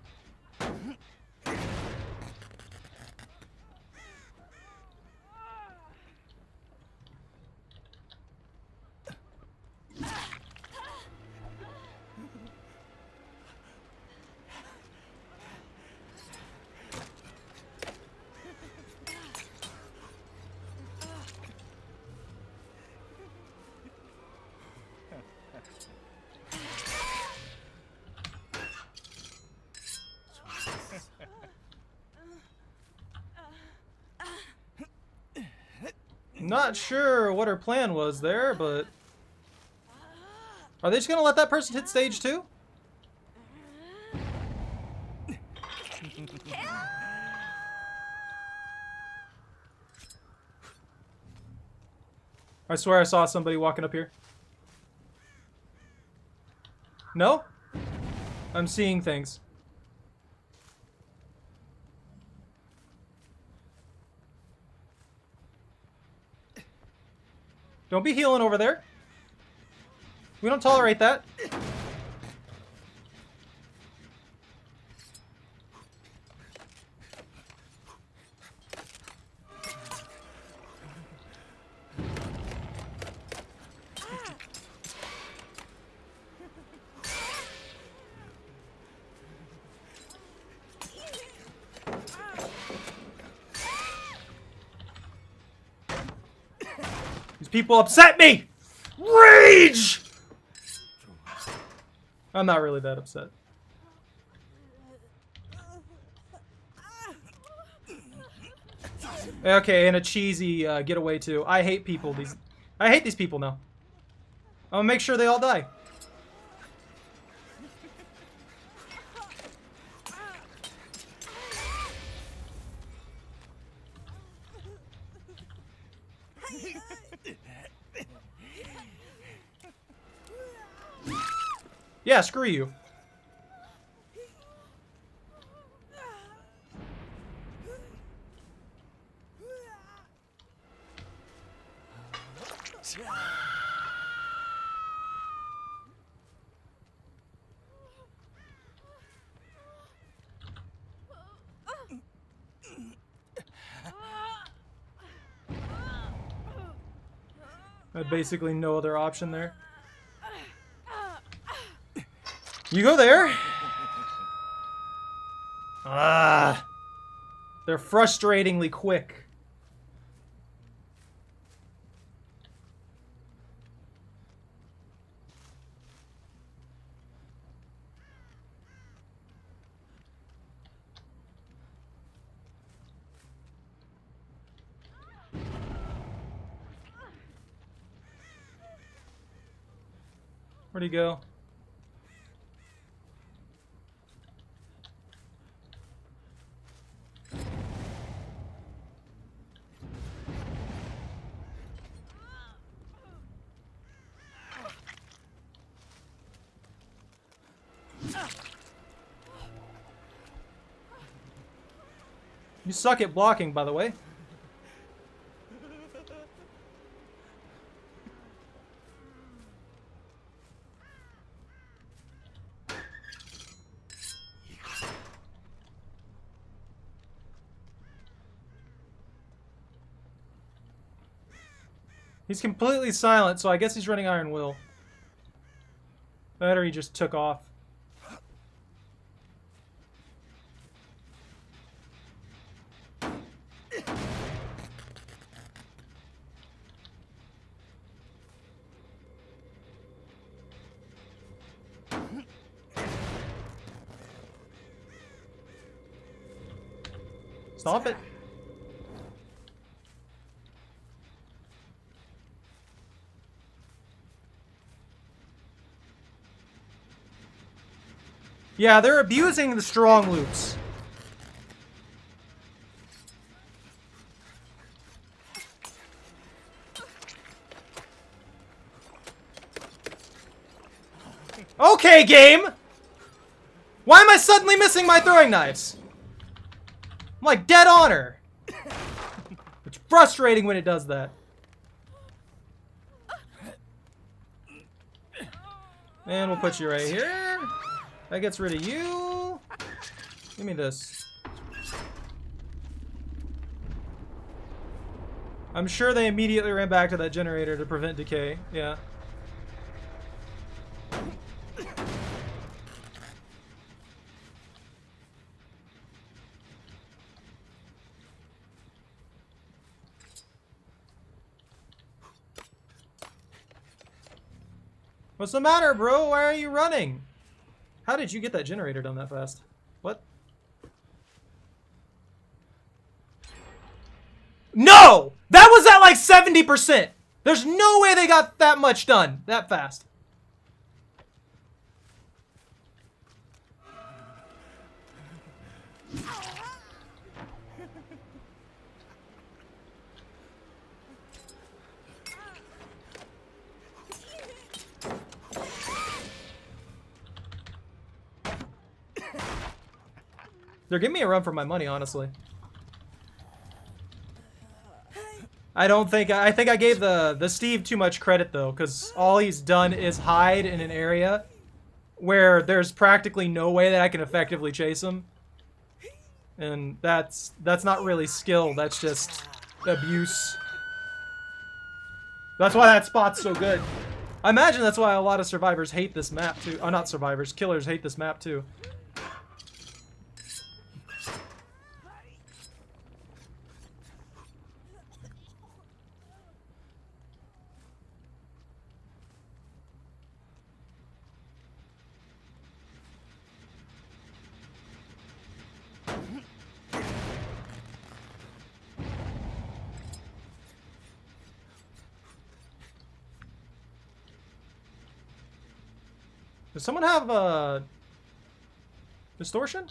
Not sure what her plan was there, but... Are they just gonna let that person hit stage 2? I swear I saw somebody walking up here. No? I'm seeing things. Don't be healing over there. We don't tolerate that. These people upset me! Rage! I'm not really that upset. Okay, and a cheesy getaway too. I hate people. I hate these people now. I'm gonna make sure they all die. Yeah, screw you. I had basically no other option there. You go there. Ah, they're frustratingly quick. Where'd he go? You suck at blocking, by the way. He's completely silent, so I guess he's running Iron Will. That or he just took off. Stop it. Yeah, they're abusing the strong loops. Okay, game! Why am I suddenly missing my throwing knives? I'm like dead on her. It's frustrating when it does that. And we'll put you right here. That gets rid of you. Give me this. I'm sure they immediately ran back to that generator to prevent decay. Yeah. What's the matter, bro? Why are you running? How did you get that generator done that fast? What? No! That was at like 70%! There's no way they got that much done that fast. They're giving me a run for my money, honestly. I think I gave the Steve too much credit though, because all he's done is hide in an area where there's practically no way that I can effectively chase him. And that's not really skill, that's just abuse. That's why that spot's so good. I imagine that's why a lot of survivors hate this map too. Oh, not survivors, killers hate this map too. Does someone have distortion?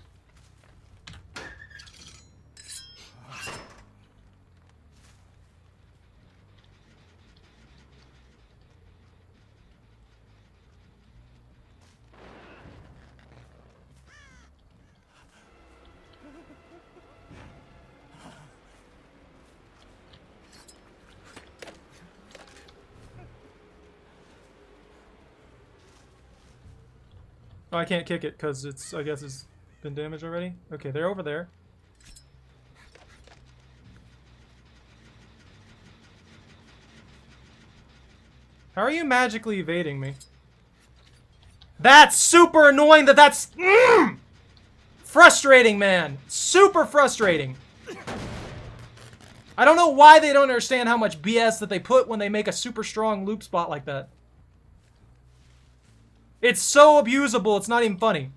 Oh, I can't kick it because I guess it's been damaged already. Okay, they're over there. How are you magically evading me? That's super annoying that's... Frustrating, man. Super frustrating. I don't know why they don't understand how much BS that they put when they make a super strong loop spot like that. It's so abusable, it's not even funny.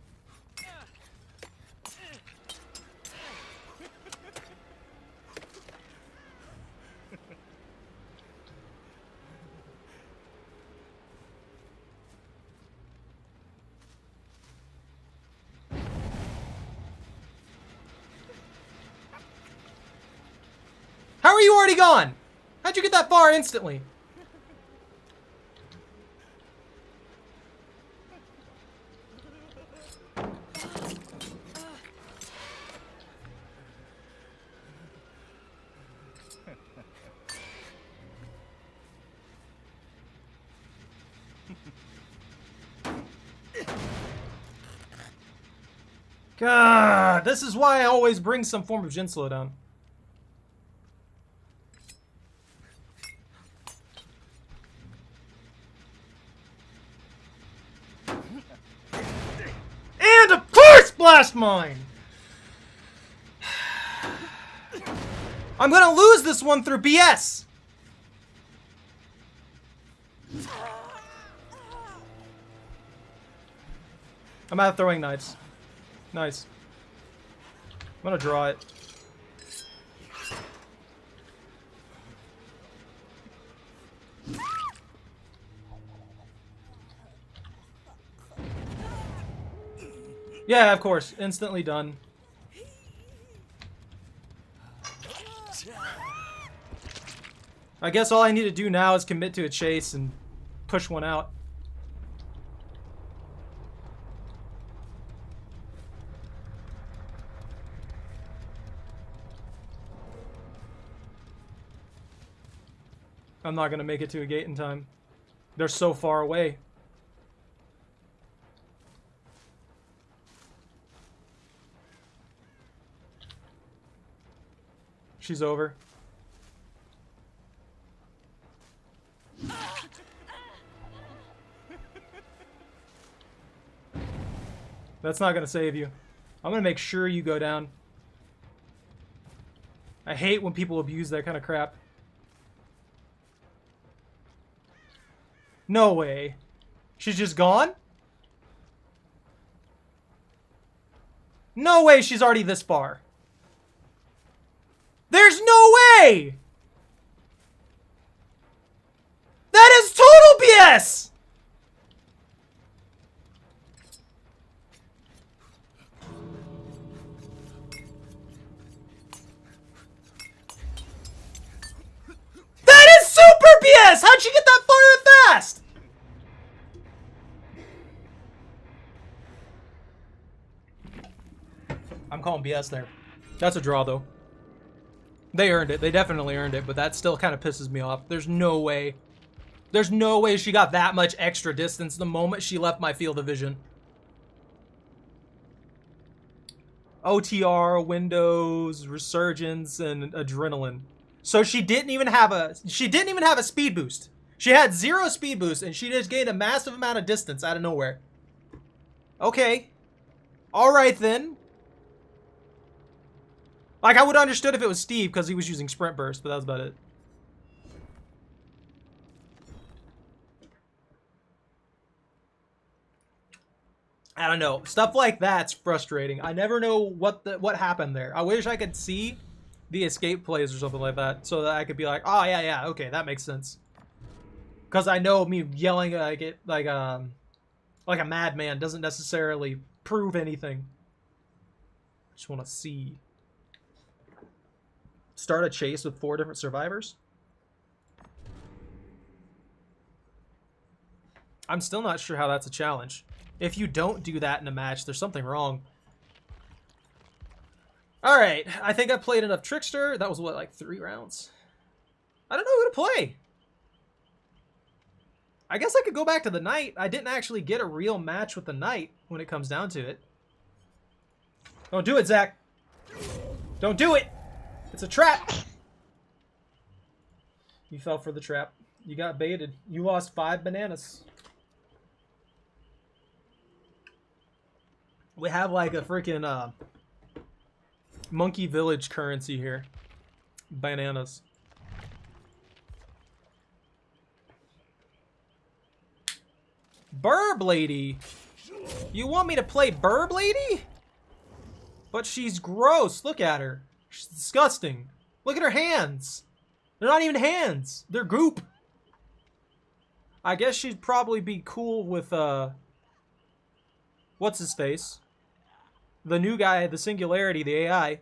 How are you already gone? How'd you get that far instantly? God, this is why I always bring some form of gen slowdown. And of course, blast mine! I'm gonna lose this one through BS! I'm out of throwing knives. Nice. I'm gonna draw it. Yeah, of course. Instantly done. I guess all I need to do now is commit to a chase and push one out. I'm not gonna make it to a gate in time. They're so far away. She's over. That's not gonna save you. I'm gonna make sure you go down. I hate when people abuse that kind of crap. No way. She's just gone? No way she's already this far. There's no way! That is total BS! That is super BS! How'd she get that far that fast? I'm calling BS there. That's a draw, though. They earned it. They definitely earned it, but that still kind of pisses me off. There's no way. There's no way she got that much extra distance the moment she left my field of vision. OTR, Windows, Resurgence, and Adrenaline. So she didn't even have a speed boost. She had 0 speed boost, and she just gained a massive amount of distance out of nowhere. Okay. Alright then. Like, I would have understood if it was Steve, because he was using Sprint Burst, but that was about it. I don't know. Stuff like that's frustrating. I never know what happened there. I wish I could see the escape plays or something like that, so that I could be like, oh, yeah, okay, that makes sense. Because I know me yelling like a madman doesn't necessarily prove anything. I just want to see. Start a chase with 4 different survivors? I'm still not sure how that's a challenge. If you don't do that in a match, there's something wrong. Alright, I think I played enough Trickster. That was what, like 3 rounds? I don't know who to play. I guess I could go back to the Knight. I didn't actually get a real match with the Knight when it comes down to it. Don't do it, Zach. Don't do it! It's a trap! You fell for the trap. You got baited. You lost 5 bananas. We have like a freaking Monkey Village currency here. Bananas. Burb Lady! You want me to play Burb Lady? But she's gross. Look at her. She's disgusting. Look at her hands. They're not even hands. They're goop. I guess she'd probably be cool with, what's his face? The new guy, the Singularity, the AI.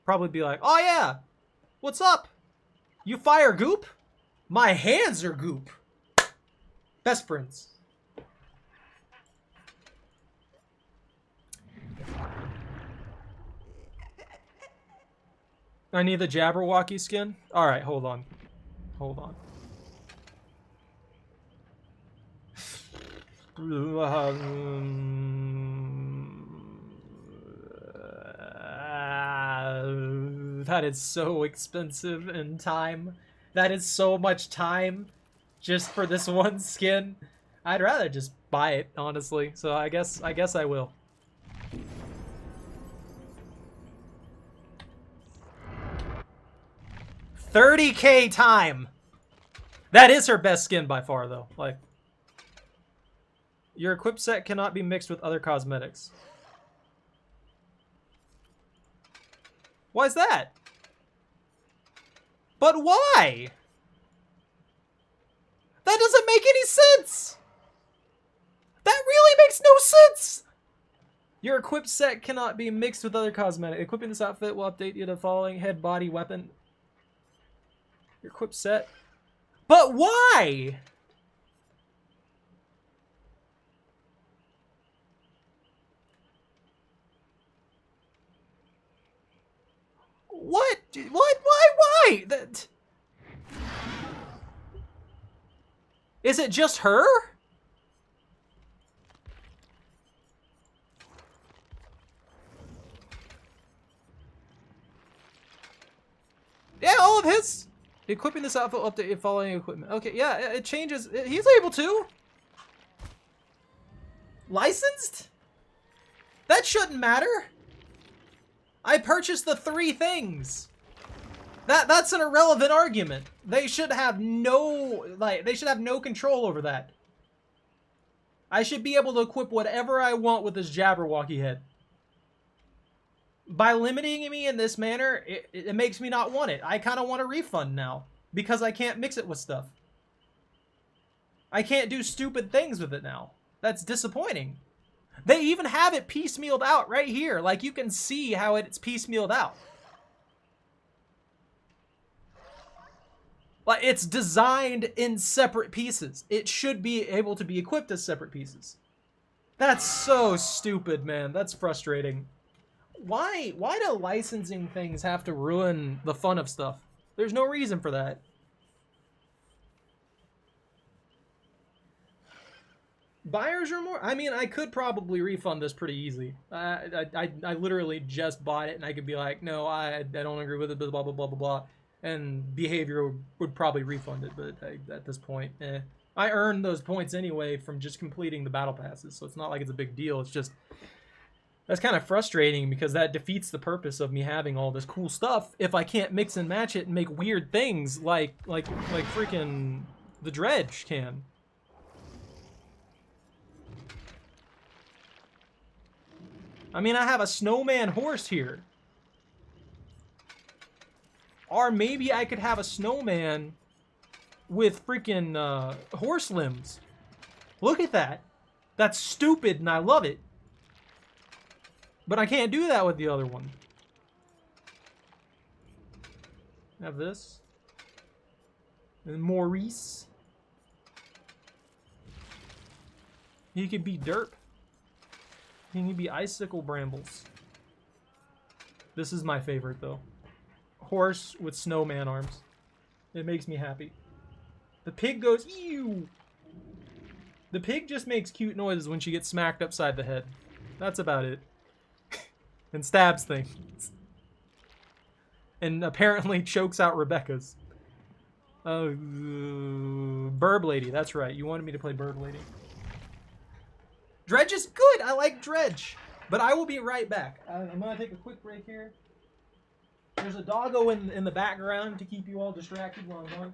Probably be like, oh yeah, what's up? You fire goop? My hands are goop. Best friends. I need the Jabberwocky skin? Alright, hold on. Hold on. That is so expensive in time. That is so much time just for this one skin. I'd rather just buy it, honestly. So I guess I will. $30K time. That is her best skin by far, though. Like, your equip set cannot be mixed with other cosmetics. Why is that? But why? That doesn't make any sense. That really makes no sense. Your equip set cannot be mixed with other cosmetics. Equipping this outfit will update you to the following head, body, weapon. Your equip set. But why? What? What? Why? That... Is it just her? Yeah, all of his. Equipping this outfit up to following equipment. Okay, yeah, it changes. He's able to. Licensed? That shouldn't matter. I purchased the 3 things. That's an irrelevant argument. They should have no, they should have no control over that. I should be able to equip whatever I want with this Jabberwocky head. By limiting me in this manner, it makes me not want it. I kind of want a refund now because I can't mix it with stuff. I can't do stupid things with it now. That's disappointing. They even have it piecemealed out right here. Like, you can see how it's piecemealed out. Like, it's designed in separate pieces. It should be able to be equipped as separate pieces. That's so stupid, man. That's frustrating. Why do licensing things have to ruin the fun of stuff? There's no reason for that. Buyer's remorse? I mean, I could probably refund this pretty easy. I literally just bought it, and I could be like, no, I don't agree with it, blah, blah, blah, blah, blah. And behavior would probably refund it, but at this point, I earned those points anyway from just completing the battle passes, so it's not like it's a big deal. It's just, that's kind of frustrating because that defeats the purpose of me having all this cool stuff if I can't mix and match it and make weird things like freaking the Dredge can. I mean, I have a snowman horse here. Or maybe I could have a snowman with freaking horse limbs. Look at that. That's stupid and I love it. But I can't do that with the other one. Have this. And Maurice. He could be Derp. He can be Icicle Brambles. This is my favorite though. Horse with snowman arms. It makes me happy. The pig goes, ew! The pig just makes cute noises when she gets smacked upside the head. That's about it. And stabs things. And apparently chokes out Rebecca's. Burb Lady, that's right. You wanted me to play Burb Lady. Dredge is good! I like Dredge. But I will be right back. I'm gonna take a quick break here. There's a doggo in the background to keep you all distracted while I'm gone.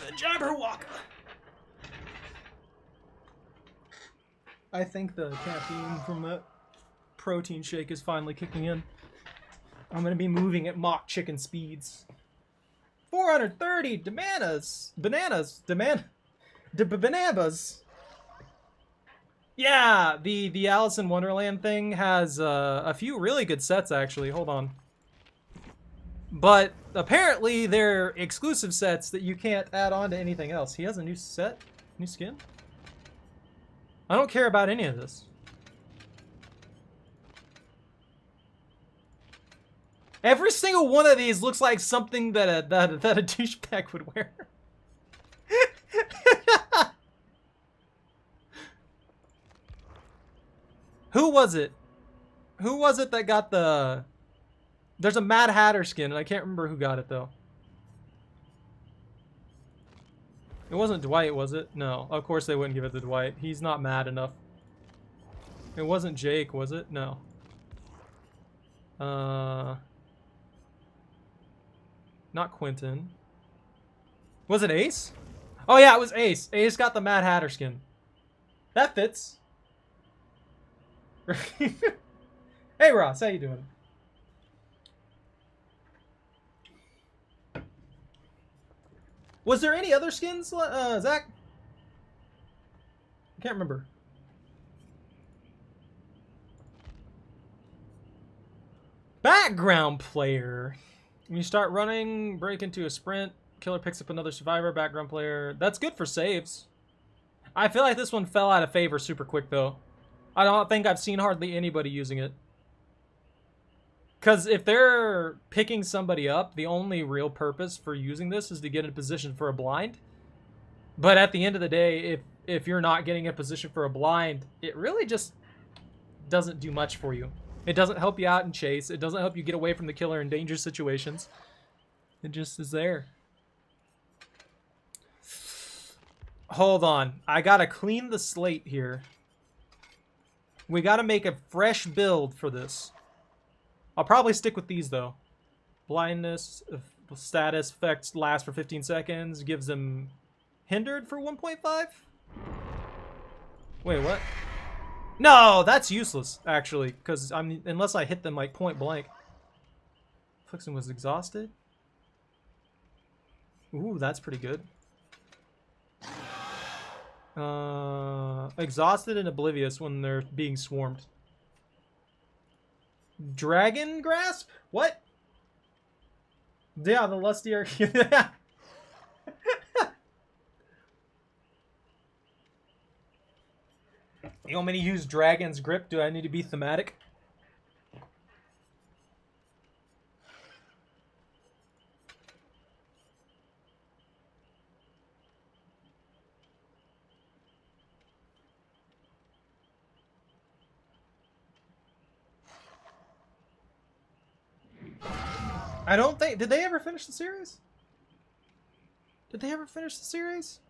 The Jabberwock! I think the caffeine from that protein shake is finally kicking in. I'm gonna be moving at mock chicken speeds. 430 bananas! Bananas! Yeah, the Alice in Wonderland thing has a few really good sets actually. Hold on. But apparently they're exclusive sets that you can't add on to anything else. He has a new set? New skin? I don't care about any of this. Every single one of these looks like something that a douchebag would wear. Who was it? Who was it that got the... There's a Mad Hatter skin, and I can't remember who got it, though. It wasn't Dwight, was it? No. Of course they wouldn't give it to Dwight. He's not mad enough. It wasn't Jake, was it? No. Not Quentin. Was it Ace? Oh yeah, it was Ace. Ace got the Mad Hatter skin. That fits. Hey Ross, how you doing? Was there any other skins, Zach? I can't remember. Background player. When you start running, break into a sprint, killer picks up another survivor, background player. That's good for saves. I feel like this one fell out of favor super quick, though. I don't think I've seen hardly anybody using it. Because if they're picking somebody up, the only real purpose for using this is to get in position for a blind. But at the end of the day, if you're not getting a position for a blind, it really just doesn't do much for you. It doesn't help you out in chase. It doesn't help you get away from the killer in dangerous situations. It just is there. Hold on. I gotta clean the slate here. We gotta make a fresh build for this. I'll probably stick with these, though. Blindness, status effects last for 15 seconds. Gives them hindered for 1.5? Wait, what? No, that's useless, actually, because unless I hit them like point blank. Flixen was exhausted. Ooh, that's pretty good. Exhausted and oblivious when they're being swarmed. Dragon grasp? What? Yeah, the lustier. You want me to use Dragon's Grip? Do I need to be thematic? I don't think... Did they ever finish the series? Did they ever finish the series?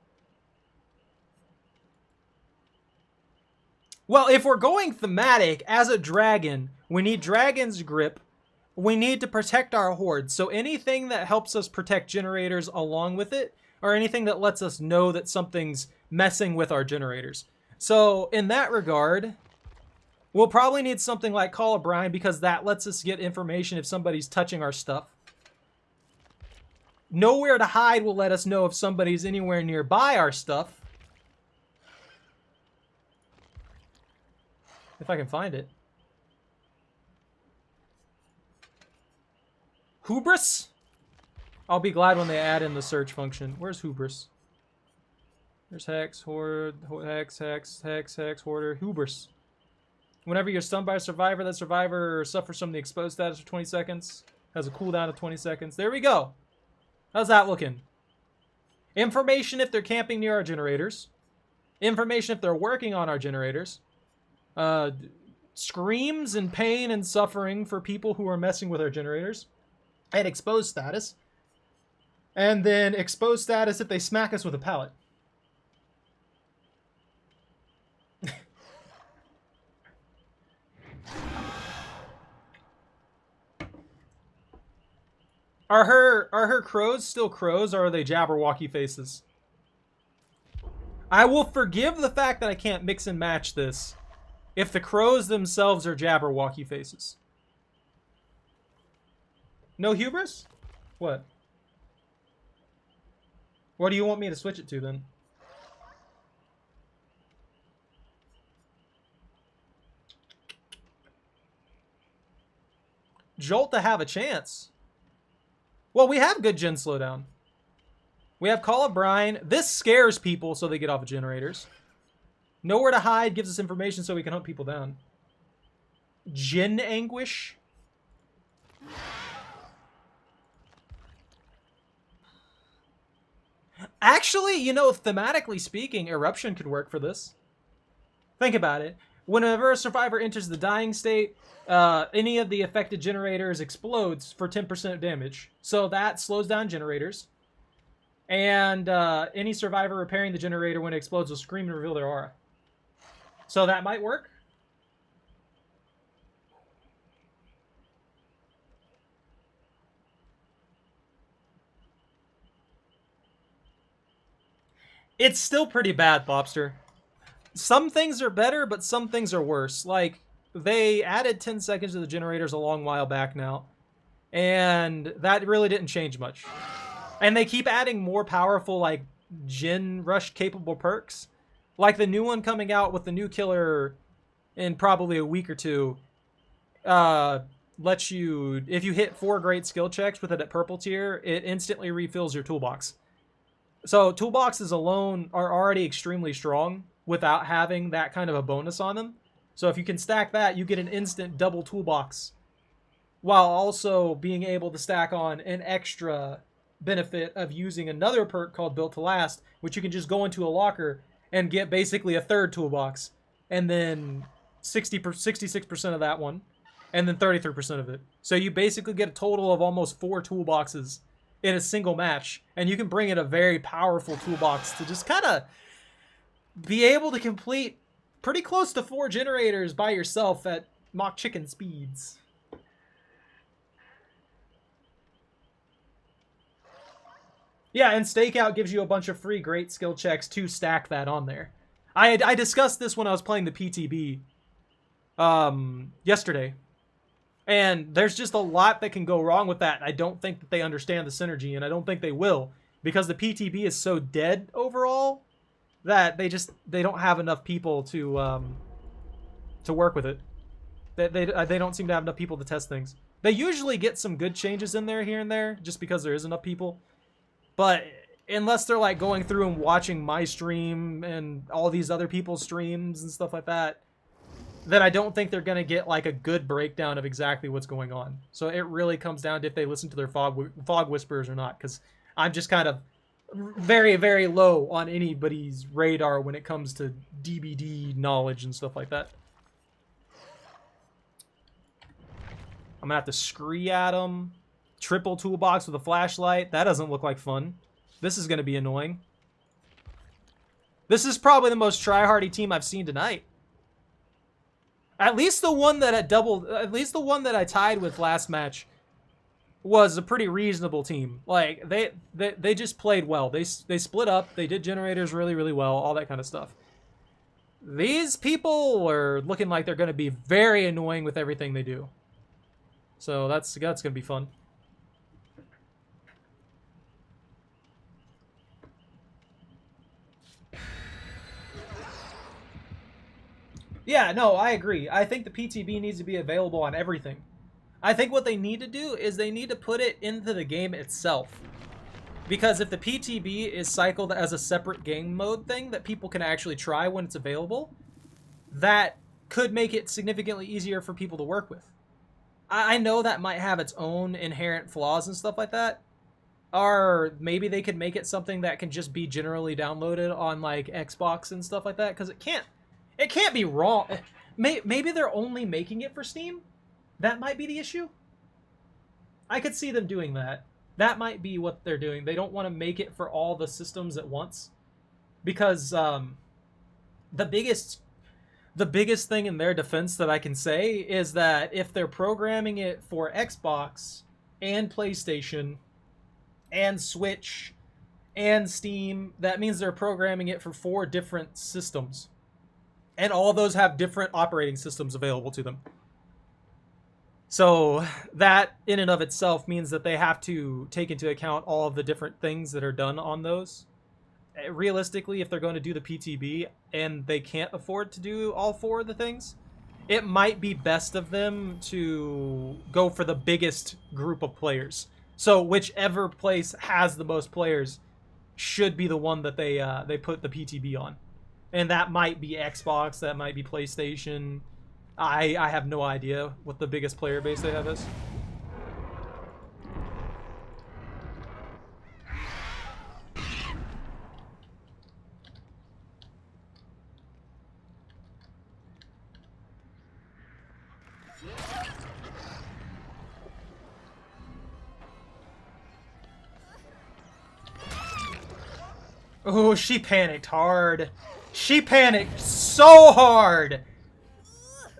Well, if we're going thematic, as a dragon, we need Dragon's Grip. We need to protect our horde. So anything that helps us protect generators along with it, or anything that lets us know that something's messing with our generators. So in that regard, we'll probably need something like Call of Brine, because that lets us get information if somebody's touching our stuff. Nowhere to Hide will let us know if somebody's anywhere nearby our stuff. If I can find it. Hubris? I'll be glad when they add in the search function. Where's Hubris? There's Hex, Horde, Hex, Hoarder, Hubris. Whenever you're stunned by a survivor, that survivor suffers from the exposed status for 20 seconds. Has a cooldown of 20 seconds. There we go. How's that looking? Information if they're camping near our generators. Information if they're working on our generators. Screams and pain and suffering for people who are messing with our generators. And exposed status. And then exposed status if they smack us with a pallet. Are her crows still crows, or are they Jabberwocky faces? I will forgive the fact that I can't mix and match this if the crows themselves are Jabberwocky faces. No hubris? What? What do you want me to switch it to then? Jolt to have a chance. Well, we have good gen slowdown. We have Call of Brine. This scares people so they get off of generators. Nowhere to Hide gives us information so we can hunt people down. Gen Anguish. Actually, you know, thematically speaking, Eruption could work for this. Think about it. Whenever a survivor enters the dying state, any of the affected generators explodes for 10% damage. So that slows down generators. And any survivor repairing the generator when it explodes will scream and reveal their aura. So that might work. It's still pretty bad, Bobster. Some things are better, but some things are worse. Like, they added 10 seconds to the generators a long while back now, and that really didn't change much. And they keep adding more powerful, like, gen rush capable perks. Like the new one coming out with the new killer in probably a week or two, lets you, if you hit 4 great skill checks with it at purple tier, it instantly refills your toolbox. So toolboxes alone are already extremely strong without having that kind of a bonus on them. So if you can stack that, you get an instant double toolbox, while also being able to stack on an extra benefit of using another perk called Built to Last, which you can just go into a locker and get basically a third toolbox, and then 66% of that one, and then 33% of it. So you basically get a total of almost 4 toolboxes in a single match, and you can bring in a very powerful toolbox to just kind of be able to complete pretty close to 4 generators by yourself at mock chicken speeds. Yeah, and Stakeout gives you a bunch of free great skill checks to stack that on there. I discussed this when I was playing the PTB yesterday. And there's just a lot that can go wrong with that. I don't think that they understand the synergy, and I don't think they will, because the PTB is so dead overall that they don't have enough people to work with it. They don't seem to have enough people to test things. They usually get some good changes in there here and there, just because there is enough people. But unless they're like going through and watching my stream and all these other people's streams and stuff like that, then I don't think they're going to get like a good breakdown of exactly what's going on. So it really comes down to if they listen to their fog whisperers or not, because I'm just kind of very, very low on anybody's radar when it comes to DBD knowledge and stuff like that. I'm going to have to scree at them. Triple toolbox with a flashlight. That doesn't look like fun. This is going to be annoying. This is probably the most tryhardy team I've seen tonight. At least the one that I tied with last match was a pretty reasonable team. Like they just played well. They split up. They did generators really, really well. All that kind of stuff. These people are looking like they're going to be very annoying with everything they do. So that's going to be fun. Yeah, no, I agree. I think the PTB needs to be available on everything. I think what they need to do is they need to put it into the game itself. Because if the PTB is cycled as a separate game mode thing that people can actually try when it's available, that could make it significantly easier for people to work with. I know that might have its own inherent flaws and stuff like that. Or maybe they could make it something that can just be generally downloaded on like Xbox and stuff like that, because it can't be wrong. Maybe they're only making it for Steam. That might be the issue. I could see them doing that. That might be what they're doing. They don't want to make it for all the systems at once, because the biggest thing in their defense that I can say is that if they're programming it for Xbox and PlayStation and Switch and Steam, that means they're programming it for 4 different systems. And all those have different operating systems available to them. So that in and of itself means that they have to take into account all of the different things that are done on those. Realistically, if they're going to do the PTB and they can't afford to do all 4 of the things, it might be best of them to go for the biggest group of players. So whichever place has the most players should be the one that they put the PTB on. And that might be Xbox, that might be PlayStation. I have no idea what the biggest player base they have is. Oh, she panicked hard. She panicked so hard.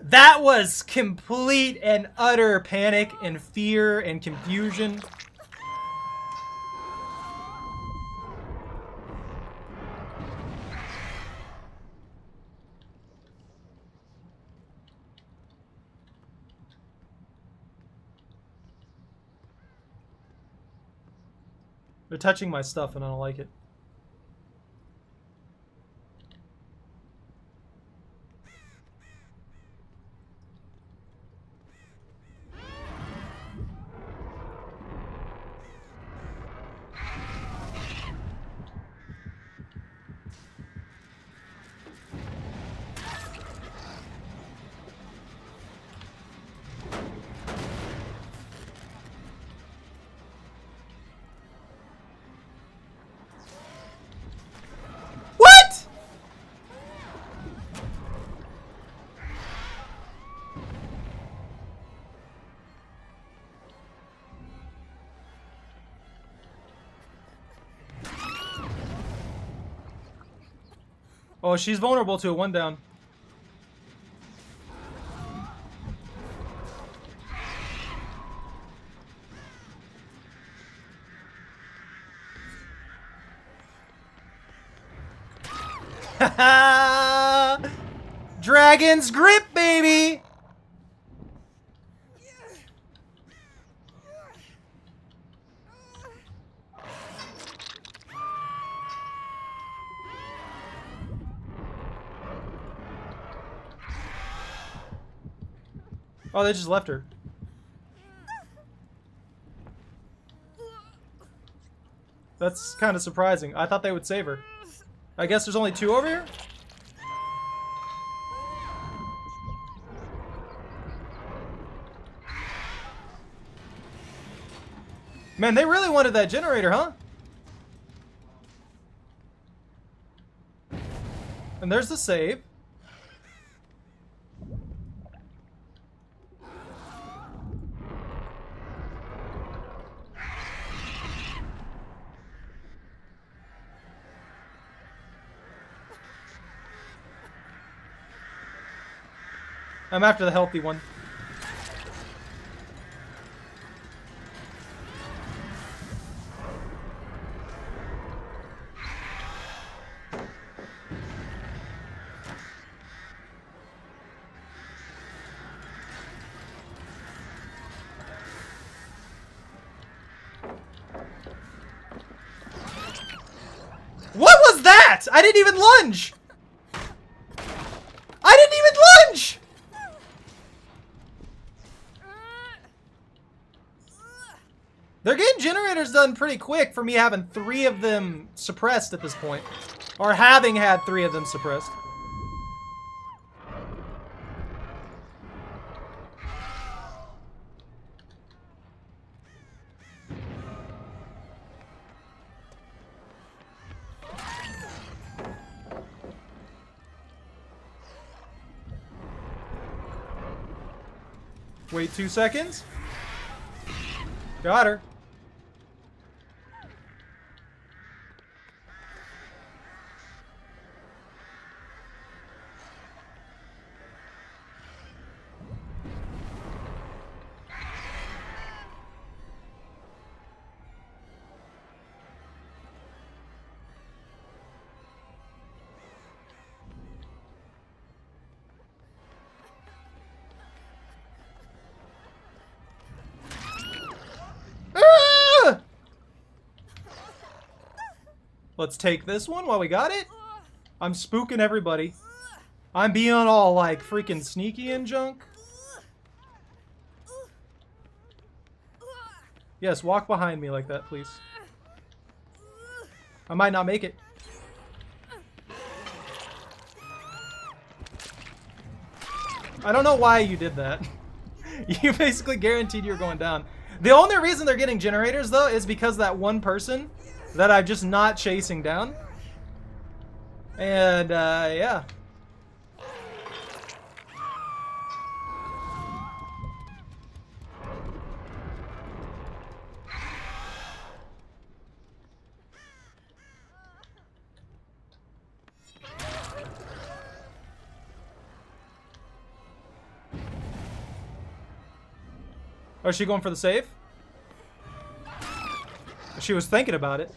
That was complete and utter panic and fear and confusion. They're touching my stuff and I don't like it. Oh, she's vulnerable to it. One down. Dragon's grip, baby! Oh, they just left her. That's kind of surprising. I thought they would save her. I guess there's only 2 over here? Man, they really wanted that generator, huh? And there's the save. I'm after the healthy one. What was that? I didn't even lunge! I didn't even lunge! They're getting generators done pretty quick for me having 3 of them suppressed at this point. Or having had 3 of them suppressed. Wait 2 seconds. Got her. Let's take this one while we got it. I'm spooking everybody. I'm being all like freaking sneaky and junk. Yes, walk behind me like that, please. I might not make it. I don't know why you did that. You basically guaranteed you were going down. The only reason they're getting generators, though, is because that one person that I'm just not chasing down. And, yeah. Oh, is she going for the save? She was thinking about it.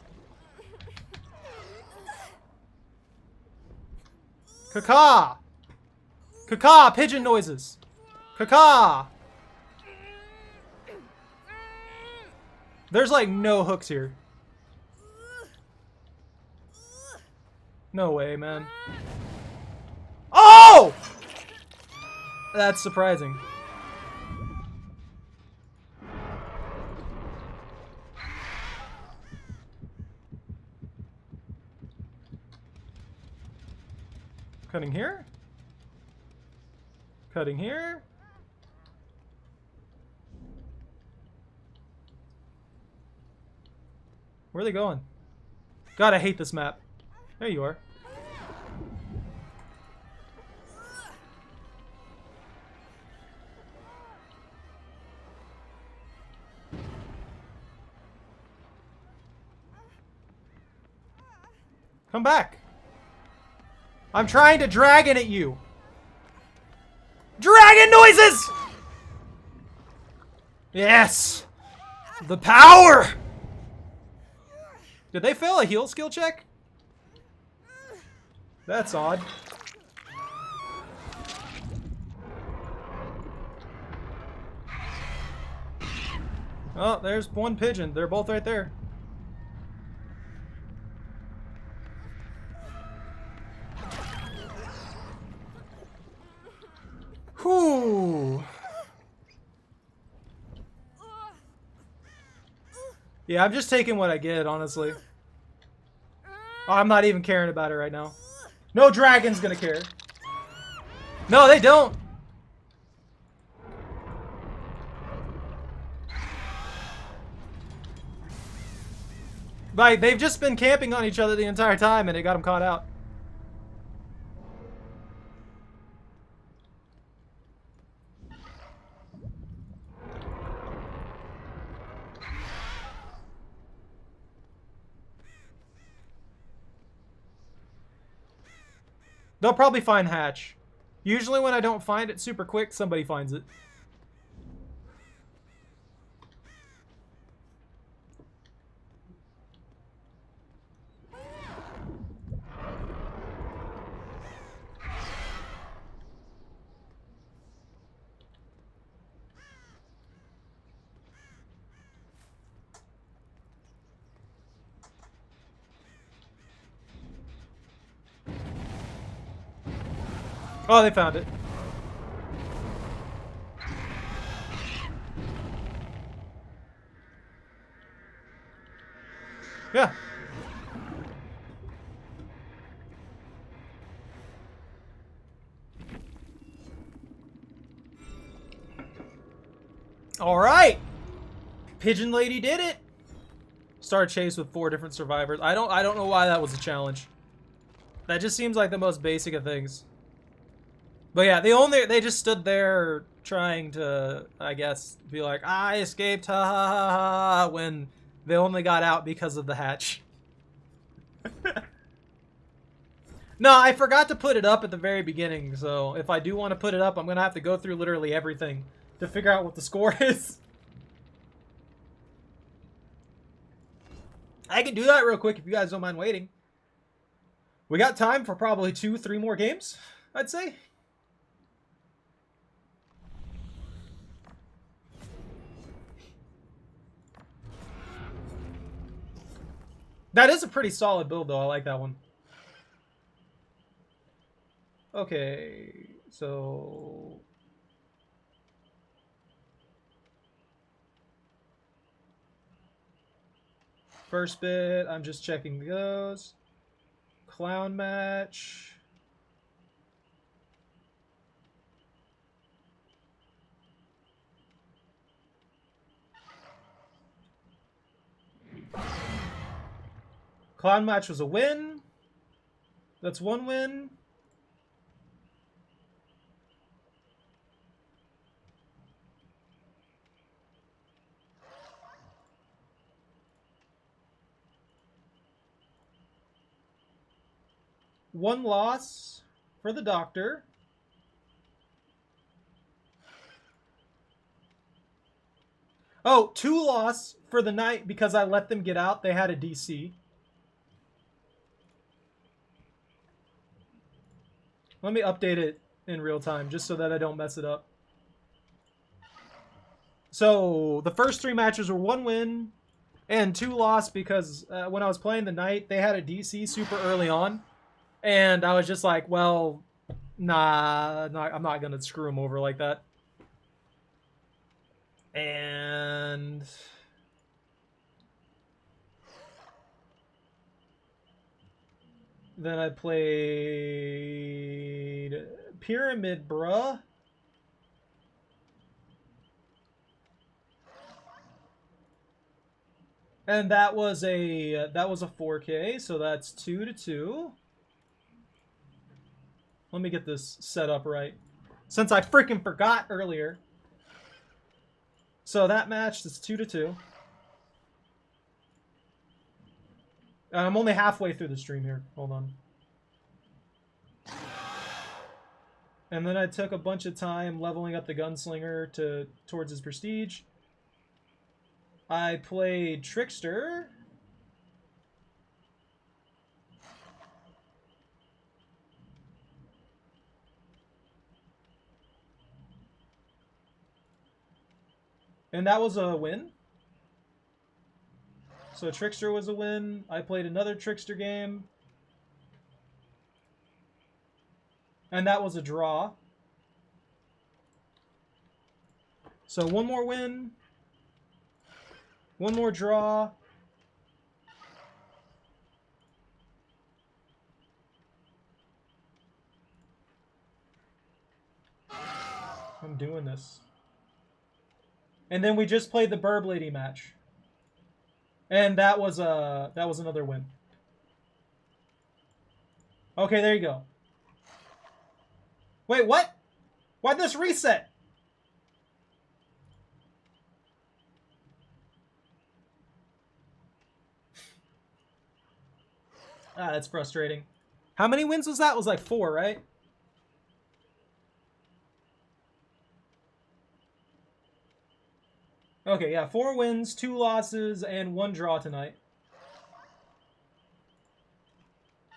Caca! Caca! Pigeon noises! Caca! There's like no hooks here. No way, man. Oh! That's surprising. Cutting here. Cutting here. Where are they going? God, I hate this map. There you are. Come back. I'm trying to dragon at you. Dragon noises! Yes! The power! Did they fail a heal skill check? That's odd. Oh, there's one pigeon. They're both right there. Whew. Yeah, I'm just taking what I get, honestly. Oh, I'm not even caring about it right now. No dragon's gonna care. No, they don't. Like, they've just been camping on each other the entire time and it got them caught out. They'll probably find Hatch. Usually when I don't find it super quick, somebody finds it. Oh, they found it. Yeah. All right. Pigeon Lady did it. Start a chase with 4 different survivors. I don't know why that was a challenge. That just seems like the most basic of things. But yeah, they just stood there trying to, I guess, be like, I escaped, ha ha ha ha, when they only got out because of the hatch. No, I forgot to put it up at the very beginning, so if I do want to put it up, I'm going to have to go through literally everything to figure out what the score is. I can do that real quick if you guys don't mind waiting. We got time for probably 2-3 more games, I'd say. That is a pretty solid build, though. I like that one. Okay, so... First bit, I'm just checking those. Clown match. Clown match was a win. That's 1 win. One loss for the doctor. Oh, 2 loss for the night because I let them get out. They had a DC. Let me update it in real time just so that I don't mess it up. So the first 3 matches were 1 win and 2 loss because when I was playing the night, they had a DC super early on. And I was just like, well, nah, I'm not going to screw them over like that. And then I played Pyramid, bruh. And that was a 4K, so that's 2-2. Let me get this set up right, since I freaking forgot earlier. So that match is 2-2. And I'm only halfway through the stream here. Hold on. And then I took a bunch of time leveling up the gunslinger towards his prestige. I played Trickster. And that was a win. So Trickster was a win. I played another Trickster game. And that was a draw. So 1 more win. 1 more draw. I'm doing this. And then we just played the Burb Lady match. And that was another win. Okay, there you go. Wait, what? Why'd this reset? Ah, that's frustrating. How many wins was that? It was like 4, right? Okay, yeah, 4 wins, 2 losses, and 1 draw tonight.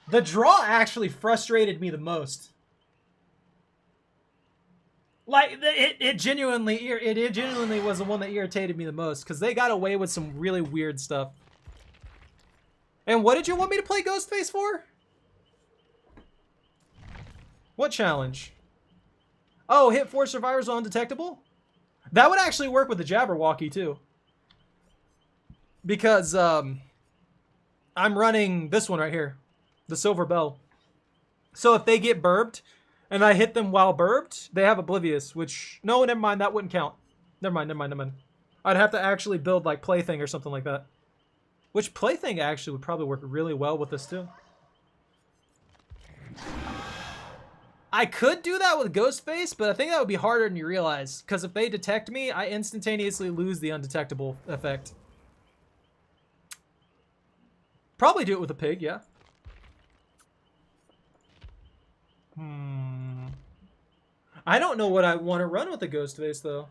The draw actually frustrated me the most. Like, it genuinely was the one that irritated me the most, because they got away with some really weird stuff. And what did you want me to play Ghostface for? What challenge? Oh, hit 4 survivors on undetectable? That would actually work with the Jabberwocky, too. Because, I'm running this one right here. The Silver Bell. So if they get burbed, and I hit them while burbed, they have Oblivious, which... No, never mind, that wouldn't count. Never mind. I'd have to actually build, like, Plaything or something like that. Which Plaything actually would probably work really well with this, too. I could do that with Ghostface, but I think that would be harder than you realize. Because if they detect me, I instantaneously lose the undetectable effect. Probably do it with a pig, yeah. I don't know what I want to run with the Ghostface, though.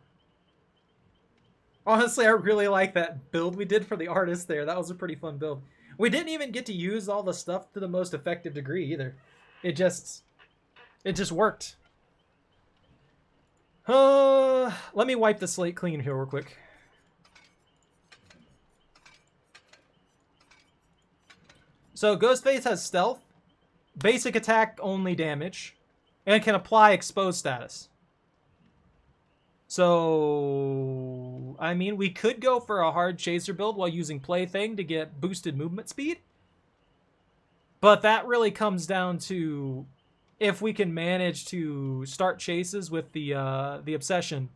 Honestly, I really like that build we did for the artist there. That was a pretty fun build. We didn't even get to use all the stuff to the most effective degree, either. It just worked. Let me wipe the slate clean here real quick. So Ghostface has stealth, basic attack only damage, and can apply exposed status. So, I mean, we could go for a hard chaser build while using Plaything to get boosted movement speed. But that really comes down to if we can manage to start chases with the obsession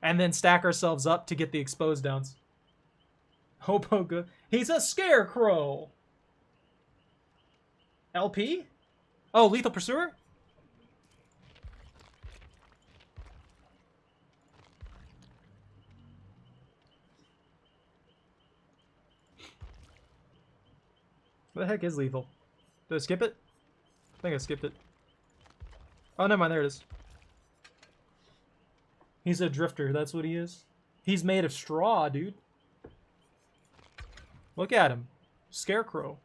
and then stack ourselves up to get the exposed downs. Hopo good. He's a scarecrow. LP? Oh, Lethal Pursuer? What the heck is lethal? Did I skip it? I think I skipped it. Oh, never mind. There it is. He's a drifter. That's what he is. He's made of straw, dude. Look at him. Scarecrow.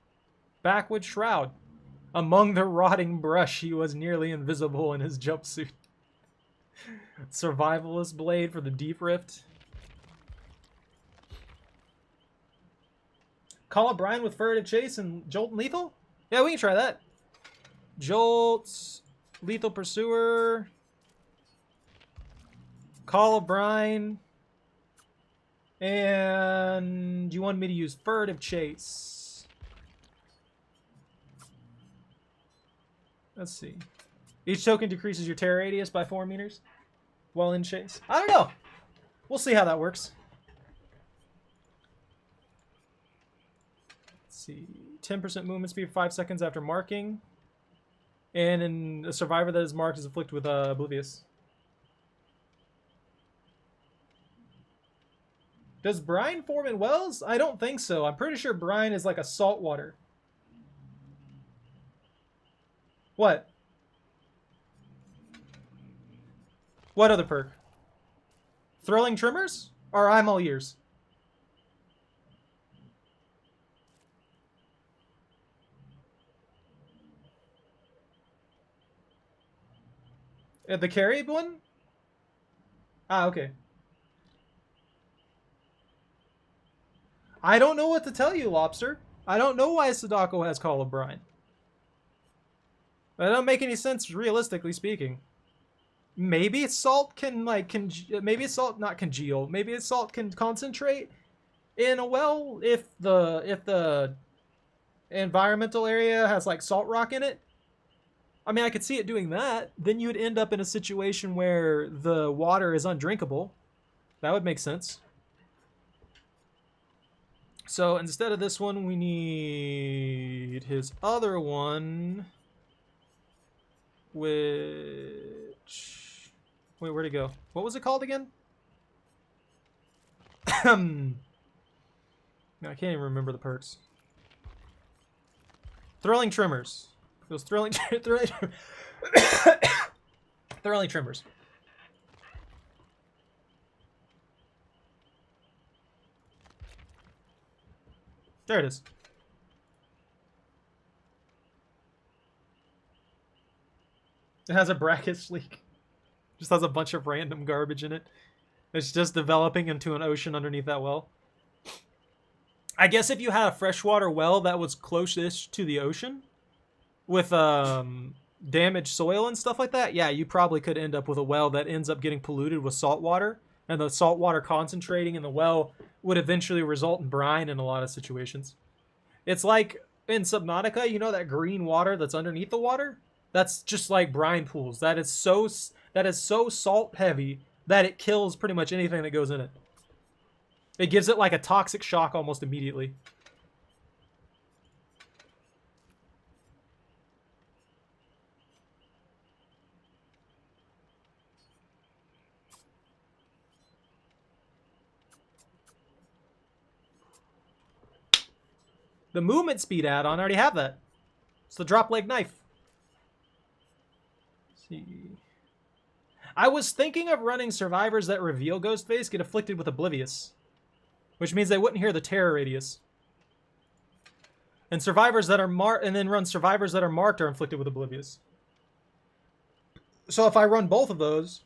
Backwood shroud. Among the rotting brush, he was nearly invisible in his jumpsuit. Survivalist blade for the deep rift. Call up Brian with furtive chase and Jolt and lethal? Yeah, we can try that. Jolts, lethal pursuer. Call up Brian. And you want me to use furtive chase. Let's see. Each token decreases your terror radius by 4 meters while in chase. I don't know. We'll see how that works. Let's see. 10% movement speed for 5 seconds after marking. And in a survivor that is marked is afflicted with Oblivious. Does brine form in wells? I don't think so. I'm pretty sure brine is like a salt water. What? What other perk? Thrilling Trimmers? Or I'm all ears? The Carib one? Ah, okay. I don't know what to tell you, Lobster. I don't know why Sadako has Call of Brine. That don't make any sense, realistically speaking. Maybe salt can, like, maybe salt not congeal. Maybe salt can concentrate in a well if the environmental area has, like, salt rock in it. I mean, I could see it doing that. Then you'd end up in a situation where the water is undrinkable. That would make sense. So instead of this one, we need his other one, which... Wait, where'd it go? What was it called again? No, I can't even remember the perks. Thrilling Trimmers. Those thrilling Trimmers. There it is. It has a brackish leak. Just has a bunch of random garbage in it. It's just developing into an ocean underneath that well. I guess if you had a freshwater well that was closest to the ocean with damaged soil and stuff like that, yeah, you probably could end up with a well that ends up getting polluted with salt water, and the salt water concentrating in the well would eventually result in brine in a lot of situations. It's like in Subnautica, you know that green water that's underneath the water? That's just like brine pools. That is so salt heavy that it kills pretty much anything that goes in it. It gives it like a toxic shock almost immediately. The movement speed add-on, I already have that. It's the drop leg knife. Let's see. I was thinking of running survivors that reveal Ghostface get afflicted with Oblivious, which means they wouldn't hear the terror radius. And survivors that are marked, and then run survivors that are marked are inflicted with Oblivious. So if I run both of those,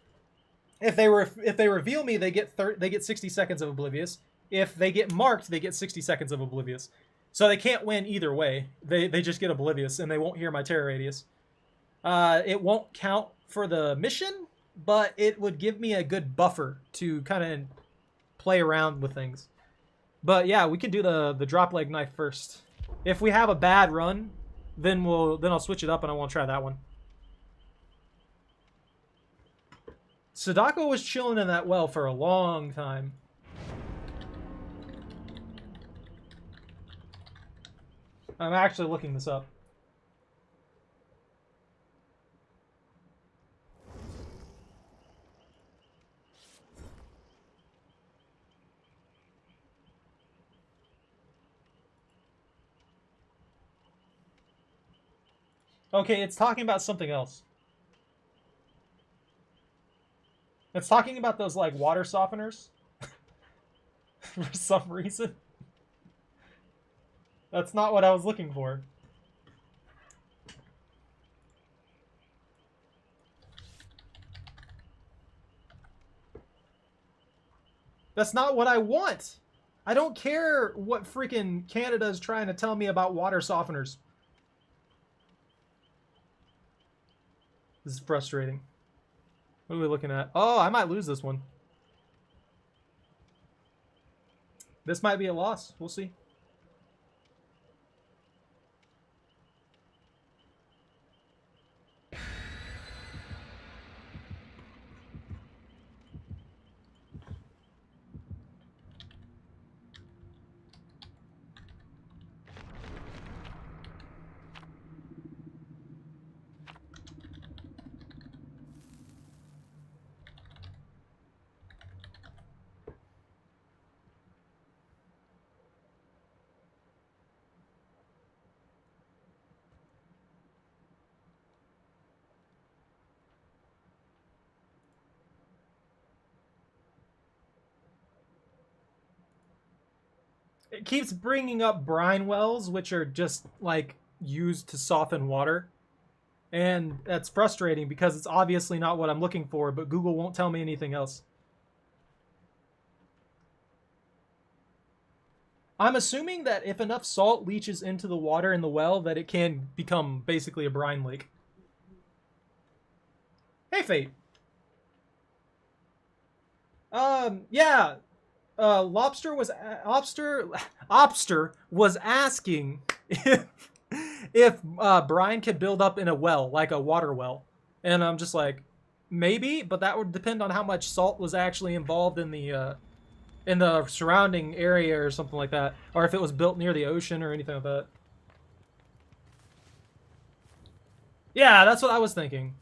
if they reveal me, they get 60 seconds of Oblivious. If they get marked, they get 60 seconds of Oblivious. So they can't win either way. They just get Oblivious, and they won't hear my terror radius. It won't count for the mission, but it would give me a good buffer to kind of play around with things. But yeah, we can do the drop leg knife first. If we have a bad run, then I'll switch it up and I won't try that one. Sadako was chilling in that well for a long time. I'm actually looking this up. Okay, it's talking about something else. It's talking about those, like, water softeners. for some reason. That's not what I was looking for. That's not what I want. I don't care what freaking Canada is trying to tell me about water softeners. This is frustrating. What are we looking at? Oh, I might lose this one. This might be a loss. We'll see. It keeps bringing up brine wells, which are just like used to soften water. And that's frustrating because it's obviously not what I'm looking for, but Google won't tell me anything else. I'm assuming that if enough salt leaches into the water in the well, that it can become basically a brine lake. Hey, Fate. Yeah. Lobster was asking if brine could build up in a well, like a water well, and I'm just like, maybe, but that would depend on how much salt was actually involved in the surrounding area or something like that, or if it was built near the ocean or anything like that. Yeah, that's what I was thinking.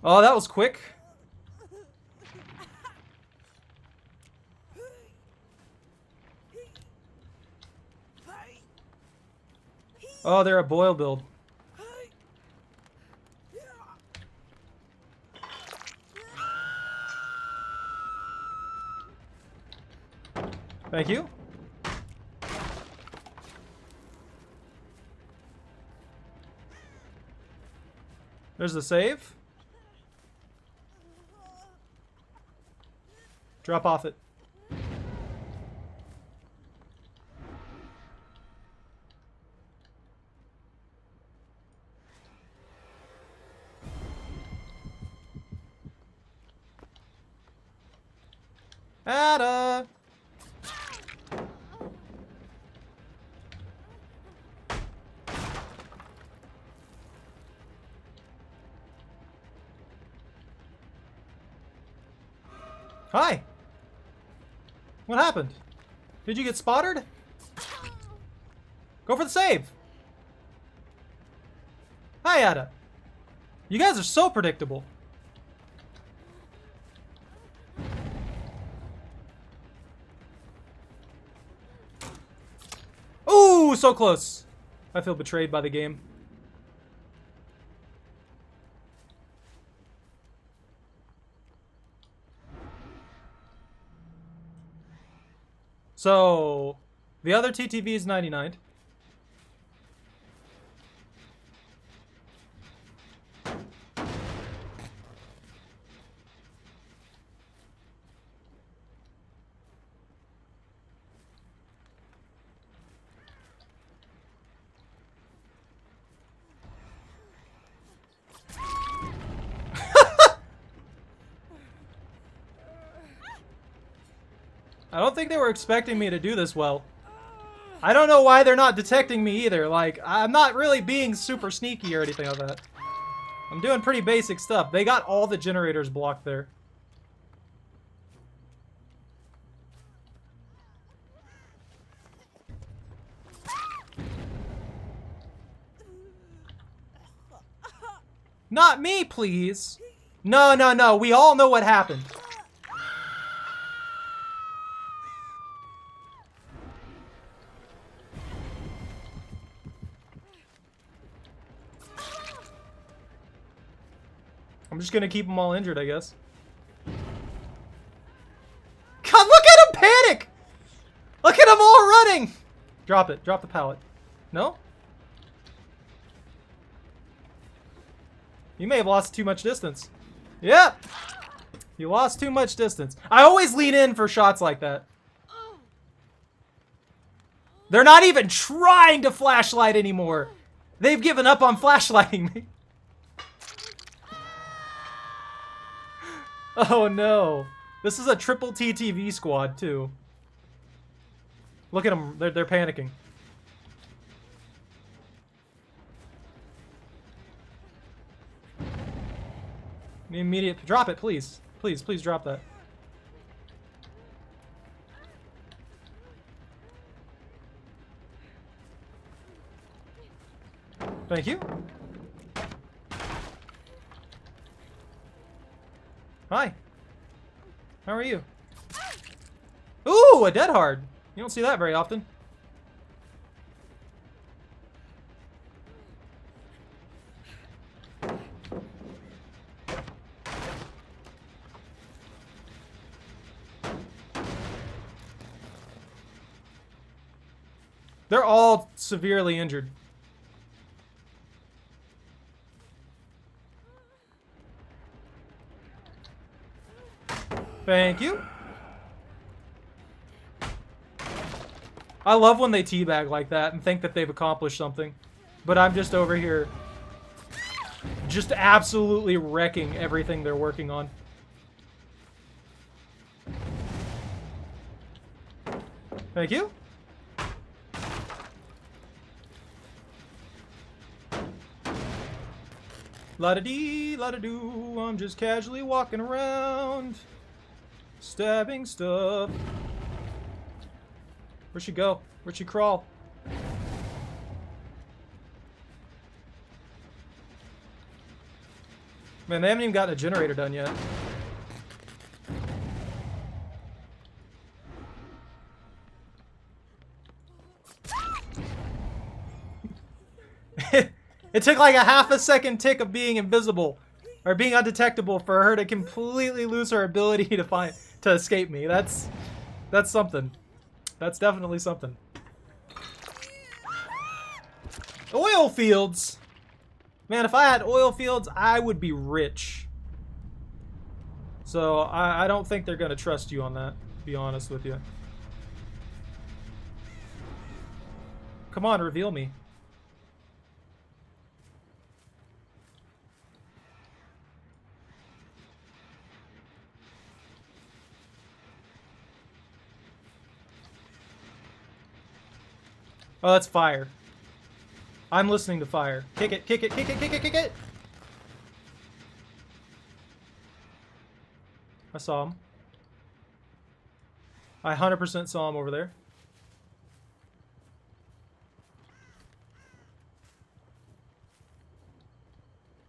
Oh, that was quick. Oh, they're a boil build. Thank you. There's the save. Drop off it. Ada! Hi! What happened? Did you get spotted? Go for the save! Hi, Ada. You guys are so predictable. Ooh, so close. I feel betrayed by the game. So, the other TTV is 99. I don't think they were expecting me to do this well. I don't know why they're not detecting me either. Like, I'm not really being super sneaky or anything like that. I'm doing pretty basic stuff. They got all the generators blocked there. Not me, please. No, no, no. We all know what happened. I'm just gonna keep them all injured, I guess. God, look at him panic! Look at them all running! Drop it. Drop the pallet. No? You may have lost too much distance. Yep! You lost too much distance. I always lean in for shots like that. They're not even trying to flashlight anymore. They've given up on flashlighting me. Oh no. This is a triple TTV squad too. Look at them. They're panicking. Immediate. Drop it, please. Please, please drop that. Thank you. Hi. How are you? Ooh, a dead hard. You don't see that very often. They're all severely injured. Thank you. I love when they teabag like that and think that they've accomplished something. But I'm just over here just absolutely wrecking everything they're working on. Thank you. La-da-dee, la-da-doo, I'm just casually walking around, stabbing stuff. Where'd she go? Where'd she crawl? Man, they haven't even gotten a generator done yet. It took like a half a second tick of being invisible or being undetectable for her to completely lose her ability to escape me. That's something. That's definitely something. Oil fields. Man, if I had oil fields, I would be rich. So I don't think they're gonna trust you on that, to be honest with you. Come on, reveal me. Oh, that's fire. I'm listening to fire. Kick it, kick it, kick it, kick it, kick it! I saw him. I 100% saw him over there.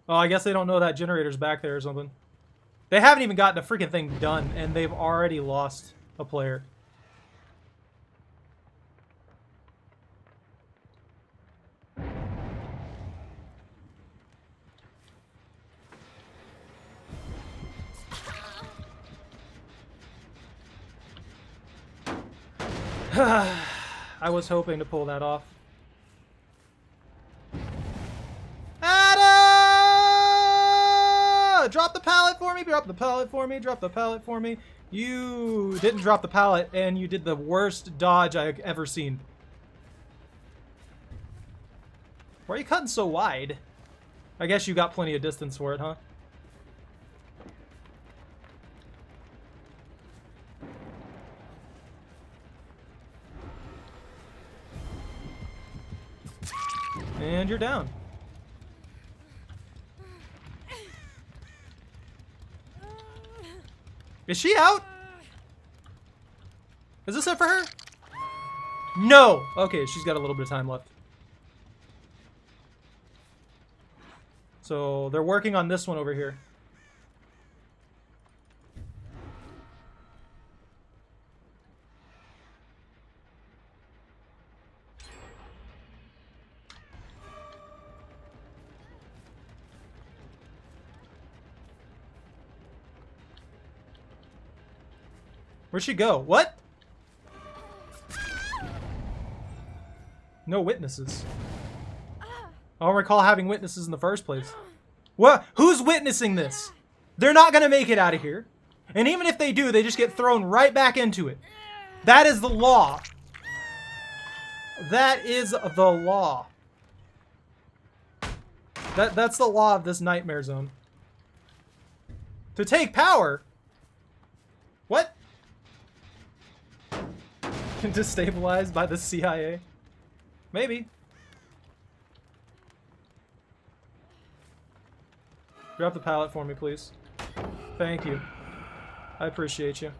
Oh, I guess they don't know that generator's back there or something. They haven't even gotten a freaking thing done, and they've already lost a player. I was hoping to pull that off. Ada! Drop the pallet for me, drop the pallet for me, drop the pallet for me. You didn't drop the pallet, and you did the worst dodge I've ever seen. Why are you cutting so wide? I guess you got plenty of distance for it, huh? And you're down. Is she out? Is this it for her? No! Okay, she's got a little bit of time left. So they're working on this one over here. Where'd she go? What? No witnesses. I don't recall having witnesses in the first place. What? Who's witnessing this? They're not gonna make it out of here. And even if they do, they just get thrown right back into it. That is the law. That is the law. That's the law of this nightmare zone. To take power? What? Destabilized by the CIA? Maybe. Drop the pallet for me, please. Thank you. I appreciate you.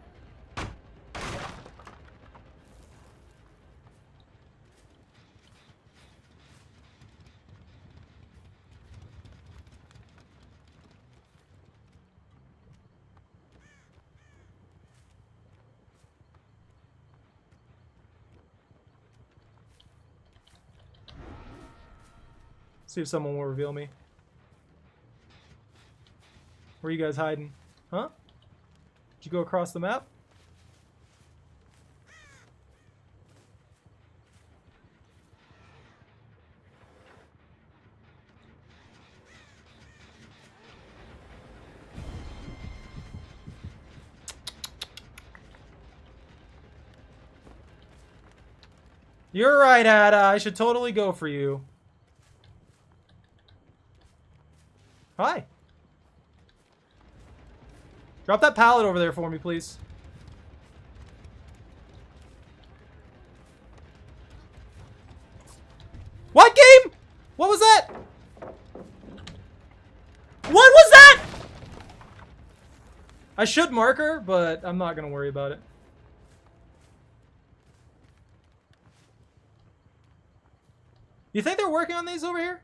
See if someone will reveal me. Where are you guys hiding? Huh? Did you go across the map? You're right, Ada. I should totally go for you. Hi. Drop that pallet over there for me, please. What game? What was that? What was that? I should mark her, but I'm not gonna worry about it. You think they're working on these over here?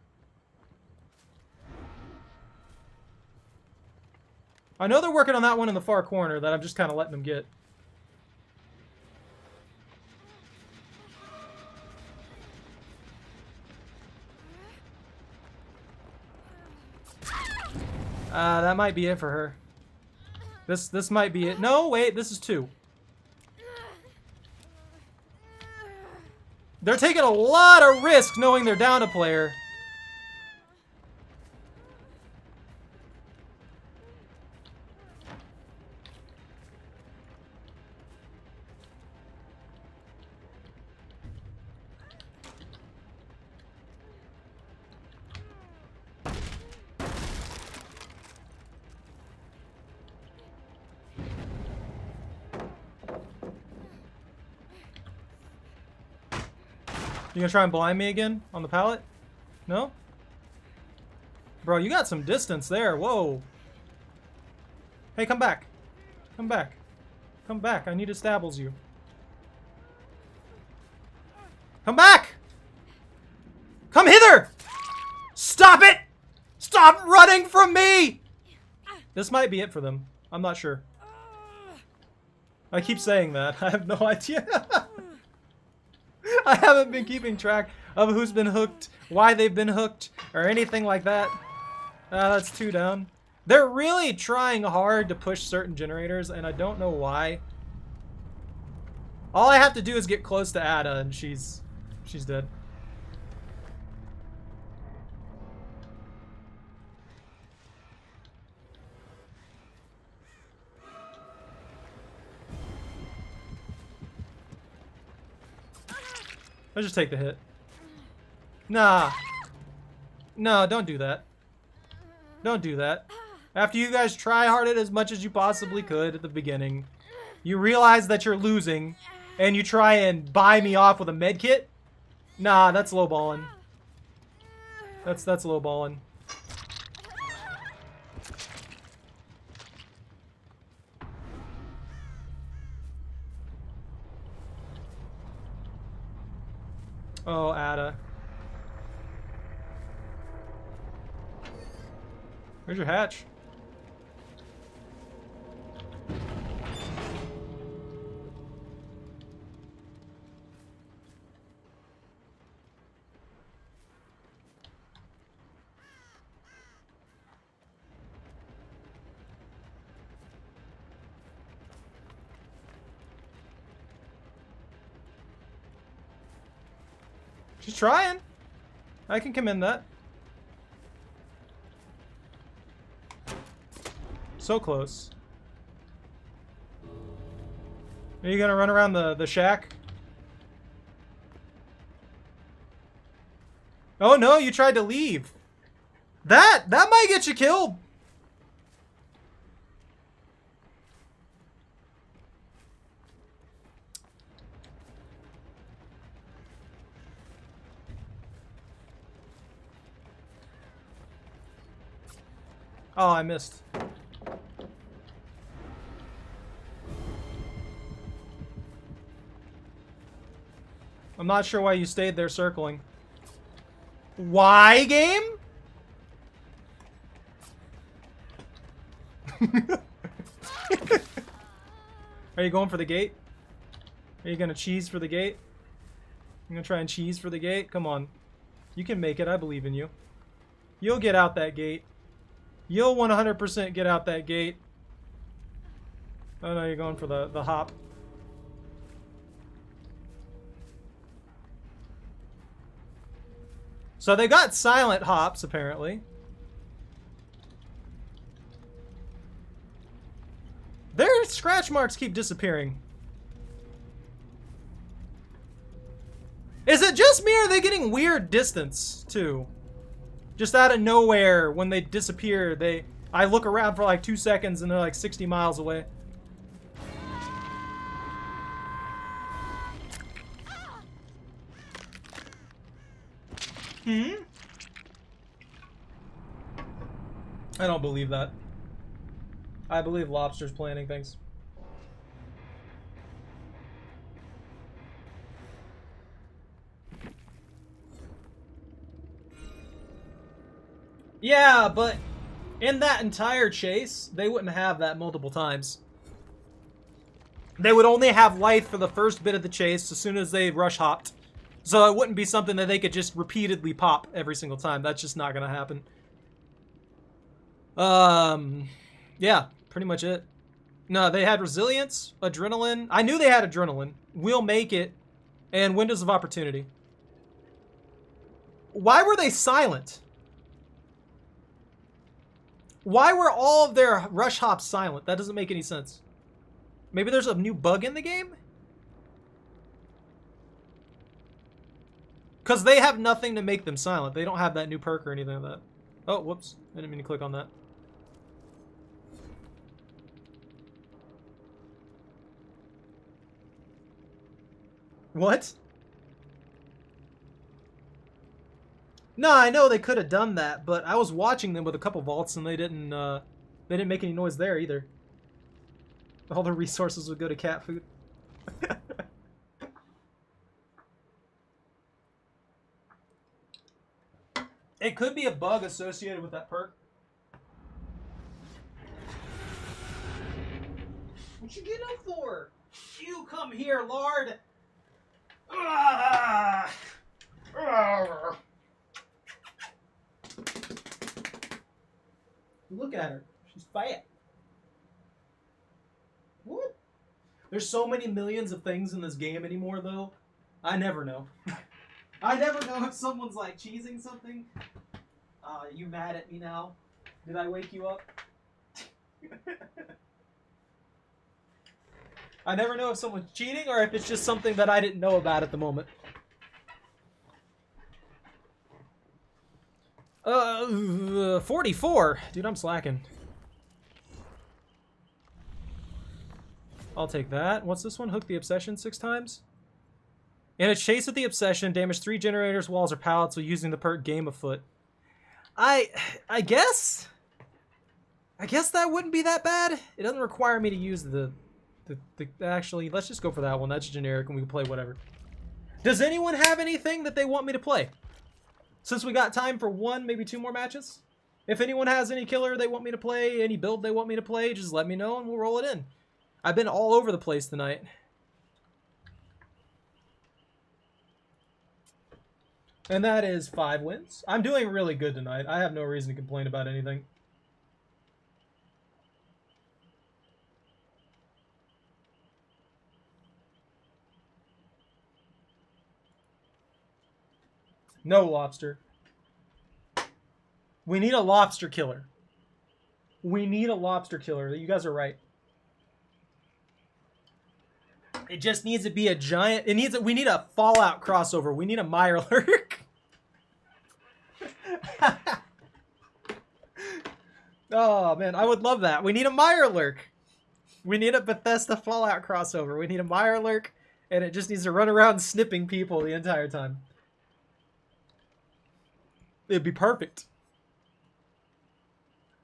I know they're working on that one in the far corner that I'm just kind of letting them get. That might be it for her. This might be it. No, wait, this is 2. They're taking a lot of risk knowing they're down a player. You gonna try and blind me again on the pallet? No? Bro, you got some distance there. Whoa. Hey, come back. Come back. Come back. I need to stabbles you. Come back! Come hither! Stop it! Stop running from me! This might be it for them. I'm not sure. I keep saying that. I have no idea. I haven't been keeping track of who's been hooked, why they've been hooked, or anything like that. That's 2 down. They're really trying hard to push certain generators, and I don't know why. All I have to do is get close to Ada, and she's dead. Let's just take the hit. Nah. No, don't do that. Don't do that. After you guys try-harded as much as you possibly could at the beginning, you realize that you're losing, and you try and buy me off with a med kit? Nah, that's lowballing. That's lowballing. Oh, Ada. Where's your hatch? She's trying. I can commend that. So close. Are you gonna run around the shack? Oh no, you tried to leave. That might get you killed. Oh, I missed. I'm not sure why you stayed there circling. Why, game? Are you going for the gate? Are you gonna cheese for the gate? You gonna try and cheese for the gate? Come on. You can make it. I believe in you. You'll get out that gate. You'll 100% get out that gate. Oh no, you're going for the hop. So they got silent hops, apparently. Their scratch marks keep disappearing. Is it just me, or are they getting weird distance, too? Just out of nowhere, when they disappear, I look around for like 2 seconds and they're like 60 miles away. Hmm? I don't believe that. I believe Lobster's planning things. Yeah, but in that entire chase, they wouldn't have that multiple times. They would only have life for the first bit of the chase as soon as they rush hopped. So it wouldn't be something that they could just repeatedly pop every single time. That's just not gonna happen. Yeah, pretty much it. No, they had resilience, adrenaline. I knew they had adrenaline. We'll make it, and windows of opportunity. Why were they silent? Why were all of their rush hops silent? That doesn't make any sense. Maybe there's a new bug in the game? Because they have nothing to make them silent. They don't have that new perk or anything like that. Oh, whoops. I didn't mean to click on that. What? No, I know they could have done that, but I was watching them with a couple vaults and they didn't make any noise there either. All the resources would go to cat food. It could be a bug associated with that perk. What you getting up for? You come here, Lord. Look at her. She's fat. What? There's so many millions of things in this game anymore, though. I never know. I never know if someone's like cheesing something. You mad at me now? Did I wake you up? I never know if someone's cheating or if it's just something that I didn't know about at the moment. 44. Dude, I'm slacking. I'll take that. What's this one? Hook the obsession 6 times? In a chase with the obsession, damage 3 generators, walls, or pallets while using the perk Game Afoot. I guess that wouldn't be that bad. It doesn't require me to use the actually, let's just go for that one. That's generic and we can play whatever. Does anyone have anything that they want me to play? Since we got time for 1, maybe 2 more matches? If anyone has any killer they want me to play, any build they want me to play, just let me know and we'll roll it in. I've been all over the place tonight. And that is 5 wins. I'm doing really good tonight. I have no reason to complain about anything. No lobster. We need a lobster killer. We need a lobster killer. You guys are right. It just needs to be a giant. We need a Fallout crossover. We need a Mirelurk. Oh man, I would love that. We need a Mirelurk. We need a Bethesda Fallout crossover. We need a Mirelurk, and it just needs to run around snipping people the entire time. It'd be perfect.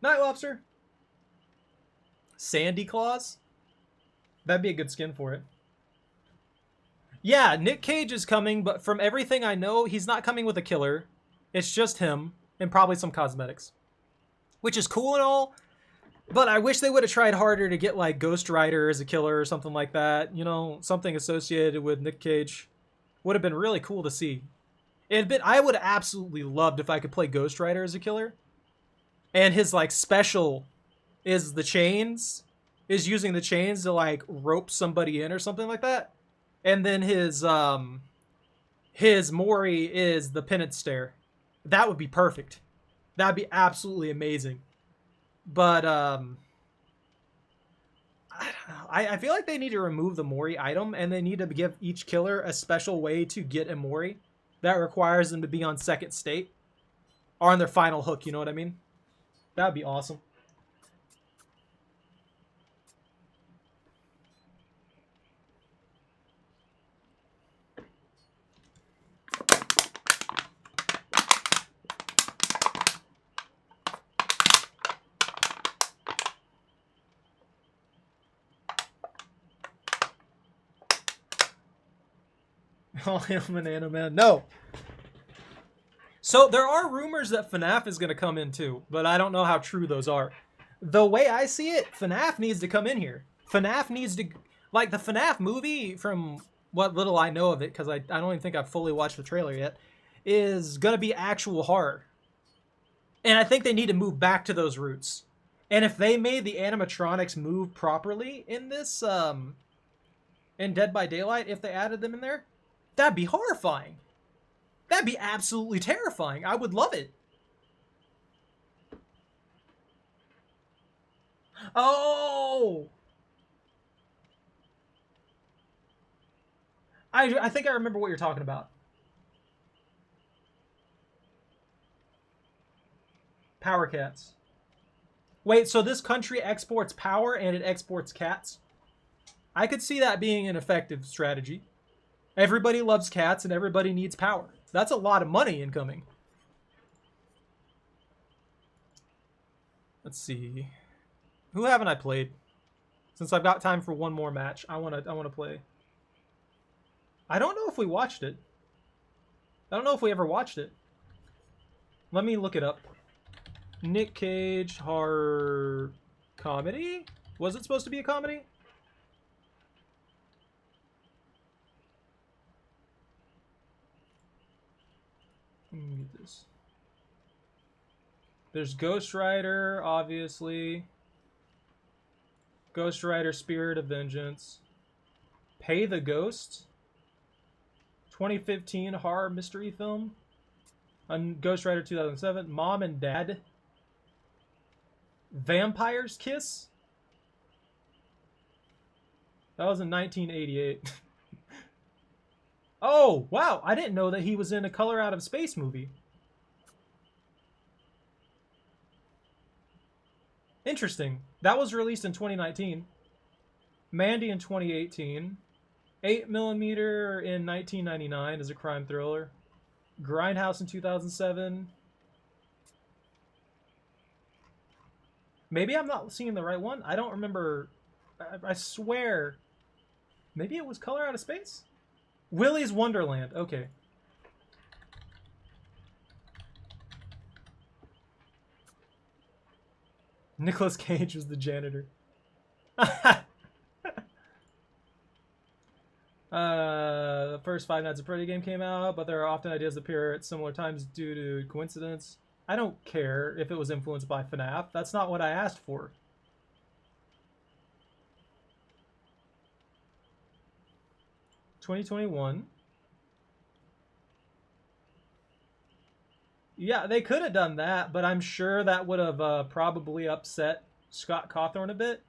Night Lobster. Sandy Claws. That'd be a good skin for it. Yeah, Nick Cage is coming, but from everything I know, he's not coming with a killer. It's just him, and probably some cosmetics. Which is cool and all, but I wish they would have tried harder to get, like, Ghost Rider as a killer or something like that. You know, something associated with Nick Cage. Would have been really cool to see. I would have absolutely loved if I could play Ghost Rider as a killer. And his, like, special is the chains. Is using the chains to, like, rope somebody in or something like that. And then his Mori is the penance stare. That would be perfect. That'd be absolutely amazing. But, I don't know. I feel like they need to remove the Mori item, and they need to give each killer a special way to get a Mori that requires them to be on second state. Or on their final hook, you know what I mean? That'd be awesome. Oh, Banana Man. No. So there are rumors that FNAF is going to come in too, but I don't know how true those are. The way I see it, FNAF needs to come in here. FNAF needs to... Like, the FNAF movie, from what little I know of it, because I don't even think I've fully watched the trailer yet, is going to be actual horror. And I think they need to move back to those roots. And if they made the animatronics move properly in this, in Dead by Daylight, if they added them in there, that'd be horrifying. That'd be absolutely terrifying. I would love it. Oh! I think I remember what you're talking about. Power cats. Wait, so this country exports power and it exports cats? I could see that being an effective strategy. Everybody loves cats and everybody needs power. That's a lot of money incoming. Let's see. Who haven't I played? Since I've got time for one more match, I want to play. I don't know if we watched it. I don't know if we ever watched it. Let me look it up. Nick Cage horror comedy? Was it supposed to be a comedy? Let me get this. There's Ghost Rider, obviously. Ghost Rider Spirit of Vengeance. Pay the Ghost. 2015 horror mystery film. Ghost Rider 2007. Mom and Dad. Vampire's Kiss. That was in 1988. Oh, wow. I didn't know that he was in a Color Out of Space movie. Interesting. That was released in 2019. Mandy in 2018. 8mm in 1999 as a crime thriller. Grindhouse in 2007. Maybe I'm not seeing the right one. I don't remember. I swear. Maybe it was Color Out of Space? Willy's Wonderland. Okay. Nicolas Cage was the janitor. The first Five Nights at Freddy game came out, but there are often ideas that appear at similar times due to coincidence. I don't care if it was influenced by FNAF. That's not what I asked for. $2021. Yeah, they could have done that, but I'm sure that would have probably upset Scott Cawthorn a bit.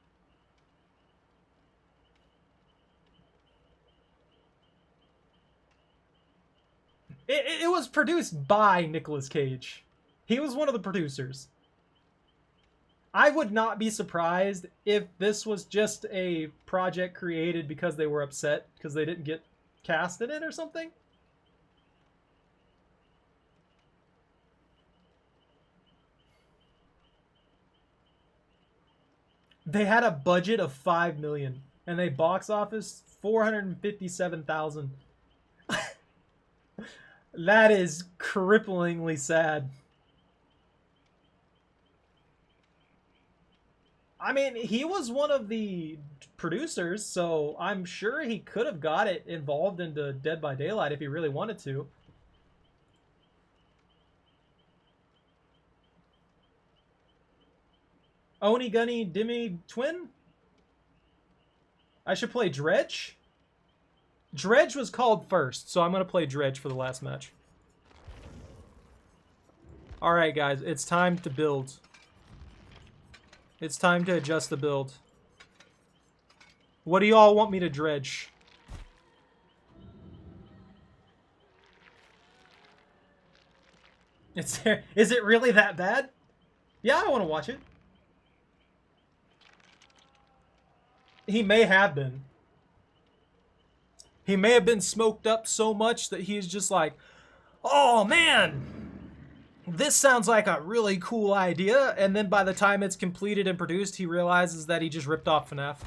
It was produced by Nicolas Cage. He was one of the producers. I would not be surprised if this was just a project created because they were upset because they didn't get cast in it or something. They had a budget of $5 million and they box office 457,000. That is cripplingly sad. I mean, he was one of the producers, so I'm sure he could have got it involved into Dead by Daylight if he really wanted to. Oni Gunny Dimmy Twin? I should play Dredge? Dredge was called first, so I'm going to play Dredge for the last match. Alright, guys, it's time to build. It's time to adjust the build. What do y'all want me to dredge? Is it really that bad? Yeah, I want to watch it. He may have been. He may have been smoked up so much that he's just like, oh man, this sounds like a really cool idea. And then by the time it's completed and produced, he realizes that he just ripped off FNAF.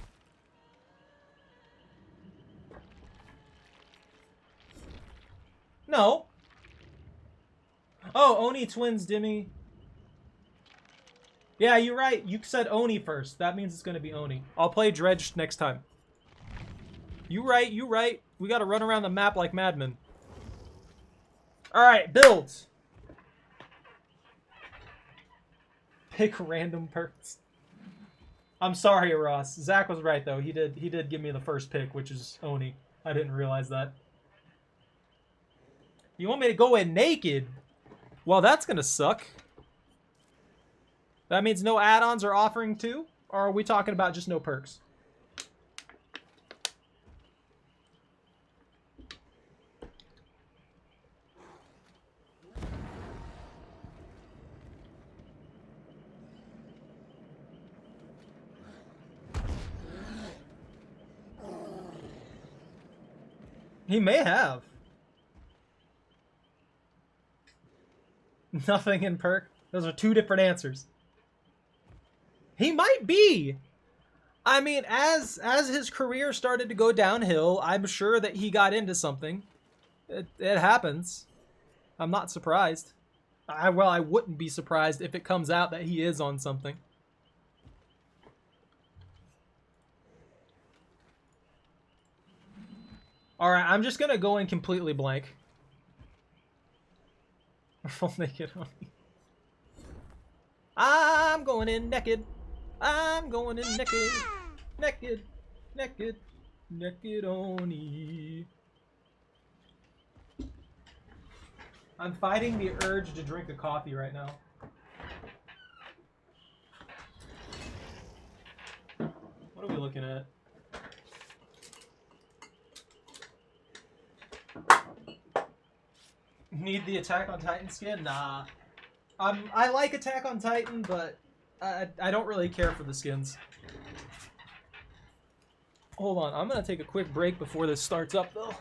No. Oh, Oni Twins, Dimmy. Yeah, you're right. You said Oni first. That means it's going to be Oni. I'll play Dredge next time. You right, you right. We got to run around the map like madmen. Alright, builds. Pick random perks. I'm sorry, Ross. Zach was right, though. He did give me the first pick, which is Oni. I didn't realize that. You want me to go in naked? Well, that's going to suck. That means no add-ons are offering too? Or are we talking about just no perks? He may have. Nothing in perk. Those are two different answers. He might be. I mean, as his career started to go downhill, I'm sure that he got into something. It happens. I'm not surprised. I wouldn't be surprised if it comes out that he is on something. Alright, I'm just gonna go in completely blank. Full naked on me. I'm going in naked. I'm going in naked. Naked. Naked. Naked Oni. I'm fighting the urge to drink a coffee right now. What are we looking at? Need the Attack on Titan skin? Nah. I like Attack on Titan, but I don't really care for the skins. Hold on, I'm gonna take a quick break before this starts up, though.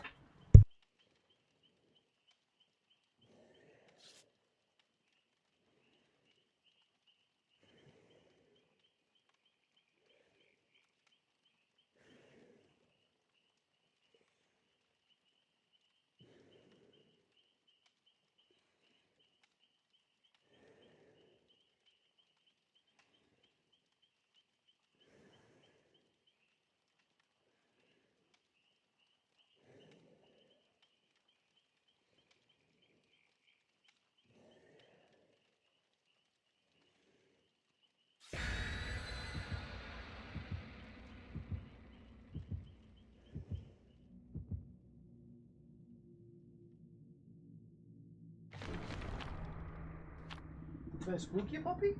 Did I spook you, puppy?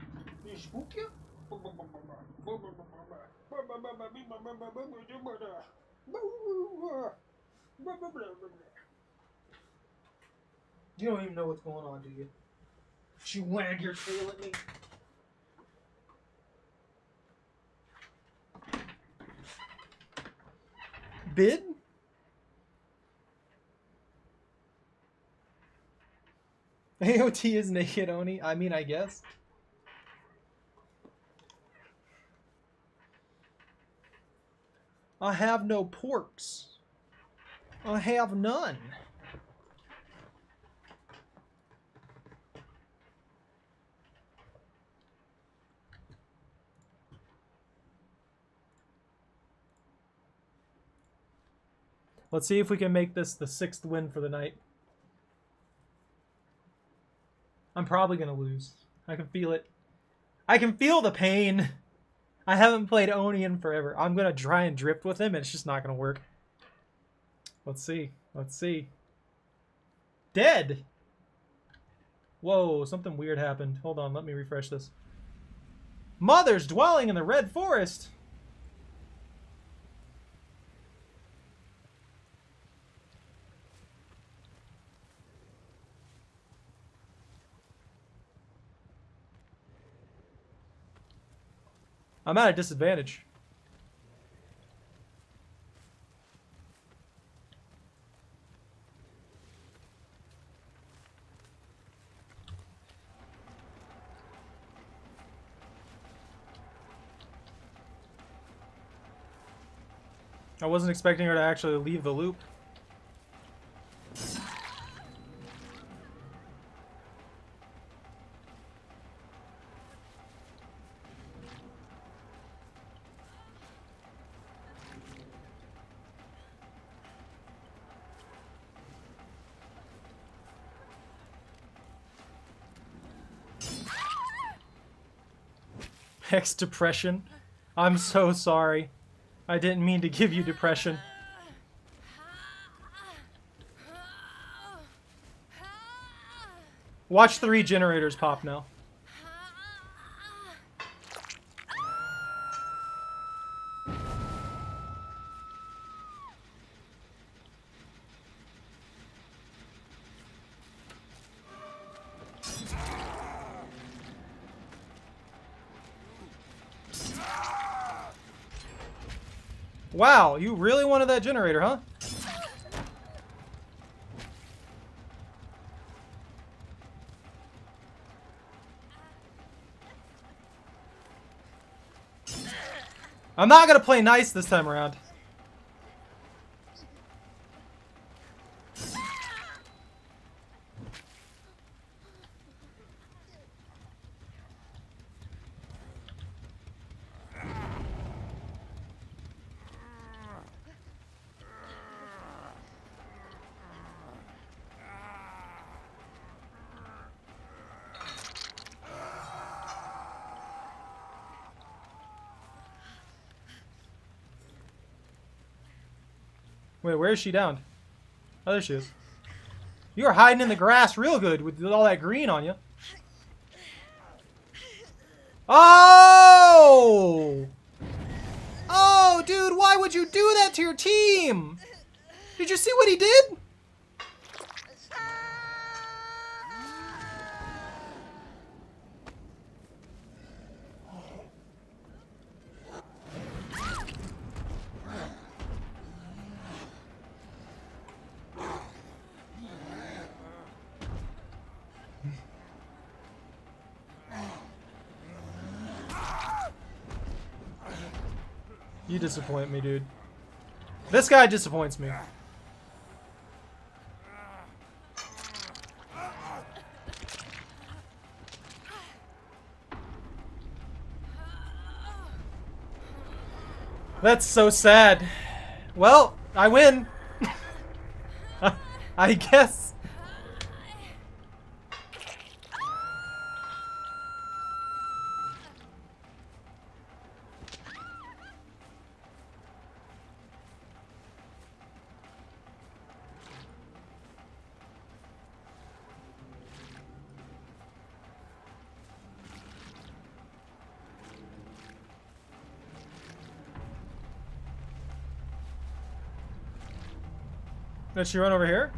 Did I spook you? You don't even know what's going on, do you? You wag your tail at me. Bid? AOT is naked, Oni? I mean, I guess. I have no porks. I have none. Let's see if we can make this the 6th win for the night. I'm probably going to lose. I can feel it. I can feel the pain. I haven't played Oni in forever. I'm going to try and drift with him, and it's just not going to work. Let's see. Let's see. Dead! Whoa, something weird happened. Hold on, let me refresh this. Mothers dwelling in the Red Forest! I'm at a disadvantage. I wasn't expecting her to actually leave the loop. Hex depression. I'm so sorry. I didn't mean to give you depression. Watch the regenerators pop now. Wow, you really wanted that generator, huh? I'm not gonna play nice this time around. Wait, where is she down? Oh, there she is. You are hiding in the grass real good with all that green on you. Oh! Oh, dude, why would you do that to your team? Did you see what he did? You disappoint me, dude. This guy disappoints me. That's so sad. Well, I win. I guess. Did she run over here?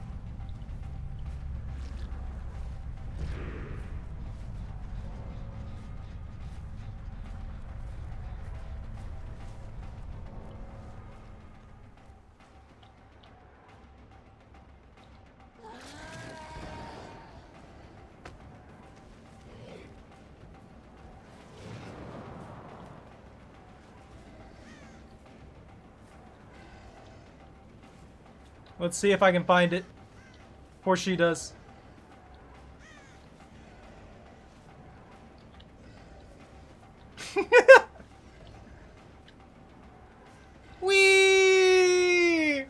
Let's see if I can find it before she does. Whee!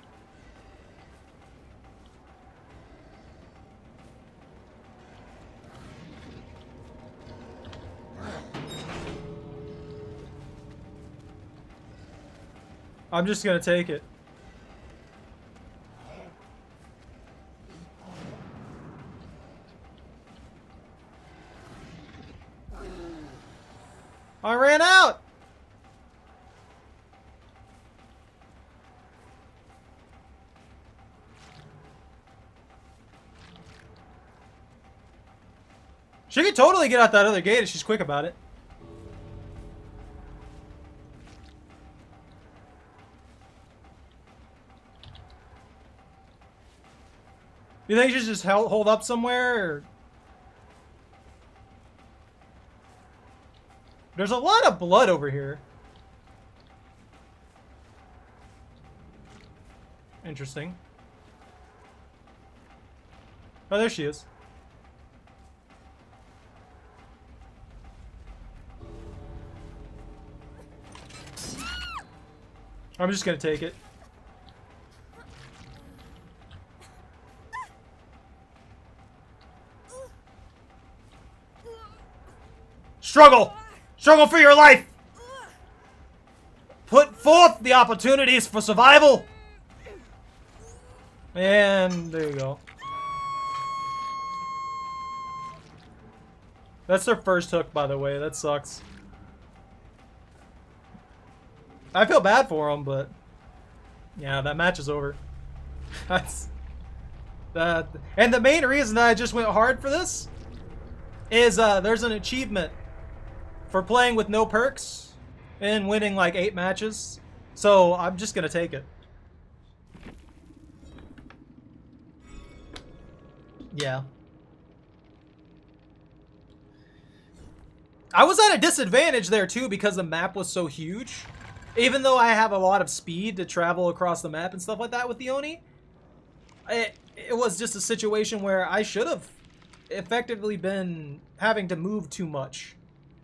I'm just gonna take it. I ran out! She could totally get out that other gate if she's quick about it. You think she should just hold up somewhere? Or... There's a lot of blood over here. Interesting. Oh, there she is. I'm just gonna take it. Struggle! Struggle for your life! Put forth the opportunities for survival! And there you go. That's their first hook, by the way. That sucks. I feel bad for them, but... yeah, that match is over. That's... that... And the main reason that I just went hard for this is there's an achievement for playing with no perks and winning like 8 matches. So I'm just gonna take it. Yeah. I was at a disadvantage there too because the map was so huge. Even though I have a lot of speed to travel across the map and stuff like that with the Oni, it was just a situation where I should have effectively been having to move too much.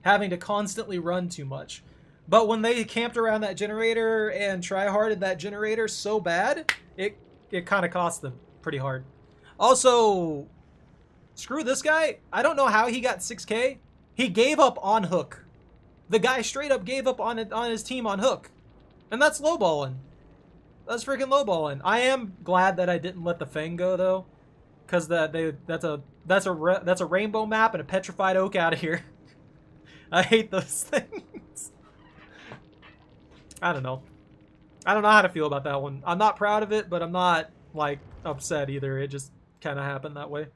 Having to constantly run too much. But when they camped around that generator and try-harded that generator so bad, it kind of cost them pretty hard. Also, screw this guy. I don't know how he got 6K. He gave up on hook. The guy straight up gave up on his team on hook. And that's lowballing. That's freaking lowballing. I am glad that I didn't let the Fang go though. Cause that's a rainbow map and a petrified oak out of here. I hate those things. I don't know. I don't know how to feel about that one. I'm not proud of it, but I'm not, like, upset either. It just kind of happened that way.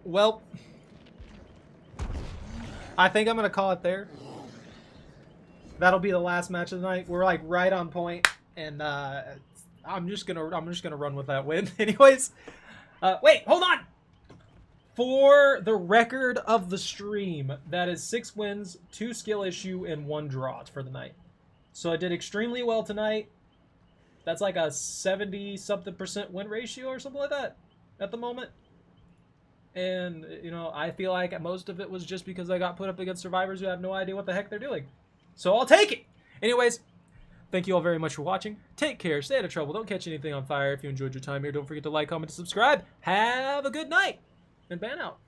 Well, I think I'm going to call it there. That'll be the last match of the night. We're, like, right on point. And I'm just gonna run with that win. Anyways, wait, hold on. For the record of the stream, that is 6 wins, 2 skill issue, and 1 draw for the night. So I did extremely well tonight. That's like a 70-something% win ratio or something like that at the moment. And, you know, I feel like most of it was just because I got put up against survivors who have no idea what the heck they're doing. So I'll take it. Anyways, thank you all very much for watching. Take care. Stay out of trouble. Don't catch anything on fire. If you enjoyed your time here, don't forget to like, comment, and subscribe. Have a good night. And ban out.